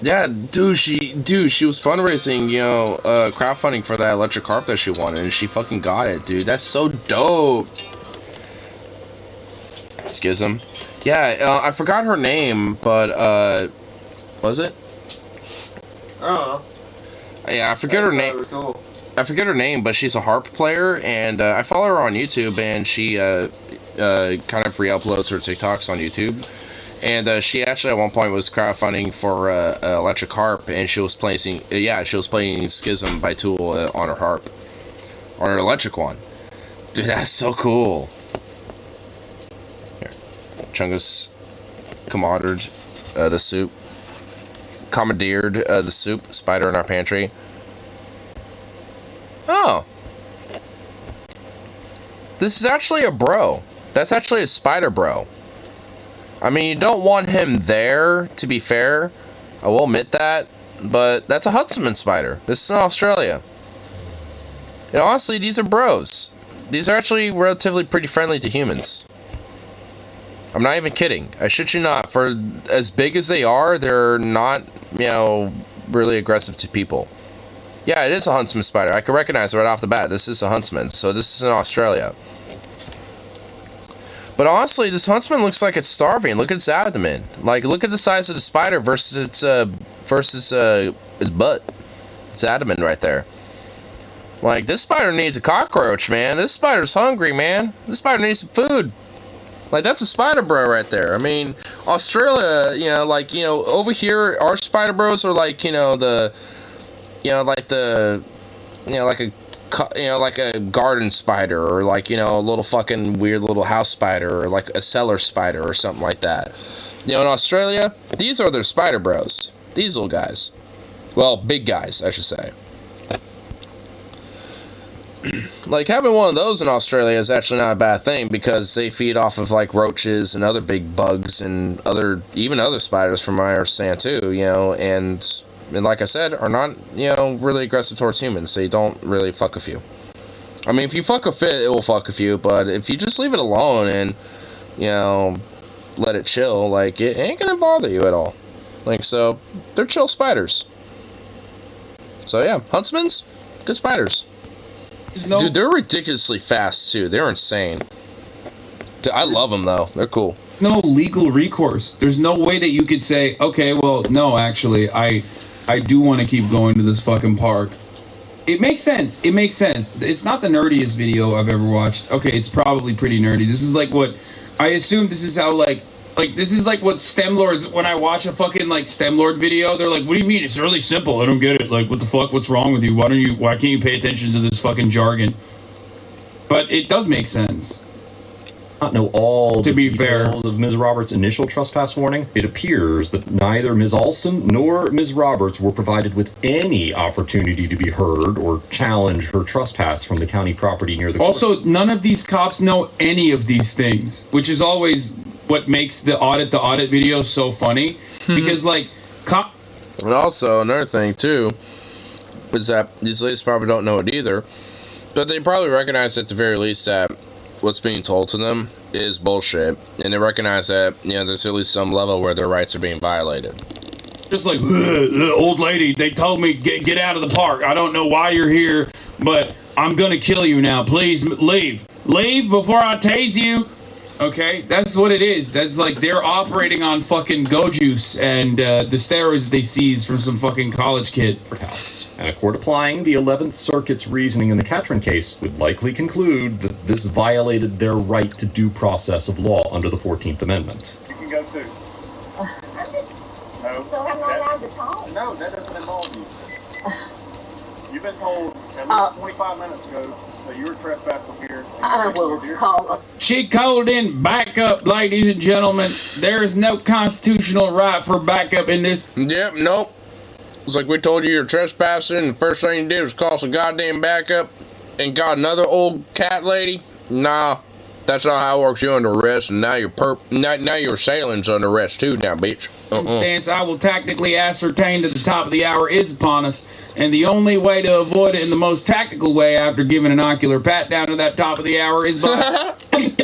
Yeah, dude, she was fundraising, you know, crowdfunding for that electric harp that she wanted, and she fucking got it, dude. That's so dope. Schism. Yeah, I forgot her name, but, was it? I don't know. Yeah, I forget her name. Cool. I forget her name, but she's a harp player, and I follow her on YouTube, and she kind of re-uploads her TikToks on YouTube. And she actually at one point was crowdfunding for an electric harp, and she was playing Schism by Tool on her harp, on her electric one. Dude, that's so cool. Here, Chungus commandeered the soup. Commandeered the soup. Spider in our pantry. Oh. This is actually a bro. That's actually a spider bro. I mean, you don't want him there, to be fair. I will admit that. But that's a Huntsman spider. This is in Australia. And honestly, these are bros. These are actually relatively pretty friendly to humans. I'm not even kidding. I shit you not. For as big as they are, they're not, you know, really aggressive to people. Yeah, it is a Huntsman spider. I can recognize it right off the bat. This is a Huntsman. So this is in Australia. But honestly, this Huntsman looks like it's starving. Look at its abdomen. Like, look at the size of the spider versus its butt. Its abdomen right there. Like, this spider needs a cockroach, man. This spider's hungry, man. This spider needs some food. Like, that's a spider bro right there. I mean, Australia, you know, like, you know, over here, our spider bros are like, like a garden spider, or like, you know, a little fucking weird little house spider, or like a cellar spider or something like that. You know, in Australia, these are their spider bros. These little guys. Well, big guys, I should say. Like, having one of those in Australia is actually not a bad thing, because they feed off of like roaches and other big bugs and even other spiders, from my understand too, you know, and like I said, are not, you know, really aggressive towards humans. They don't really fuck with you. I mean, if you fuck with it, it will fuck with you, but if you just leave it alone and, you know, let it chill, like, it ain't gonna bother you at all. Like, so, they're chill spiders. So, yeah, huntsmans, good spiders. No, Dude, they're ridiculously fast, too. They're insane. Dude, I love them, though. They're cool. no legal recourse. There's no way that you could say, okay, well, no, actually, I do want to keep going to this fucking park. It makes sense. It makes sense. It's not the nerdiest video I've ever watched. Okay, it's probably pretty nerdy. This is like what I assume. This is how like this is like what STEM lords. When I watch a fucking like STEM lord video, they're like, "What do you mean? It's really simple. I don't get it. Like, what the fuck? What's wrong with you? Why can't you pay attention to this fucking jargon?" But it does make sense. Not know all To the be fair. details of Ms. Roberts' initial trespass warning. It appears that neither Ms. Alston nor Ms. Roberts were provided with any opportunity to be heard or challenge her trespass from the county property near the court. Also, none of these cops know any of these things, which is always what makes the audit video so funny. Because like And also, another thing, too, is that these ladies probably don't know it either. But they probably recognize at the very least that what's being told to them is bullshit. And they recognize that, you know, there's at least some level where their rights are being violated. just like, old lady, they told me get out of the park. I don't know why you're here, but I'm gonna kill you now. Please leave before I tase you. Okay, that's what it is. That's like they're operating on fucking go juice and the steroids they seized from some fucking college kid. House. And a court applying the 11th Circuit's reasoning in the Catron case would likely conclude that this violated their right to due process of law under the 14th Amendment. You can go too. No. So I'm not allowed to talk? No, that doesn't involve you. You've been told at least 25 minutes ago that you were trespassed from here. I will call. She called in backup, ladies and gentlemen. There is no constitutional right for backup in this. Yep, nope. It's like we told you you're trespassing, and the first thing you did was call some goddamn backup and got another old cat lady. Nah, that's not how it works. You're under arrest, and now now your assailant's under arrest too, now, bitch. Stance, I will tactically ascertain that the top of the hour is upon us, and the only way to avoid it in the most tactical way after giving an ocular pat down to that top of the hour is by... Here's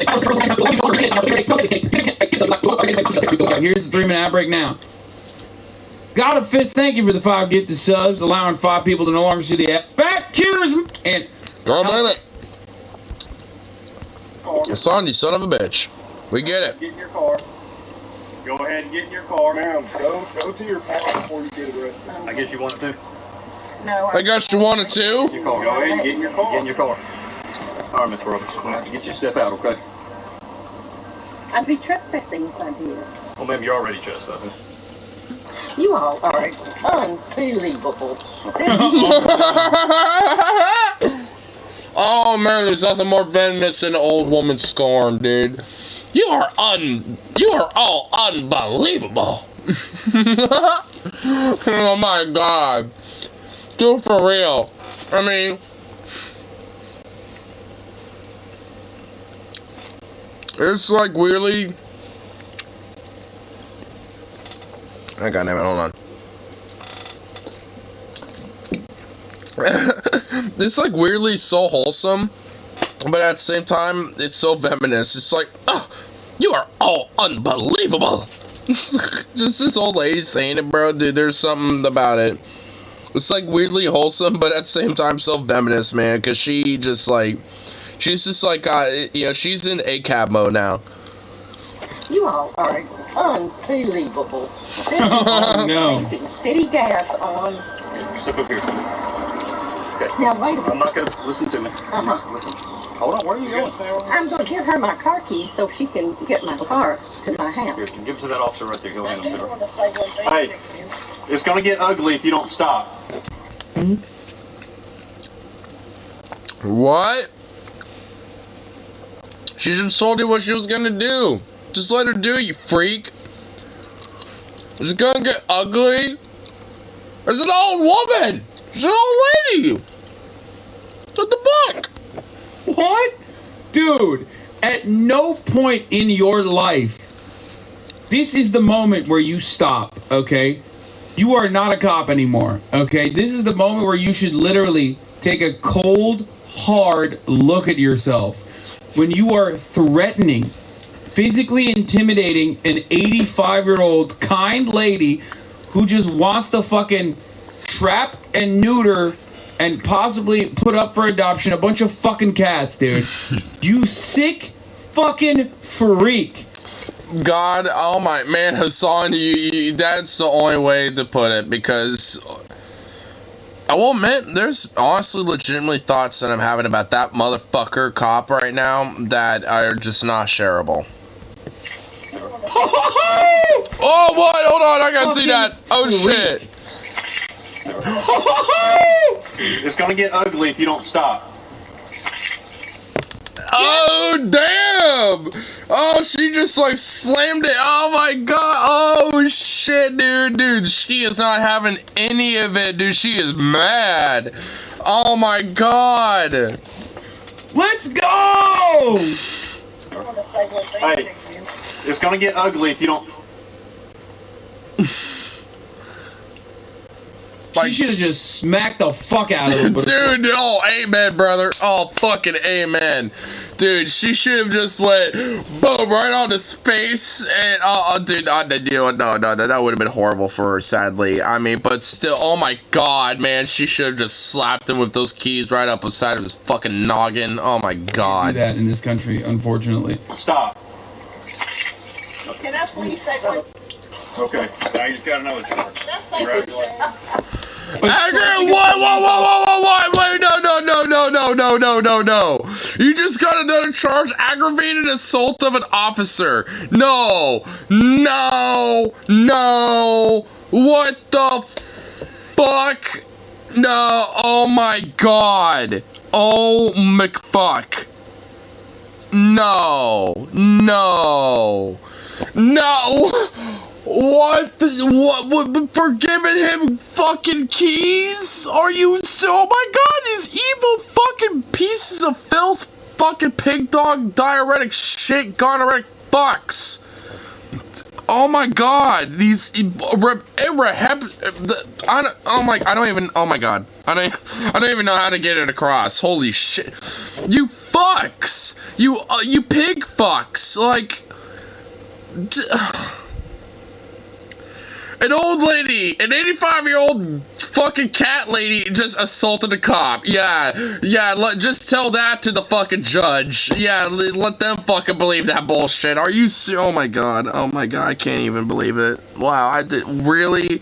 the 3-minute ad break now. Got a fist thank you for the 5 gifted subs, allowing 5 people to no longer see the ad. Back cures and... God damn it. Son, you son of a bitch. We get it. Get in your car. Go ahead and get in your car. Ma'am, go to your car before you get arrested. I guess you wanted to. No. I guess you wanted to. Your car. Go ahead and get in your car. Get in your car. All right, Miss Roberts. We'll have to get you to step out, okay? I'd be trespassing if I did. Well, maybe you're already trespassing. You all are unbelievable. Oh man, there's nothing more venomous than an old woman's scorn, dude. You are all unbelievable. Oh my god. Dude, for real. I mean, it's like weirdly... I got it, hold on. It's like weirdly so wholesome, but at the same time, it's so venomous. It's like, oh, you are all unbelievable. Just this old lady saying it, bro. Dude, there's something about it. It's like weirdly wholesome, but at the same time so venomous, man. Because she just like, she's just like, you know, she's in ACAB mode now. You all are unbelievable. Oh, no. Wasting city gas on. Step up here. Okay. Now wait a minute. I'm not going to listen to me. Listen. Hold on. Where are you going? I'm going to give her my car keys so she can get my car to my house. Here, give it to that officer right there. Go ahead and her. Hey, it's going to get ugly if you don't stop. What? She just told you what she was gonna do. Just let her do it, you freak. Is it gonna get ugly? There's an old woman. She's an old lady. What the fuck? What? Dude, at no point in your life, this is the moment where you stop, okay? You are not a cop anymore, okay? This is the moment where you should literally take a cold, hard look at yourself. When you are threatening physically intimidating an 85-year-old kind lady who just wants to fucking trap and neuter and possibly put up for adoption a bunch of fucking cats, dude. You sick fucking freak. God, oh my, man, Hassan, that's the only way to put it, because I will admit, there's honestly legitimately thoughts that I'm having about that motherfucker cop right now that are just not shareable. Oh, what? Hold on, I gotta see that. Oh, shit. It's gonna get ugly if you don't stop. Oh, damn! Oh, she just like slammed it. Oh my god. Oh shit, dude. She is not having any of it, dude. She is mad. Oh my god. Let's go! Hey, it's gonna get ugly if you don't. She should have just smacked the fuck out of him. Dude, oh, amen, brother. Oh, fucking amen. Dude, she should have just went boom right on his face. And, dude, no, that would have been horrible for her, sadly. I mean, but still, oh my god, man. She should have just slapped him with those keys right up inside of his fucking noggin. Oh my god. Do that in this country, unfortunately. Stop. Can I please say one? Okay, now you just got another charge. Whoa! Wait, no. You just got another charge, aggravated assault of an officer. No. What the fuck? No, oh my god. Oh McFuck. No. What for giving him fucking keys? Are you oh my god, these evil fucking pieces of filth, fucking pig dog, diuretic shit, gonorrheic fucks. Oh my god, these I don't even know how to get it across. Holy shit. You fucks. You pig fucks. Like an old lady, an 85-year-old fucking cat lady just assaulted a cop. Yeah, just tell that to the fucking judge. Yeah, let them fucking believe that bullshit. Are you oh my god, I can't even believe it. Wow, I did, really?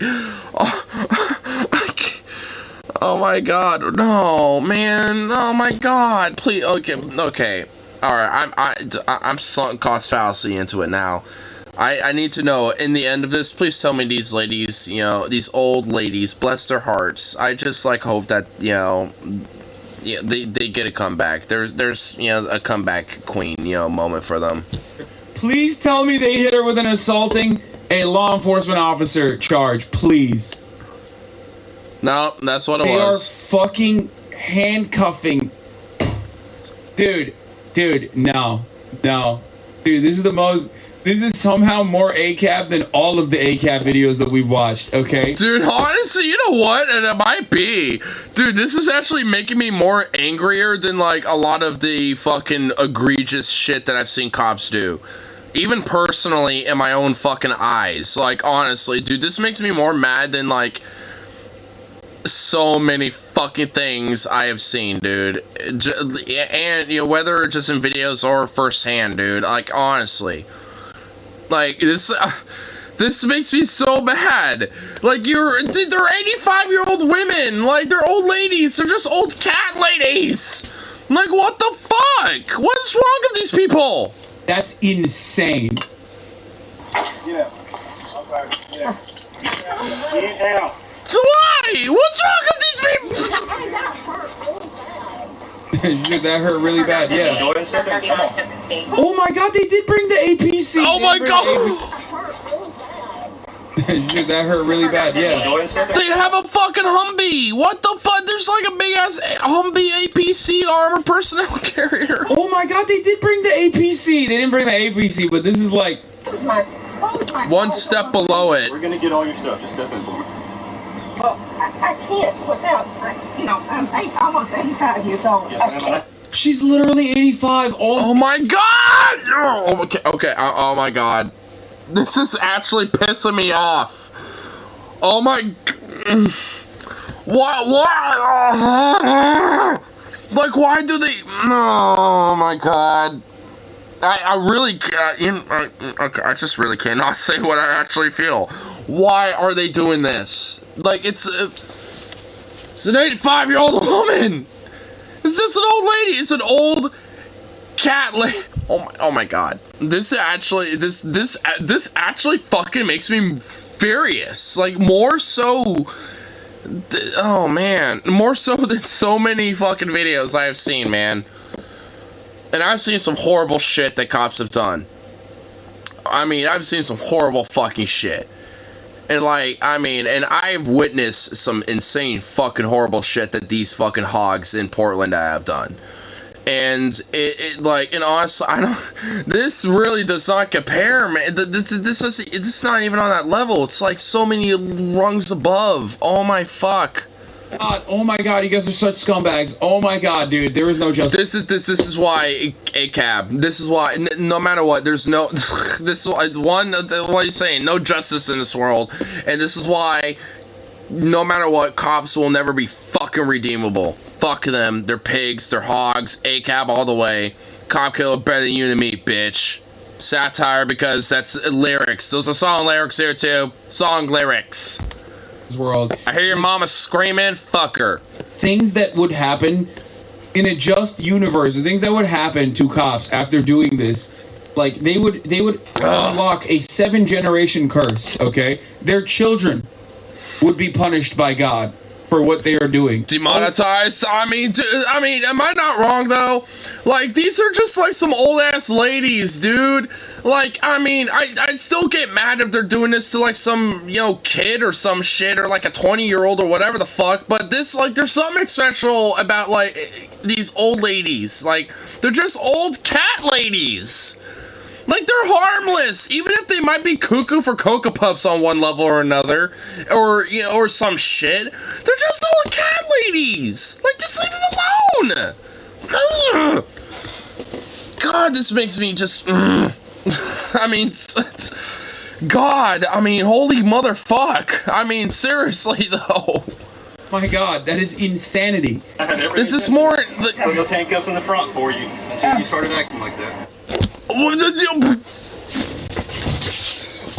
Oh my god, no, man, oh my god, please, okay, alright, I'm sunk cost fallacy into it now. I need to know, in the end of this, please tell me these ladies, these old ladies, bless their hearts. I just, hope that, they get a comeback. There's a comeback queen, moment for them. Please tell me they hit her with an assaulting a law enforcement officer charge, please. No, that's what it was. They are fucking handcuffing. Dude, no. Dude, this is somehow more ACAB than all of the ACAB videos that we've watched, okay? Dude, honestly, you know what? And it might be. Dude, this is actually making me more angrier than, a lot of the fucking egregious shit that I've seen cops do. Even personally, in my own fucking eyes. Honestly, dude, this makes me more mad than, so many fucking things I have seen, dude. And, whether just in videos or firsthand, dude. Honestly. This makes me so mad. Dude, they're 85-year-old women. They're old ladies. They're just old cat ladies. What the fuck? What is wrong with these people? That's insane. Yeah. Yeah. Get out. Why? What's wrong with these people? That hurt really bad, yeah. Go ahead and sit there. Come on. Oh my god, they did bring the APC. Oh my god. That hurt really bad, yeah. Go ahead and sit there. They have a fucking Humvee. What the fuck? There's a big ass Humvee APC armored personnel carrier. Oh my god, they did bring the APC. They didn't bring the APC, but this is one step below it. We're gonna get all your stuff. Just step in for me. Well, I can't without, I'm almost 85 years old. Yes, ma'am. She's literally 85. Oh my god! Oh, okay. Oh my god. This is actually pissing me off. Oh my... What? Like, why do they... Oh my god. I really... I just really cannot say what I actually feel. Why are they doing this? Like, it's an 85-year-old woman! It's just an old lady. It's an old cat lady. Oh my god. This actually fucking makes me furious. Like, more so... Oh man, more so than so many fucking videos I have seen, man. And I've seen some horrible shit that cops have done. I mean, I've seen some horrible fucking shit. And like, I mean, and I've witnessed some insane fucking horrible shit that these fucking hogs in Portland have done. And it like, and honestly, I don't, this really does not compare, man. It's not even on that level. It's like so many rungs above. Oh my fuck. God, oh my god, you guys are such scumbags. Oh my god, dude, there is no justice. This is why a cab. This is why no matter what, there's no. This is why what are you saying? No justice in this world, and this is why no matter what, cops will never be fucking redeemable. Fuck them. They're pigs. They're hogs. A-cab all the way. Cop killer better than you and me, bitch. Satire because that's lyrics. Those are song lyrics here too. Song lyrics. World. I hear your mama screaming. Fuck her. Things that would happen in a just universe. The things that would happen to cops after doing this. Like they would unlock a 7-generation curse. Okay, their children would be punished by God for what they are doing. Demonetized. I mean, am I not wrong though? Like, these are just like some old ass ladies, dude. Like, I mean, I'd still get mad if they're doing this to like some, you know, kid or some shit, or like a 20-year-old or whatever the fuck. But this, like, there's something special about like these old ladies. Like, they're just old cat ladies. Like, they're harmless, even if they might be cuckoo for Cocoa Puffs on one level or another, or, you know, or some shit. They're just old cat ladies. Like, just leave them alone. Ugh. God, this makes me just. I mean, God. I mean, holy motherfuck. I mean, seriously though. My God, that is insanity. This is more. Put those handcuffs in the front for you until you started acting like that.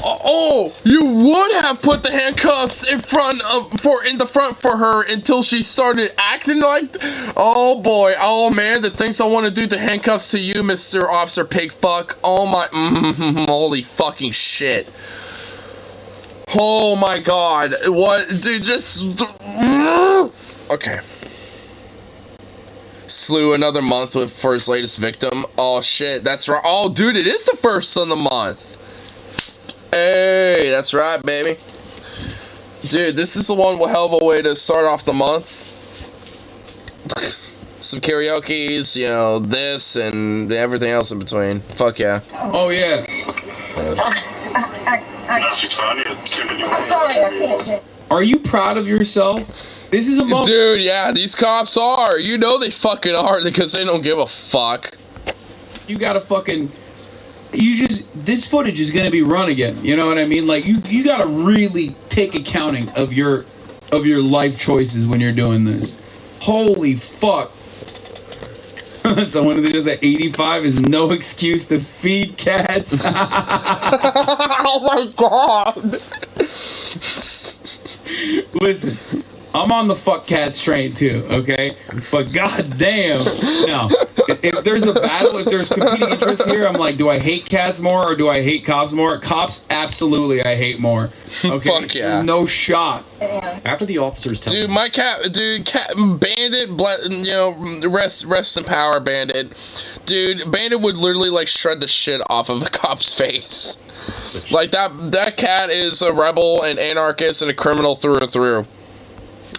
Oh, you would have put the handcuffs in the front for her until she started acting like. Oh boy, oh man, the things I want to do to handcuffs to you, Mr. Officer Pigfuck. Oh my, holy fucking shit. Oh my God, what, dude? Just okay. Slew another month for his latest victim. Oh shit, that's right. Oh dude, it is the first of the month. Hey, that's right, baby. Dude, this is the one hell of a way to start off the month. Some karaoke's, you know, this and everything else in between. Fuck yeah. Oh yeah. I'm sorry, I can't get. Are you proud of yourself? This is a moment. Dude, yeah, these cops are. You know they fucking are because they don't give a fuck. You gotta fucking. This footage is gonna be run again. You know what I mean? Like you gotta really take accounting of your life choices when you're doing this. Holy fuck. Someone who just at 85 is no excuse to feed cats. Oh my God. Listen, I'm on the fuck cats train too, okay? But goddamn, no. If there's a battle, if there's competing interests here, I'm like, do I hate cats more or do I hate cops more? Cops, absolutely, I hate more. Okay, fuck yeah. No shot. After the officers tell Dude, my cat, Bandit, you know, rest in power, Bandit. Dude, Bandit would literally like shred the shit off of a cop's face. Like that cat is a rebel and anarchist and a criminal through and through.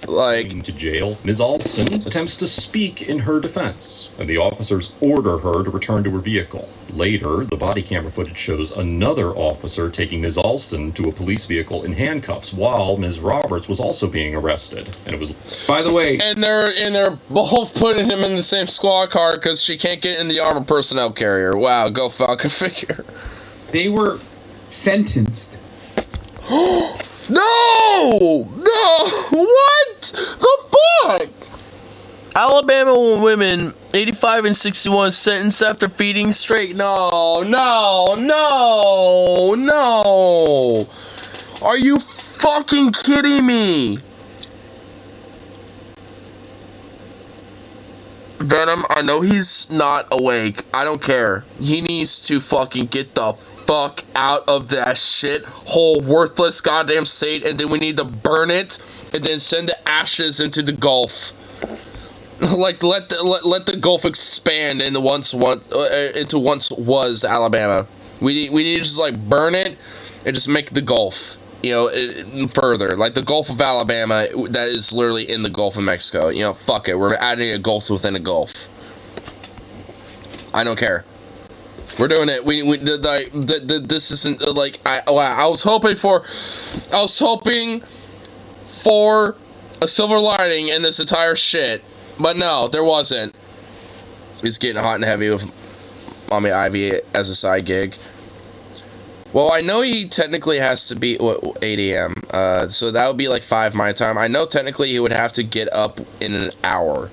Like, to jail, Ms. Alston attempts to speak in her defense, and the officers order her to return to her vehicle. Later, the body camera footage shows another officer taking Ms. Alston to a police vehicle in handcuffs, while Ms. Roberts was also being arrested. And it was, by the way, and they're both putting him in the same squad car because she can't get in the armored personnel carrier. Wow, go Falcon figure. They were sentenced. No! What the fuck? Alabama women 85 and 61 sentenced after feeding straight. No. Are you fucking kidding me? Venom, I know he's not awake. I don't care. He needs to fucking get the fuck out of that shit whole worthless goddamn state, and then we need to burn it and then send the ashes into the Gulf. Like let the Gulf expand into once was Alabama. We need to just like burn it and just make the Gulf, you know, further, like the Gulf of Alabama that is literally in the Gulf of Mexico. You know, fuck it, we're adding a Gulf within a Gulf. I don't care. We're doing it. This isn't like I was hoping for a silver lining in this entire shit, but no, there wasn't. He's getting hot and heavy with Mommy Ivy as a side gig. Well, I know he technically has to be 8 a.m. So that would be like 5 my time. I know technically he would have to get up in an hour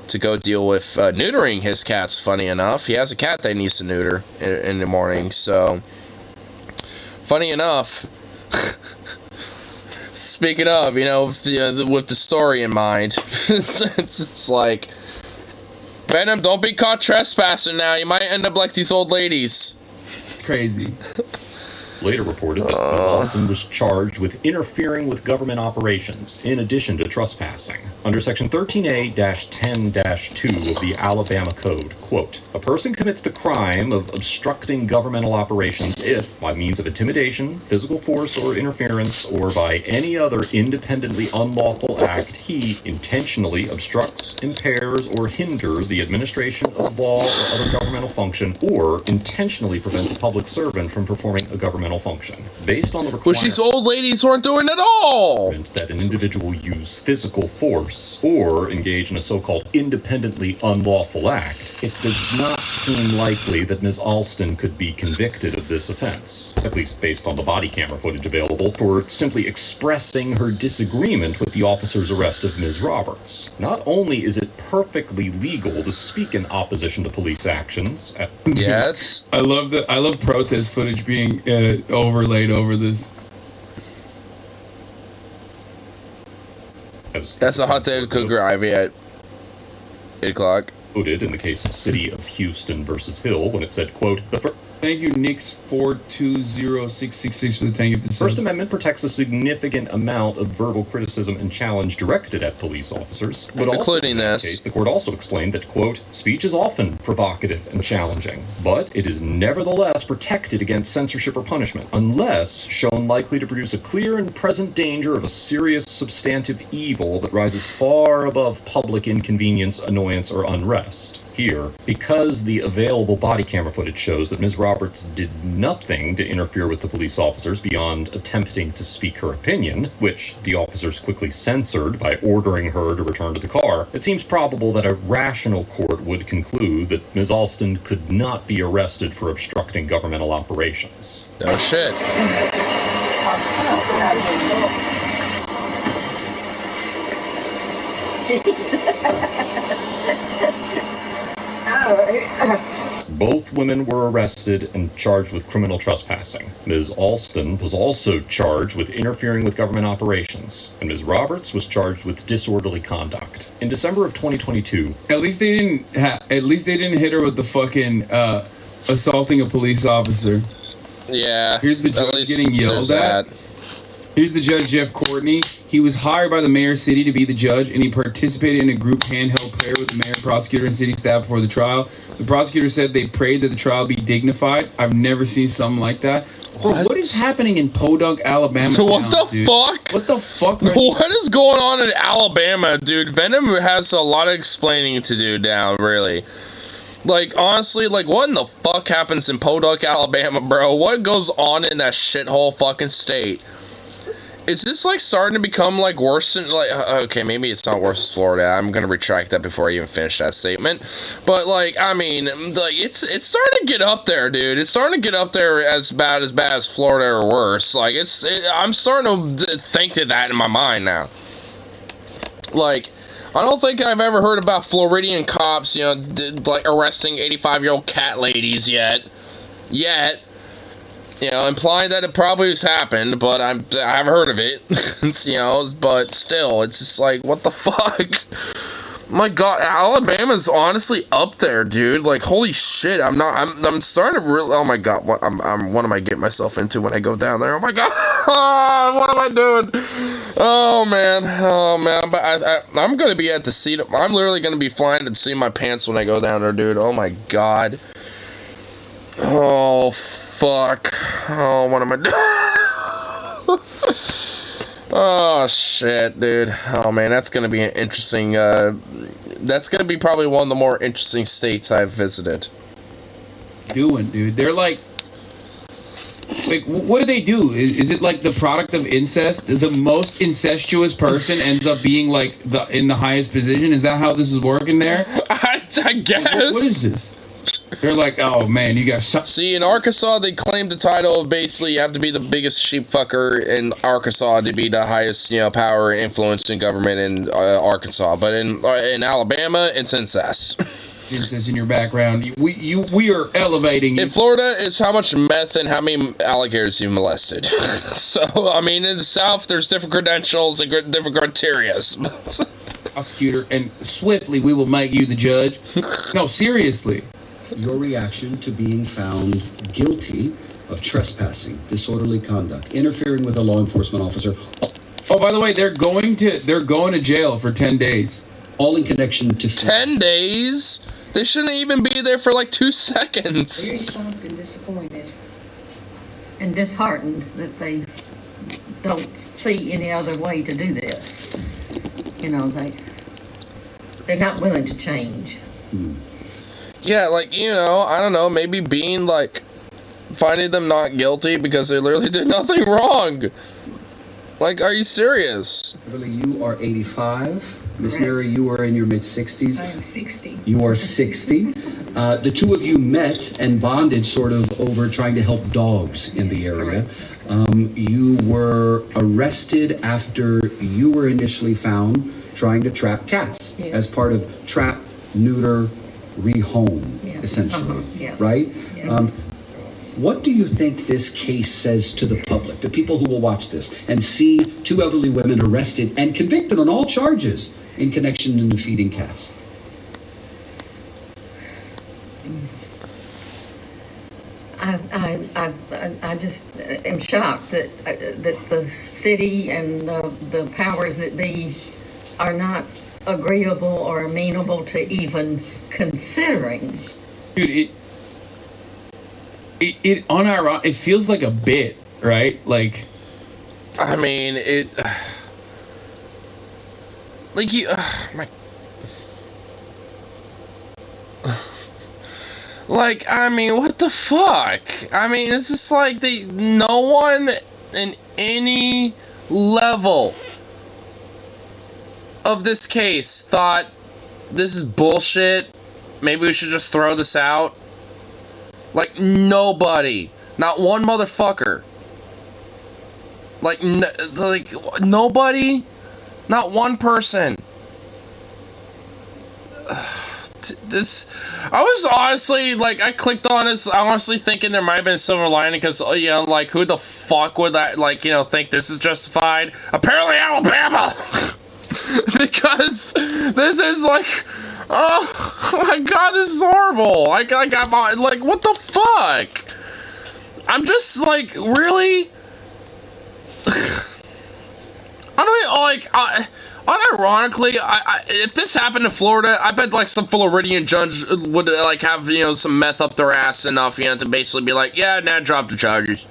to go deal with neutering his cats. Funny enough, he has a cat that he needs to neuter in the morning. So, funny enough, speaking of, you know, with the story in mind, it's like, Venom, don't be caught trespassing now. You might end up like these old ladies. It's crazy. Later reported that Ms. Alston was charged with interfering with government operations, in addition to trespassing. Under Section 13A-10-2 of the Alabama Code, quote, a person commits the crime of obstructing governmental operations if, by means of intimidation, physical force or interference, or by any other independently unlawful act, he intentionally obstructs, impairs, or hinders the administration of law or other governmental function, or intentionally prevents a public servant from performing a governmental function. Based on the requirement, which these old ladies weren't doing at all, that an individual use physical force or engage in a so-called independently unlawful act, it does not seem likely that Ms. Alston could be convicted of this offense, at least based on the body camera footage available, for simply expressing her disagreement with the officer's arrest of Ms. Roberts. Not only is it perfectly legal to speak in opposition to police actions, yes, I love protest footage being overlaid over this. That's a hot day to cook Ivy at 8 o'clock. Quoted in the case of City of Houston versus Hill when it said, quote, Thank you, Nix420666 for the tank of the First Amendment protects a significant amount of verbal criticism and challenge directed at police officers. But including this. Case, the court also explained that, quote, speech is often provocative and challenging, but it is nevertheless protected against censorship or punishment, unless shown likely to produce a clear and present danger of a serious substantive evil that rises far above public inconvenience, annoyance, or unrest. Here, because the available body camera footage shows that Ms. Roberts did nothing to interfere with the police officers beyond attempting to speak her opinion, which the officers quickly censored by ordering her to return to the car, it seems probable that a rational court would conclude that Ms. Alston could not be arrested for obstructing governmental operations. No shit. Both women were arrested and charged with criminal trespassing. Ms. Alston was also charged with interfering with government operations, and Ms. Roberts was charged with disorderly conduct. In December of 2022, at least they didn't hit her with the fucking assaulting a police officer. Yeah. Here's the judge getting yelled at. Here's the judge, Jeff Courtney. He was hired by the mayor of city to be the judge, and he participated in a group handheld prayer with the mayor, prosecutor, and city staff before the trial. The prosecutor said they prayed that the trial be dignified. I've never seen something like that. Bro, what is happening in Podunk, Alabama? What the fuck? What the fuck? What is going on in Alabama, dude? Venom has a lot of explaining to do now, really. Like, honestly, like, what in the fuck happens in Podunk, Alabama, bro? What goes on in that shithole fucking state? Is this, like, starting to become, like, worse than, like, okay, maybe it's not worse than Florida. I'm gonna retract that before I even finish that statement. But, like, I mean, like, it's starting to get up there, dude. It's starting to get up there as bad as Florida or worse. Like, I'm starting to think of that in my mind now. Like, I don't think I've ever heard about Floridian cops, you know, like, arresting 85-year-old cat ladies yet. You know, implying that it probably has happened, but I haven't heard of it. You know, but still, it's just like, what the fuck? My God, Alabama's honestly up there, dude. Like, holy shit, I'm starting to really, oh my God, what am I getting myself into when I go down there? Oh my God, what am I doing? Oh man, but I'm gonna be at the seat, I'm literally gonna be flying to see my pants when I go down there, dude. Oh my God. Oh, fuck. Oh, what am I doing? Oh, shit, dude. Oh, man, that's gonna be an interesting, that's gonna be probably one of the more interesting states I've visited. Dude, they're like, what do they do? Is it like the product of incest? The most incestuous person ends up being like in the highest position? Is that how this is working there? I guess. What is this? They're like, oh man, you got See, in Arkansas, they claim the title of basically you have to be the biggest sheep fucker in Arkansas to be the highest, you know, power and influence in government in Arkansas. But in Alabama, it's incest. Incest in your background. We are elevating you. In Florida, it's how much meth and how many alligators you molested. So, I mean, in the South, there's different credentials and different criteria. Prosecutor, and swiftly we will make you the judge. No, seriously. Your reaction to being found guilty of trespassing, disorderly conduct, interfering with a law enforcement officer. Oh, by the way, they're going to jail for 10 days. All in connection to 10 days? They shouldn't even be there for like 2 seconds. Very shocked and disappointed and disheartened that they don't see any other way to do this. You know, they're not willing to change. Yeah, like, you know, I don't know, maybe being, like, finding them not guilty because they literally did nothing wrong. Like, are you serious? Beverly, you are 85. Miss Mary, you are in your mid-60s. I am 60. You are 60. The two of you met and bonded sort of over trying to help dogs in the area. You were arrested after you were initially found trying to trap cats as part of trap, neuter, rehome, essentially, right? Yes. What do you think this case says to the public, the people who will watch this and see two elderly women arrested and convicted on all charges in connection to feeding cats? I just am shocked that the city and the powers that be are not agreeable or amenable to even considering. Dude, it feels like a bit, right? Like, I mean, like you, like, I mean, what the fuck? I mean, it's just like no one in any level of this case thought this is bullshit. Maybe we should just throw this out. Like, nobody, not one motherfucker. Like nobody, not one person. This, I was honestly, like, I clicked on this honestly thinking there might have been a silver lining because, you know, like, who the fuck would that, like, you know, think this is justified? Apparently Alabama! Because this is like, oh my God, this is horrible. Like, what the fuck? I'm just like, really? unironically, if this happened in Florida, I bet like some Floridian judge would like have some meth up their ass enough to basically be like, yeah, now drop the charges.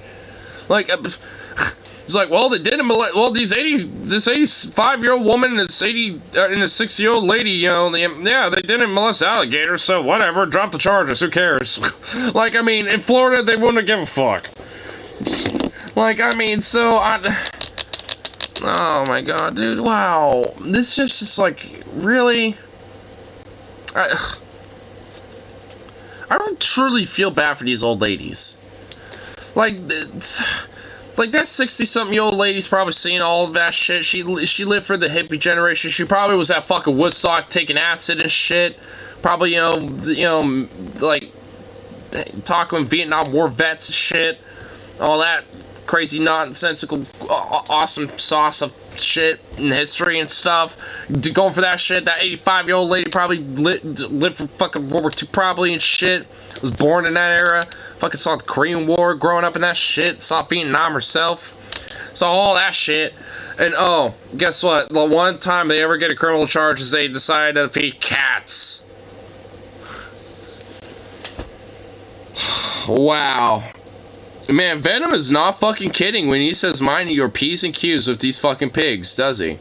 Like, it's like, well, they didn't molest. Well, this 85-year-old woman and this 60-year-old lady, they didn't molest alligators, so whatever, drop the charges. Who cares? Like, I mean, in Florida, they wouldn't give a fuck. Like, I mean, oh my god, dude, wow. This is just like, really? I don't truly feel bad for these old ladies. Like that 60-something-year-old lady's probably seen all of that shit. She lived for the hippie generation. She probably was at fucking Woodstock taking acid and shit. Probably, like, talking with Vietnam War vets and shit. All that crazy, nonsensical, awesome sauce of shit in history and stuff. Going for that shit. That 85-year-old lady probably lived for fucking World War II probably and shit. Was born in that era. Fucking saw the Korean War growing up in that shit. Saw Vietnam herself. Saw all that shit. And oh, guess what? The one time they ever get a criminal charge is they decide to feed cats. Wow. Man, Venom is not fucking kidding when he says mind your P's and Q's with these fucking pigs, does he?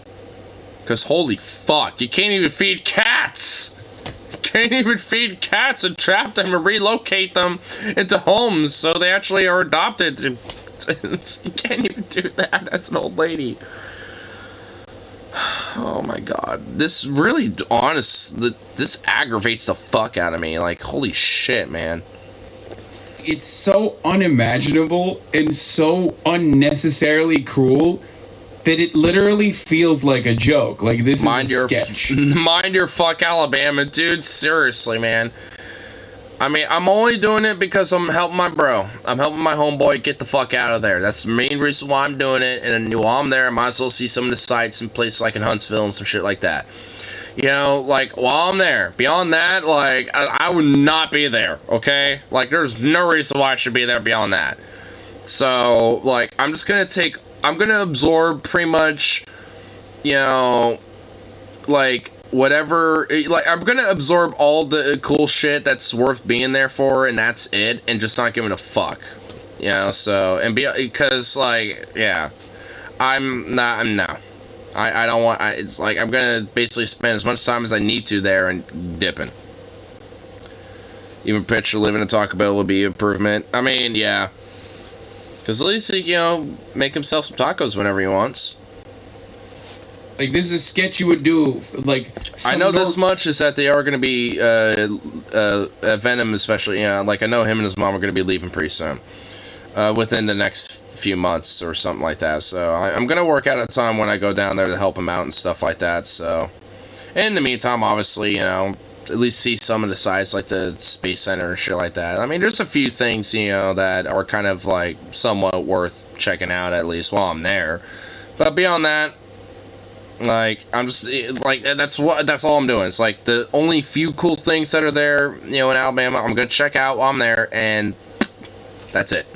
Because holy fuck, you can't even feed cats! You can't even feed cats and trap them and relocate them into homes so they actually are adopted. You can't even do that as an old lady. Oh my god. This really, this aggravates the fuck out of me. Like, holy shit, man. It's so unimaginable and so unnecessarily cruel that it literally feels like a joke. Like, this is a sketch. Mind your fuck Alabama, dude. Seriously, man. I mean, I'm only doing it because I'm helping my bro. I'm helping my homeboy get the fuck out of there. That's the main reason why I'm doing it. And while I'm there, I might as well see some of the sights and places like in Huntsville and some shit like that. Like, while I'm there. Beyond that, like, I would not be there, okay? Like, there's no reason why I should be there beyond that. So, like, I'm gonna absorb pretty much, like, whatever, like, I'm gonna absorb all the cool shit that's worth being there for, and that's it, and just not giving a fuck. So, because, like, yeah. No. I don't want, it's like, I'm gonna basically spend as much time as I need to there and dipping. Even picture living in Taco Bell would be an improvement. I mean, yeah. Because at least he, make himself some tacos whenever he wants. Like, this is a sketch you would do, like... I know this much is that they are going to be, Venom especially, like, I know him and his mom are going to be leaving pretty soon. Within the next few months or something like that. So I'm gonna work out a time when I go down there to help him out and stuff like that. So in the meantime, obviously, at least see some of the sites like the Space Center and shit like that. I mean, there's a few things that are kind of like somewhat worth checking out at least while I'm there. But beyond that, like, I'm just like, that's all I'm doing. It's like the only few cool things that are there, in Alabama, I'm gonna check out while I'm there, and that's it.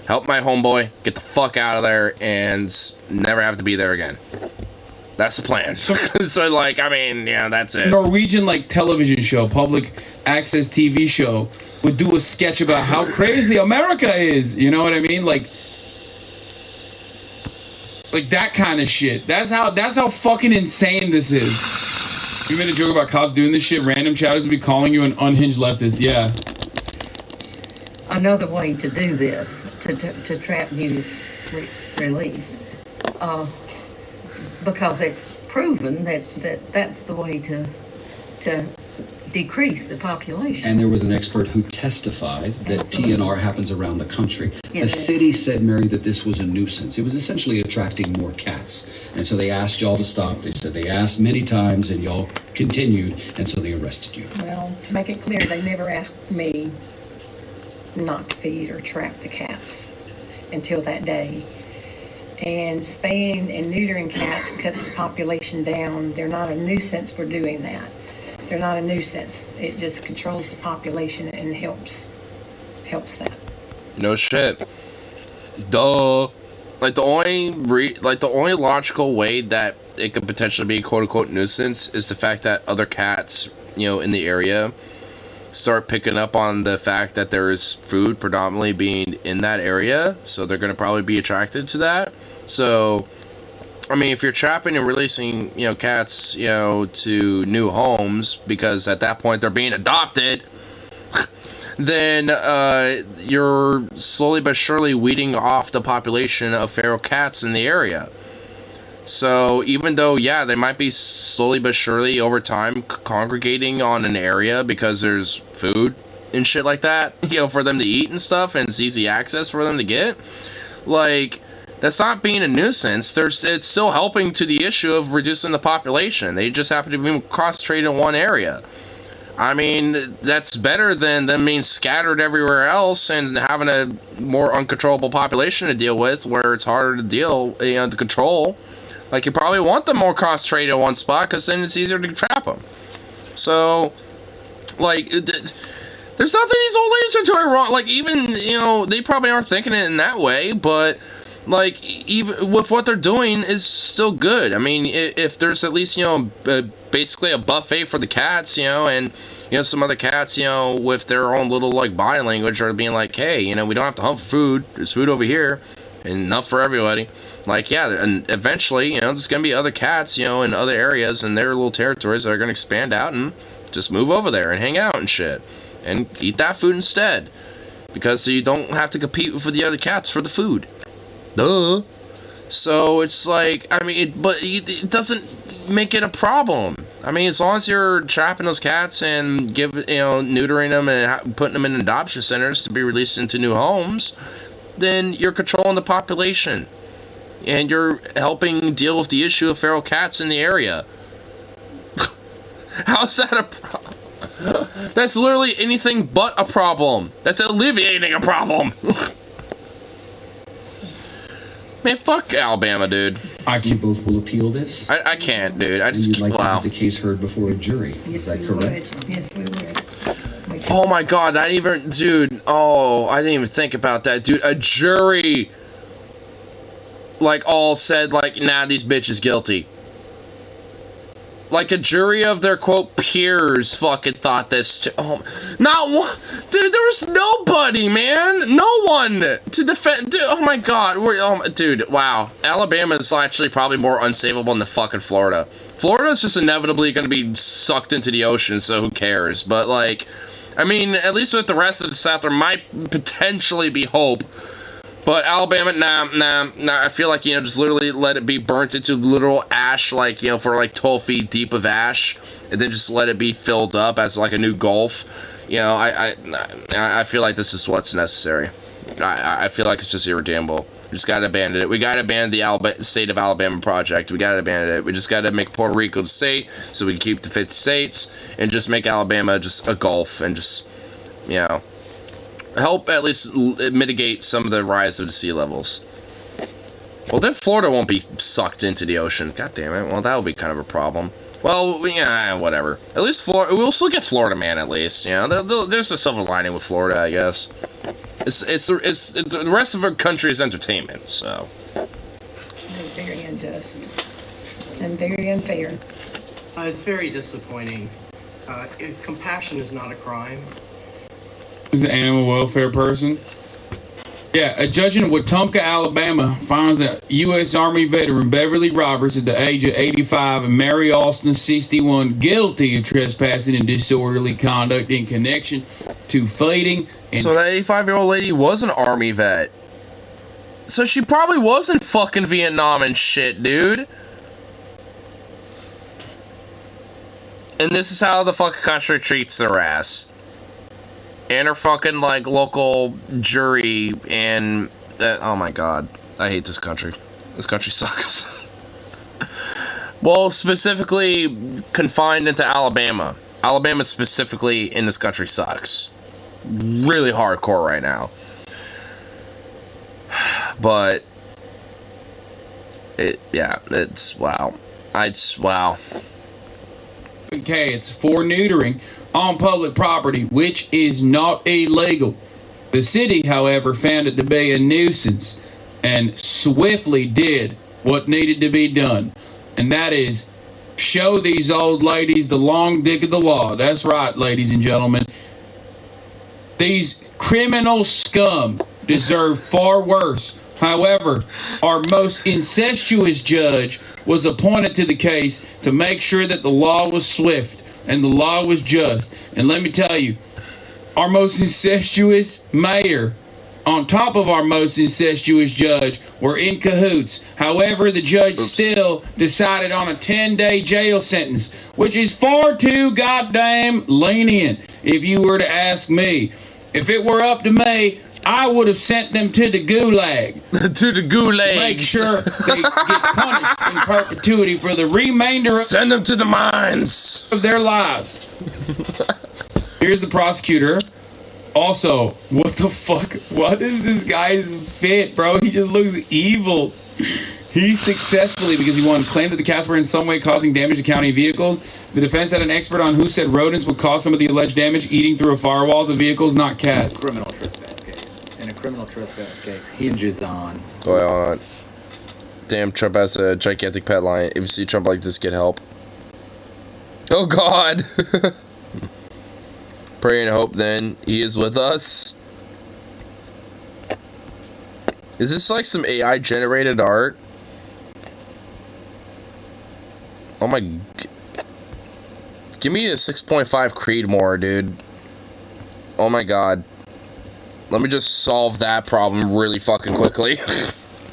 Help my homeboy get the fuck out of there and never have to be there again. That's the plan. So, like, I mean, that's it. Norwegian, like, television show, public access TV show, would do a sketch about how crazy America is. You know what I mean? Like that kind of shit. That's how fucking insane this is. You made a joke about cops doing this shit. Random chatters would be calling you an unhinged leftist. Yeah. Another way to do this, to trap youth release, because it's proven that's the way to decrease the population. And there was an expert who testified that Absolutely. TNR happens around the country. Yes. The city said, Mary, that this was a nuisance. It was essentially attracting more cats. And so they asked y'all to stop. They said they asked many times and y'all continued, and so they arrested you. Well, to make it clear, they never asked me not to feed or trap the cats until that day. And spaying and neutering cats cuts the population down. They're not a nuisance for doing that. They're not a nuisance. It just controls the population and helps that. No shit. Duh. Like the only logical way that it could potentially be a quote unquote nuisance is the fact that other cats, you know, in the area start picking up on the fact that there is food predominantly being in that area, so they're going to probably be attracted to that. So I mean, if you're trapping and releasing, you know, cats, you know, to new homes because at that point they're being adopted, then you're slowly but surely weeding off the population of feral cats in the area. So even though, yeah, they might be slowly but surely over time congregating on an area because there's food and shit like that, you know, for them to eat and stuff, and it's easy access for them to get, like, that's not being a nuisance. It's still helping to the issue of reducing the population. They just happen to be concentrated in one area. I mean, that's better than them being scattered everywhere else and having a more uncontrollable population to deal with, where it's harder to deal, you know, to control. Like, you probably want them more concentrated in one spot because then it's easier to trap them. So, like, there's nothing these old ladies are doing wrong. Like, even, you know, they probably aren't thinking it in that way, but like, even with what they're doing is still good. I mean, if there's at least, you know, basically a buffet for the cats, you know, and, you know, some other cats, you know, with their own little, like, body language are being like, hey, you know, we don't have to hunt for food. There's food over here and enough for everybody. Like, yeah, and eventually, you know, there's going to be other cats, you know, in other areas and their little territories that are going to expand out and just move over there and hang out and shit and eat that food instead, because you don't have to compete with the other cats for the food. Duh. So it's like, I mean, but it doesn't make it a problem. I mean, as long as you're trapping those cats and you know, neutering them and putting them in adoption centers to be released into new homes, then you're controlling the population and you're helping deal with the issue of feral cats in the area. How's that a problem? That's literally anything but a problem. That's alleviating a problem. Man, fuck Alabama, dude. You both will appeal this? I can't, dude. I just, you'd like to wow. have the case heard before a jury. Is that correct? Yes, we would. Oh my god, that even, dude, oh, I didn't even think about that, dude. A jury, like, all said, like, nah, these bitches guilty. Like, a jury of their, quote, peers fucking thought this too. Oh, not one. Dude, there was nobody, man. No one to defend. Dude, oh my god. Dude, wow. Alabama is actually probably more unsavable than fucking Florida. Florida's just inevitably going to be sucked into the ocean, so who cares? But, like, I mean, at least with the rest of the South, there might potentially be hope. But Alabama, nah, I feel like, you know, just literally let it be burnt into literal ash, like, you know, for like 12 feet deep of ash, and then just let it be filled up as like a new Gulf. You know, I feel like this is what's necessary. I feel like it's just irredeemable. We just gotta abandon it. We gotta abandon the state of Alabama project. We gotta abandon it. We just gotta make Puerto Rico the state so we can keep the 50 states and just make Alabama just a Gulf and just, you know, help at least mitigate some of the rise of the sea levels. Well, then Florida won't be sucked into the ocean. God damn it. Well, that would be kind of a problem. Well, yeah, whatever. At least Florida, we'll still get Florida Man at least. You know, there's a silver lining with Florida, I guess. It's the rest of our country is entertainment, so. Very unjust and very unfair. It's very disappointing. Compassion is not a crime. Is an animal welfare person? Yeah, a judge in Wetumpka, Alabama finds a U.S. Army veteran, Beverly Roberts, at the age of 85, and Mary Austin, 61, guilty of trespassing and disorderly conduct in connection to feeding. So that 85-year-old lady was an Army vet. So she probably was in fucking Vietnam and shit, dude. And this is how the fucking country treats their ass. And her fucking, like, local jury and... oh my god. I hate this country. This country sucks. Well, specifically confined into Alabama. Alabama specifically in this country sucks. Really hardcore right now. But... it's... wow. Wow. Okay, it's for neutering on public property, which is not illegal. The city, however, found it to be a nuisance and swiftly did what needed to be done. And that is show these old ladies the long dick of the law. That's right, ladies and gentlemen. These criminal scum deserve far worse. However, our most incestuous judge was appointed to the case to make sure that the law was swift and the law was just. And let me tell you, our most incestuous mayor, on top of our most incestuous judge, were in cahoots. However, the judge still decided on a 10-day jail sentence, which is far too goddamn lenient, if you were to ask me. If it were up to me, I would have sent them to the gulag. To the gulag. Make sure they get punished in perpetuity for the remainder of... Send them to the mines. ...of their lives. Here's the prosecutor. Also, what the fuck? What is this guy's fit, bro? He just looks evil. He successfully, because he won, claimed that the cats were in some way causing damage to county vehicles. The defense had an expert on who said rodents would cause some of the alleged damage, eating through a firewall to vehicles, not cats. Criminal trespass case. And a criminal trespass case hinges on... Wait, hold on. Damn, Trump has a gigantic pet lion. If you see Trump like this, get help. Oh, God. Pray and hope, then. He is with us. Is this like some AI-generated art? Oh my... Give me a 6.5 Creedmoor, dude. Oh my god. Let me just solve that problem really fucking quickly.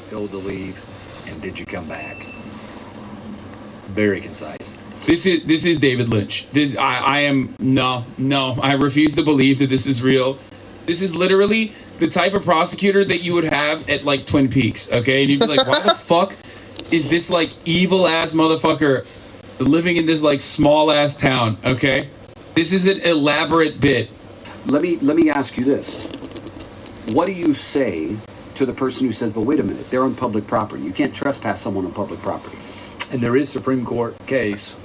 Told to leave, and did you come back? Very concise. This is David Lynch. I refuse to believe that this is real. This is literally the type of prosecutor that you would have at like Twin Peaks, okay? And you'd be like, why the fuck is this like evil ass motherfucker living in this like small ass town, okay? This is an elaborate bit. Let me ask you this. What do you say to the person who says, but wait a minute, they're on public property. You can't trespass someone on public property. And there is Supreme Court cases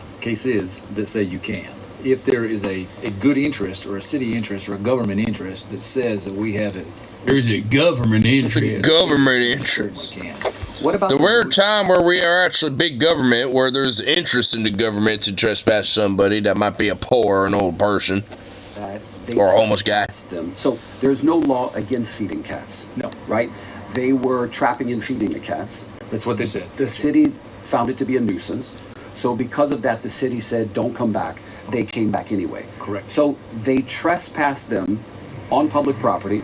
that say you can. If there is a good interest or a city interest or a government interest that says that we have it. There's a government interest. Government interest. What about the rare time where we are actually big government, where there's interest in the government to trespass somebody that might be a poor or an old person. Or a homeless guy. So there's no law against feeding cats. No. Right? They were trapping and feeding the cats. That's what they said. The city found it to be a nuisance. So because of that, the city said, don't come back. They came back anyway. Correct. So they trespassed them on public property,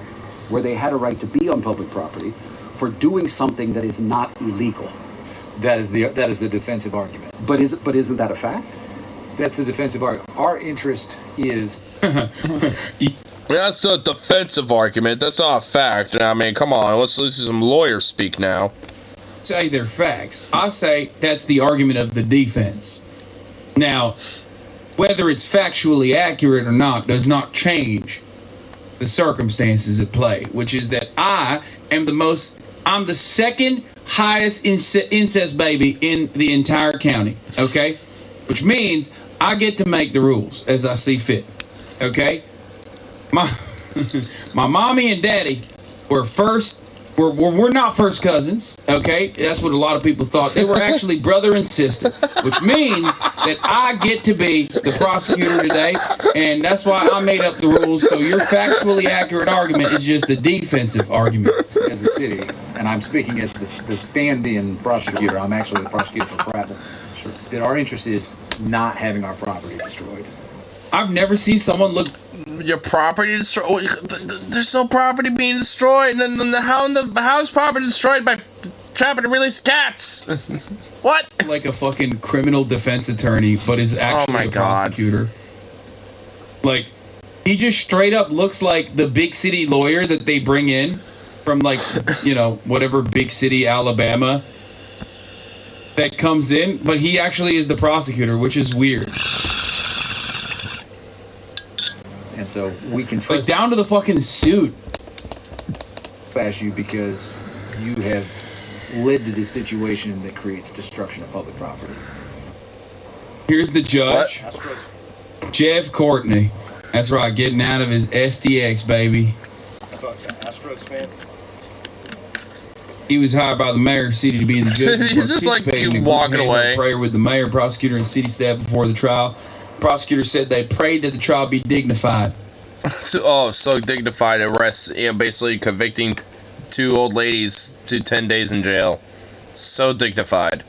where they had a right to be on public property, for doing something that is not illegal. That is the defensive argument. But isn't that a fact? That's the defensive argument. Our interest is... That's the defensive argument. That's not a fact. I mean, come on. Let's listen to some lawyers speak now. Say they're facts. I say that's the argument of the defense. Now, whether it's factually accurate or not does not change the circumstances at play, which is that I'm the second highest incest baby in the entire county, okay? Which means I get to make the rules as I see fit, okay? My mommy and daddy were not first cousins, okay? That's what a lot of people thought. They were actually brother and sister, which means that I get to be the prosecutor today, and that's why I made up the rules. So your factually accurate argument is just a defensive argument. As a city, and I'm speaking as the stand-in prosecutor, I'm actually the prosecutor for Prattle, that our interest is not having our property destroyed. I've never seen someone look... Your property destroyed? There's no property being destroyed. And how is property destroyed by trapping and release cats? What? Like a fucking criminal defense attorney, but is actually a prosecutor. Like, he just straight up looks like the big city lawyer that they bring in from, like, you know, whatever big city, Alabama, that comes in, but he actually is the prosecutor, which is weird. And so we can like down to the fucking suit. Trespass you because you have led to this situation that creates destruction of public property. Here's the judge. What? Jeff Courtney. That's right, getting out of his STX, baby. I thought you were an Astros fan. he was hired by the mayor of city to be the judge. He's just like walking away. Prayer with the mayor, prosecutor, and city staff before the trial. Prosecutor said they prayed that the trial be dignified. So dignified arrests, basically convicting 2 old ladies to 10 days in jail. So dignified.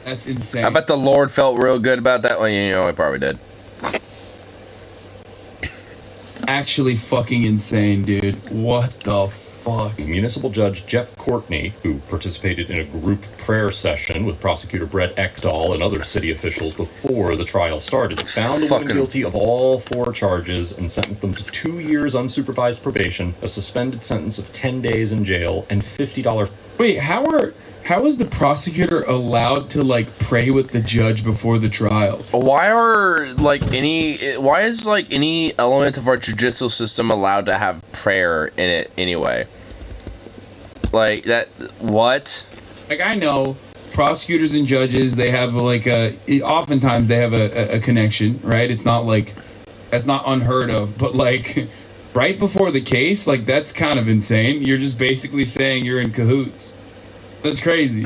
That's insane. I bet the Lord felt real good about that one. He probably did. Actually fucking insane, dude. What the fuck? Municipal Judge Jeff Courtney, who participated in a group prayer session with prosecutor Brett Ekdahl and other city officials before the trial started, found the woman guilty of all 4 charges and sentenced them to 2 years unsupervised probation, a suspended sentence of 10 days in jail, and $50. Wait, how is the prosecutor allowed to like pray with the judge before the trial? Why is any element of our judicial system allowed to have prayer in it anyway? Like that, what? Like, I know prosecutors and judges, they have oftentimes they have a connection, right? It's not like, that's not unheard of, but like right before the case, like that's kind of insane. You're just basically saying you're in cahoots. That's crazy.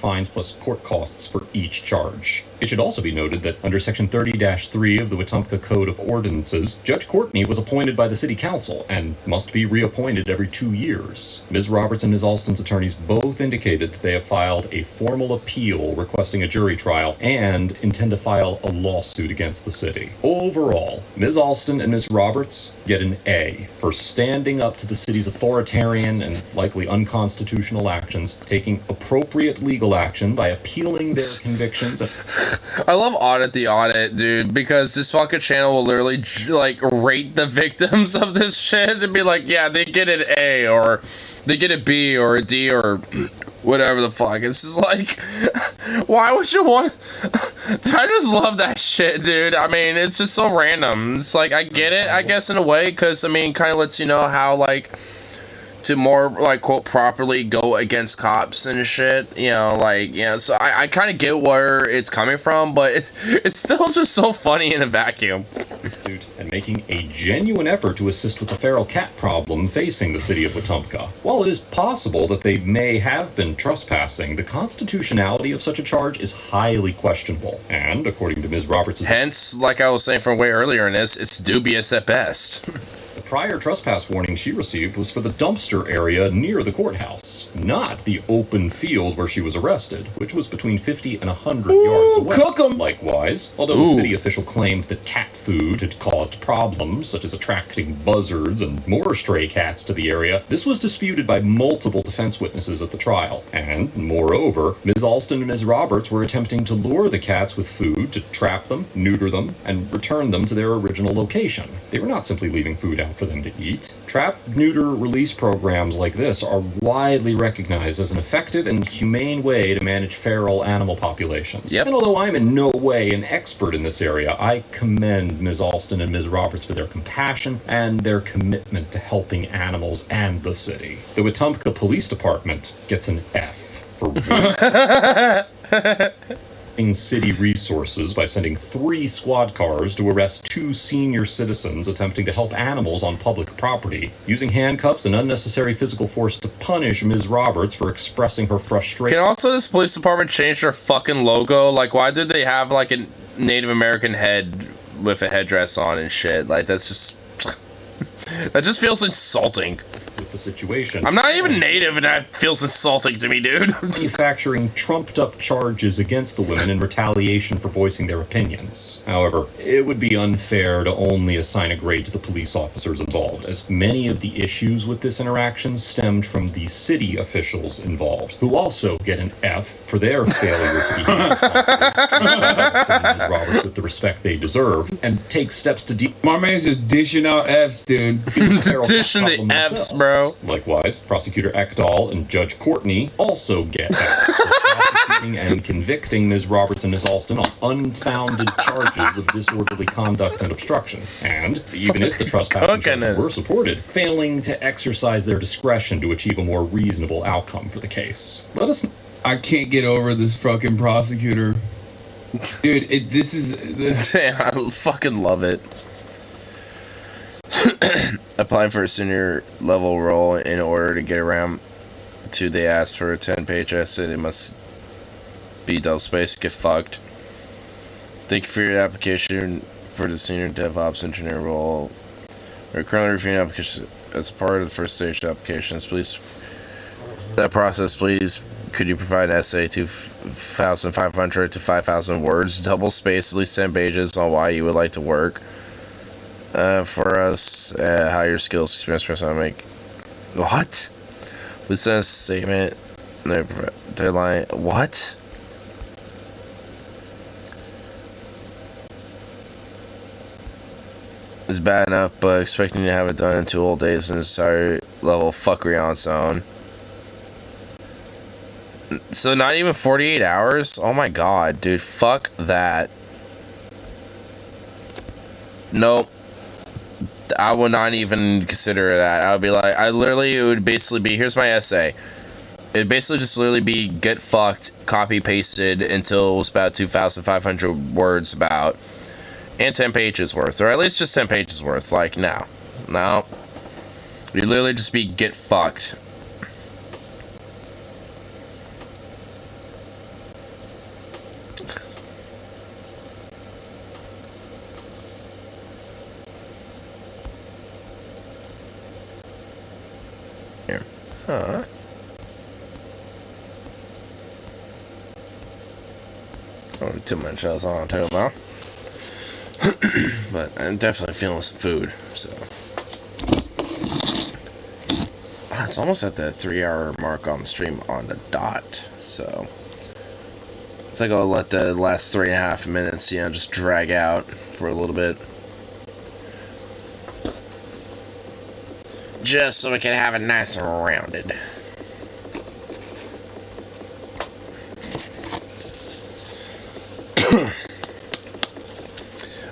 Fines plus court costs for each charge. It should also be noted that under Section 30-3 of the Wetumpka Code of Ordinances, Judge Courtney was appointed by the City Council and must be reappointed every 2 years. Ms. Roberts and Ms. Alston's attorneys both indicated that they have filed a formal appeal requesting a jury trial and intend to file a lawsuit against the city. Overall, Ms. Alston and Ms. Roberts get an A for standing up to the city's authoritarian and likely unconstitutional actions, taking appropriate legal action by appealing their convictions. I love Audit the Audit, dude, because this fucking channel will literally like rate the victims of this shit and be like, yeah, they get an A, or they get a B, or a D, or whatever the fuck. It's just like, why would you want? I just love that shit, dude. I mean, it's just so random. It's like, I get it, I guess, in a way, because I mean, kind of lets you know how like to more like quote properly go against cops and shit, so I kind of get where it's coming from, but it's still just so funny in a vacuum. And making a genuine effort to assist with the feral cat problem facing the city of Wetumpka. While it is possible that they may have been trespassing, the constitutionality of such a charge is highly questionable, and according to Ms. Roberts, hence, like I was saying from way earlier in this, it's dubious at best. The prior trespass warning she received was for the dumpster area near the courthouse, not the open field where she was arrested, which was between 50 and 100 yards away. Cook 'em! Likewise, although the city official claimed that cat food had caused problems, such as attracting buzzards and more stray cats to the area, this was disputed by multiple defense witnesses at the trial. And, moreover, Ms. Alston and Ms. Roberts were attempting to lure the cats with food to trap them, neuter them, and return them to their original location. They were not simply leaving food out for them to eat. Trap, neuter, release programs like this are widely recognized as an effective and humane way to manage feral animal populations. Yep. And although I'm in no way an expert in this area, I commend Ms. Alston and Ms. Roberts for their compassion and their commitment to helping animals and the city. The Wetumpka Police Department gets an F for city resources by sending 3 squad cars to arrest 2 senior citizens attempting to help animals on public property, using handcuffs and unnecessary physical force to punish Ms. Roberts for expressing her frustration. Can also this police department change their fucking logo? Like, why did they have like a Native American head with a headdress on and shit? Like, that's just that just feels insulting. With the situation, I'm not even native, and that feels insulting to me, dude. Manufacturing trumped-up charges against the women in retaliation for voicing their opinions. However, it would be unfair to only assign a grade to the police officers involved, as many of the issues with this interaction stemmed from the city officials involved, who also get an F for their failure to behave Roberts with the respect they deserve, and take steps to My man's just dishing out Fs, dude. Dishing the Fs, bro. Likewise, Prosecutor Ekdahl and Judge Courtney also get Fs for prosecuting and convicting Ms. Roberts and Ms. Alston on unfounded charges of disorderly conduct and obstruction. And, even if the trespassing charges were supported, failing to exercise their discretion to achieve a more reasonable outcome for the case. I can't get over this fucking prosecutor. Dude, this is... Damn, I fucking love it. Applying for a senior level role in order to get around to they asked for a 10-page essay. It must be double space. Get fucked. Thank you for your application for the senior DevOps engineer role. We're currently reviewing applications as part of the first stage of applications. Please, that process, please. Could you provide an essay 2,500 to 5,000 words, double space, at least 10 pages on why you would like to work for us, how your skills, experience, person make. What? Please send a statement. Deadline. What? It's bad enough, but expecting to have it done in 2 whole days is an entire level of fuckery on its own. So not even 48 hours? Oh my god, dude. Fuck that. Nope. I would not even consider that. I would be like, it would basically be, here's my essay. It'd basically just literally be get fucked, copy pasted until it was about 2,500 words about. And 10 pages worth. Or at least just 10 pages worth. Like, no. No. You'd literally just be get fucked. Here. Huh. Oh, too much else on too about. But I'm definitely feeling some food, so. It's almost at the 3-hour mark on the stream on the dot, so. I think I'll let the last 3.5 minutes, you know, just drag out for a little bit. Just so we can have it nice and rounded.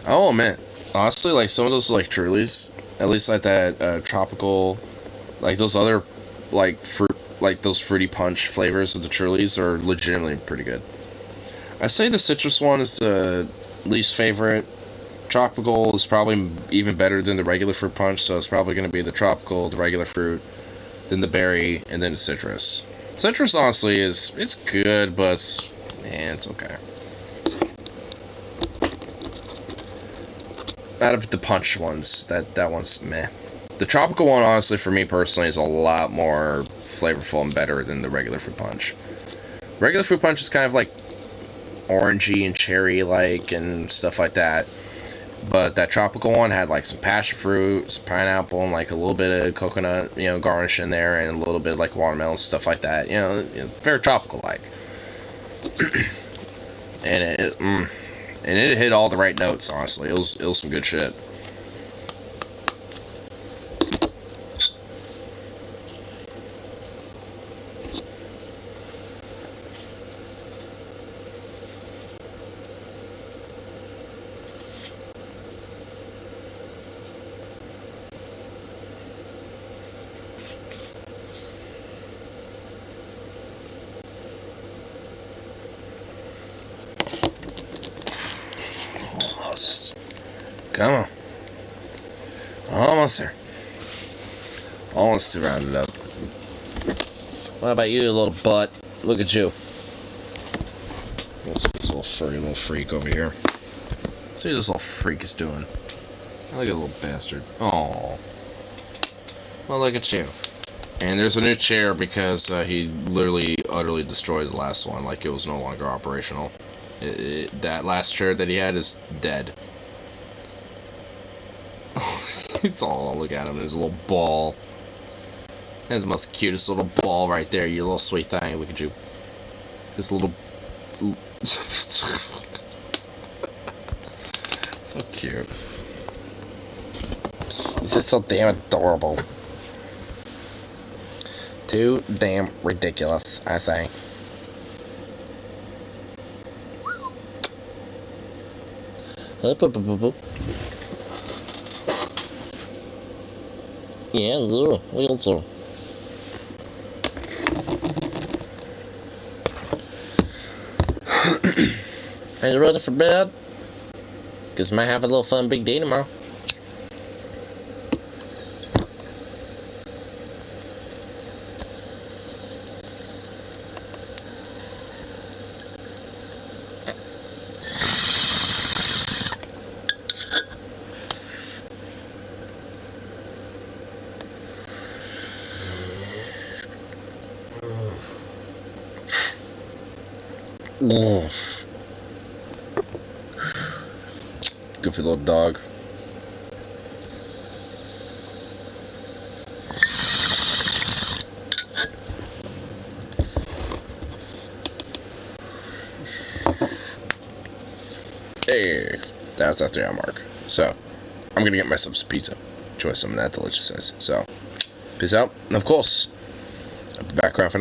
Oh man, honestly, like some of those like Trulies, at least like that tropical, like those other like fruit, like those fruity punch flavors of the Trulies are legitimately pretty good. I say the citrus one is the least favorite. Tropical is probably even better than the regular fruit punch, so it's probably going to be the tropical, the regular fruit, then the berry, and then the citrus. Citrus honestly it's good, but it's okay. Out of the punch ones, that one's meh. The tropical one, honestly, for me personally, is a lot more flavorful and better than the regular fruit punch. Regular fruit punch is kind of like orangey and cherry-like and stuff like that. But that tropical one had like some passion fruit, some pineapple, and like a little bit of coconut, you know, garnish in there, and a little bit like watermelon, stuff like that. You know very tropical-like. And it hit all the right notes, honestly. It was some good shit. Come on. Almost there. Almost to round it up. What about you, little butt? Look at you. Let's see this little furry little freak over here. See what this little freak is doing. Look at the little bastard. Aww. Well, look at you. And there's a new chair because he literally, utterly destroyed the last one. Like, it was no longer operational. That last chair that he had is dead. It's all, look at him, his little ball. That's the most cutest little ball right there, you little sweet thing. Look at you. This little... So cute. He's just so damn adorable. Too damn ridiculous, I say. Yeah, zero. Real zero. Are you ready for bed? Because we might have a little fun big day tomorrow. Oh. Goofy little dog. Hey, that's that 3 hour mark. So, I'm gonna get myself some pizza. Enjoy some of that deliciousness. So, peace out. And of course, I'll be back around for